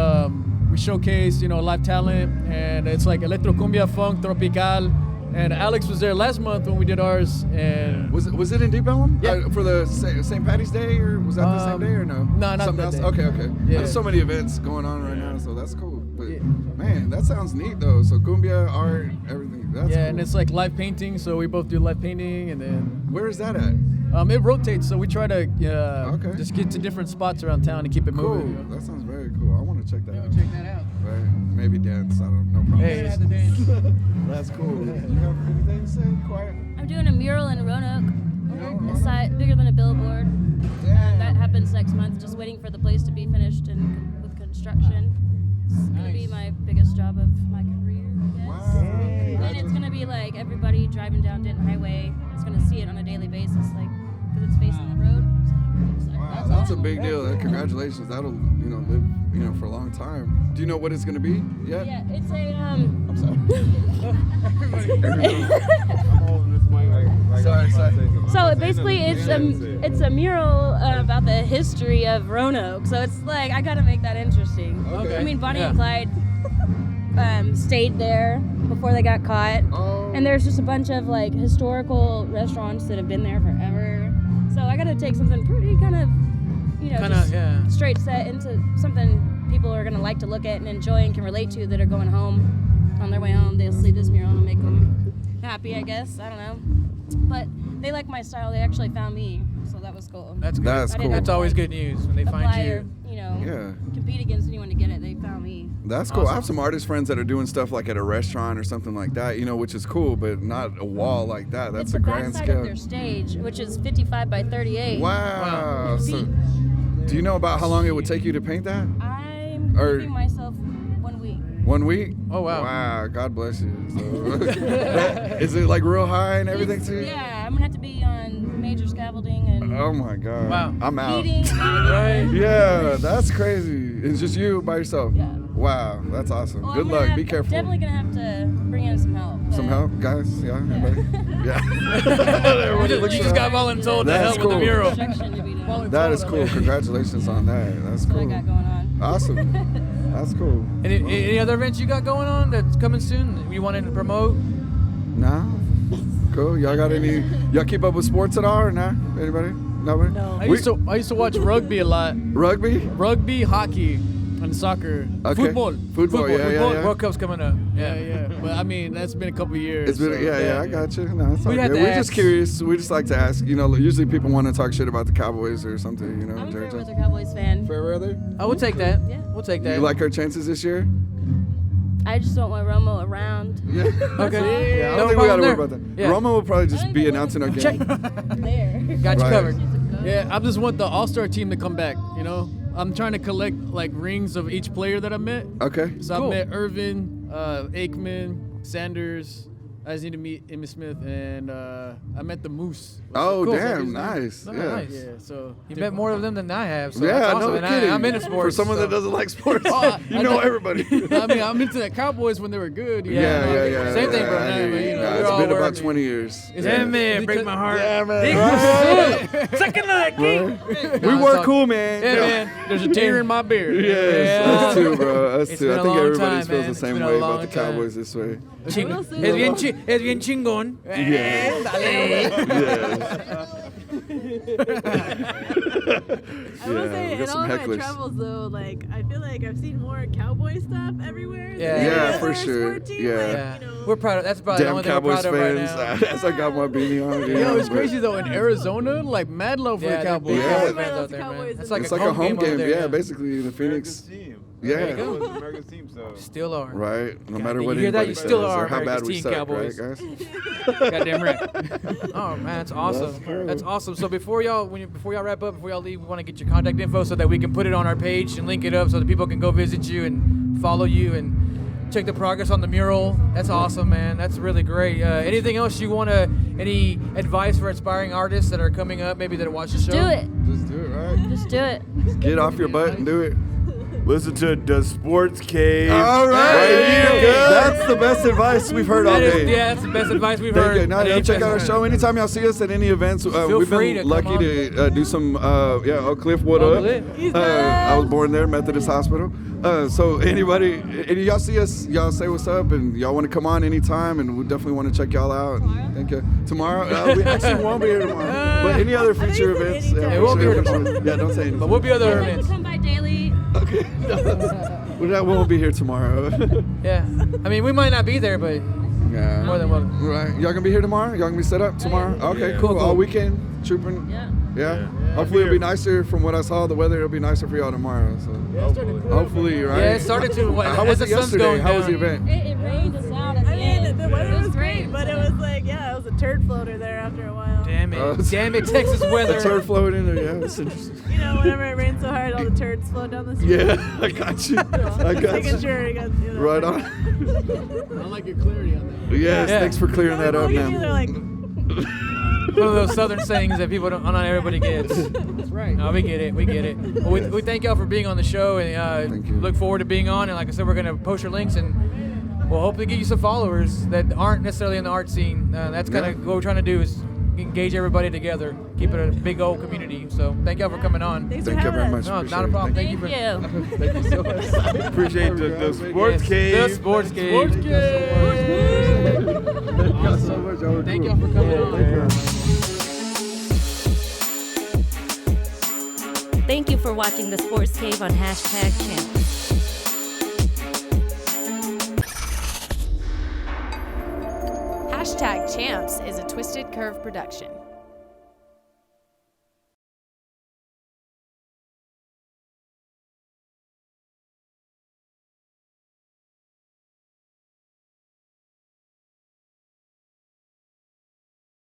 we showcase, live talent, and it's like electro cumbia, funk, tropical. And Alex was there last month when we did ours. And was it in Deep Ellum? Yeah. For the St. Patty's Day, or was that the same day or no? No, not Something that else? day. Okay. Yeah. There's so many events going on right now, so that's cool. But man, that sounds neat though. So cumbia, art, everything. That's cool. And it's like live painting, so we both do live painting, and then where is that at? It rotates, so we try to just get to different spots around town and keep it Cool. moving. That sounds very cool. I want to check that out. Check that out. Right. Maybe dance. I don't know. Hey, had to dance. That's cool. You have anything to say? Quiet. I'm doing a mural in Roanoke. It's bigger than a billboard. That happens next month. Just waiting for the place to be finished and with construction. It's gonna be my biggest job of my career, I guess. Wow. And it's gonna be like everybody driving down Denton Highway is gonna see it on a daily basis, like because it's facing the road. So Wow, that's a big deal. Congratulations. That'll live for a long time. Do you know what it's gonna be yet? Yeah, it's a I'm sorry. Sorry. So basically, it's a mural about the history of Roanoke. So it's like I gotta make that interesting. Okay. I mean, Bonnie and Clyde stayed there before they got caught, and there's just a bunch of like historical restaurants that have been there forever. So I gotta take something pretty kind of straight set into something people are gonna like to look at and enjoy and can relate to that are going home. On their way home, they'll see this mural and make them happy, I guess. I don't know. But they like my style. They actually found me, so that was cool. That's good. That's cool. That's always good news when they find apply you. or, Yeah. compete against anyone to get it. They found me. That's cool. I have some artist friends that are doing stuff like at a restaurant or something like that, which is cool, but not a wall like that. That's It's a the grand backside scale. of their stage, which is 55 by 38. Wow. So, do you know about how long it would take you to paint that? I'm Or- giving myself 1 week. 1 week? Oh, wow. Wow. God bless you. So, is it like real high and everything too? Yeah, I'm gonna have to be on major scaffolding and Oh my God. Wow. I'm out. heating. Right? Yeah, that's crazy. It's just you by yourself. Yeah. Wow, that's awesome. Well, Good I'm gonna luck. have- Be careful. Definitely gonna have to bring in some help. Some but- help, guys? Yeah, anybody? Yeah. You just got voluntold to That's help with the cool. mural. Construction to be done. That is cool. Congratulations on that. That's What I cool. got going on. Awesome. That's cool. Any other events you got going on that's coming soon? You wanted to promote? No? Cool. Y'all got any? Y'all keep up with sports at all or nah? Anybody? Nobody? No. I used to watch rugby a lot. Rugby? Rugby, hockey, and soccer. Okay. Football. Football, yeah. World Cup's coming up. Yeah. But I mean, that's been a couple of years. It's been, so, I got you. No, it's all We had good. to We're ask. just curious. We just like to ask. Usually people want to talk shit about the Cowboys or something. I'm a Fairweather Cowboys fan. Fairweather? I would take that. Yeah. We'll take that. You like our chances this year? I just don't want Romo around. Yeah. Okay. Yeah, I No don't think we got to worry problem about that. there. Yeah. Romo will probably just be announcing our game. There. Got you Right. covered. Yeah, I just want the All-Star team to come back. I'm trying to collect like rings of each player that I met. Okay. So Cool. I met Irvin, Aikman, Sanders. I just need to meet Emmitt Smith, and I met the Moose. Oh, Cool. damn, nice. Oh, Yeah. nice. Yeah, so You met more of them than I have. So Yeah, that's awesome. no And kidding. I'm into sports. For someone that doesn't like sports, Oh, you know everybody. I mean, I'm into the Cowboys when they were good. Yeah. Same thing, bro. I hear you. We're It's all been in about 20 years. Yeah, man, break my heart. Yeah, man. Right. Second leg. Right. We work cool, man. Yeah, man. There's a tear in my beard. Yes, us too, bro. Us It's too. been I a think long everybody time, feels man. the same It's been a way about long the time. Cowboys this way. Es bien chingón. Yeah. I will say, we got in some all my hecklers. travels though, like I feel like I've seen more cowboy stuff everywhere. Yeah. than Yeah, any for other sure. sport team. Yeah. We're proud of that's probably the Damn only thing we're Cowboys proud of right fans. now. As I got my beanie on. Yo, it's but- crazy though. In Arizona, like mad love for Yeah, the they're Cowboys. big Yeah. Cowboy fans out there, man. It's like It's a like a home over game, there, yeah, basically the Phoenix. There you Yeah. go. America's team, so. Still are. Right. No matter You what hear that? anybody You says still or are how bad America's we team, suck, Cowboys. right, guys? Goddamn right. Oh man, that's awesome. true. That's awesome. So before y'all wrap up, before y'all leave, we want to get your contact info so that we can put it on our page and link it up so that people can go visit you and follow you and check the progress on the mural. That's awesome, man. That's really great. Anything else you want to? Any advice for aspiring artists that are coming up, maybe that watch the show? Do it. Just do it, right? Just do it. Get off your butt and do it. Listen to DaSportzCave. All right. Hey. That's the best advice we've heard all day. Yeah, that's the best advice we've Thank heard. you. Now, check out our show. Anytime y'all see us at any events, we've free been to lucky come to do some, Oak Cliff, what up? I was born there, Methodist Hospital. So anybody, y'all see us, y'all say what's up, and y'all want to come on anytime, and we definitely want to check y'all out. Thank you. Tomorrow, we actually won't be here tomorrow, but any other future events. Yeah, we'll be here tomorrow. Yeah, don't say anything. But we'll be other I'd like to events. come by daily. Okay. We won't be here tomorrow. Yeah. I mean, we might not be there, but Yeah. more than one. Right. Y'all gonna be here tomorrow? Y'all gonna be set up tomorrow? Okay, cool. All weekend, trooping. Yeah. Hopefully it'll be nicer. From what I saw, the weather will be nicer for y'all tomorrow. So hopefully, right? Yeah, it started to. How was it yesterday? How was the event? It rained us out at the end. The weather was great, but it was like, yeah, it was a turd floater there after a while. Damn it. Damn it, Texas weather. A turd floating in there. Yeah, that's interesting. You know, whenever it rains so hard, all the turds flow down the street. Yeah, I got you. I got Making you. sure you got, Right on. I like your clarity on that. Yes, Yeah. thanks for clearing that up, They're man. like, One of those southern sayings that people don't, not everybody gets. That's right. No, we get it. We get it. Well, we thank y'all for being on the show, and look forward to being on. And like I said, we're gonna post your links, and we'll hopefully get you some followers that aren't necessarily in the art scene. That's kind of what we're trying to do is engage everybody together, keep it a big old community. So thank y'all for coming on. Thanks Thank you very much. No, Appreciate not a it. problem. Thank Thank you. Thank Thank you so much. Appreciate the DaSportzCave. The Sports Cave. Thank y'all so much. Y'all were Thank cool. y'all for coming on. Thank you for watching the Sports Cave on #Champs. #Champs is a Twisted Curve production.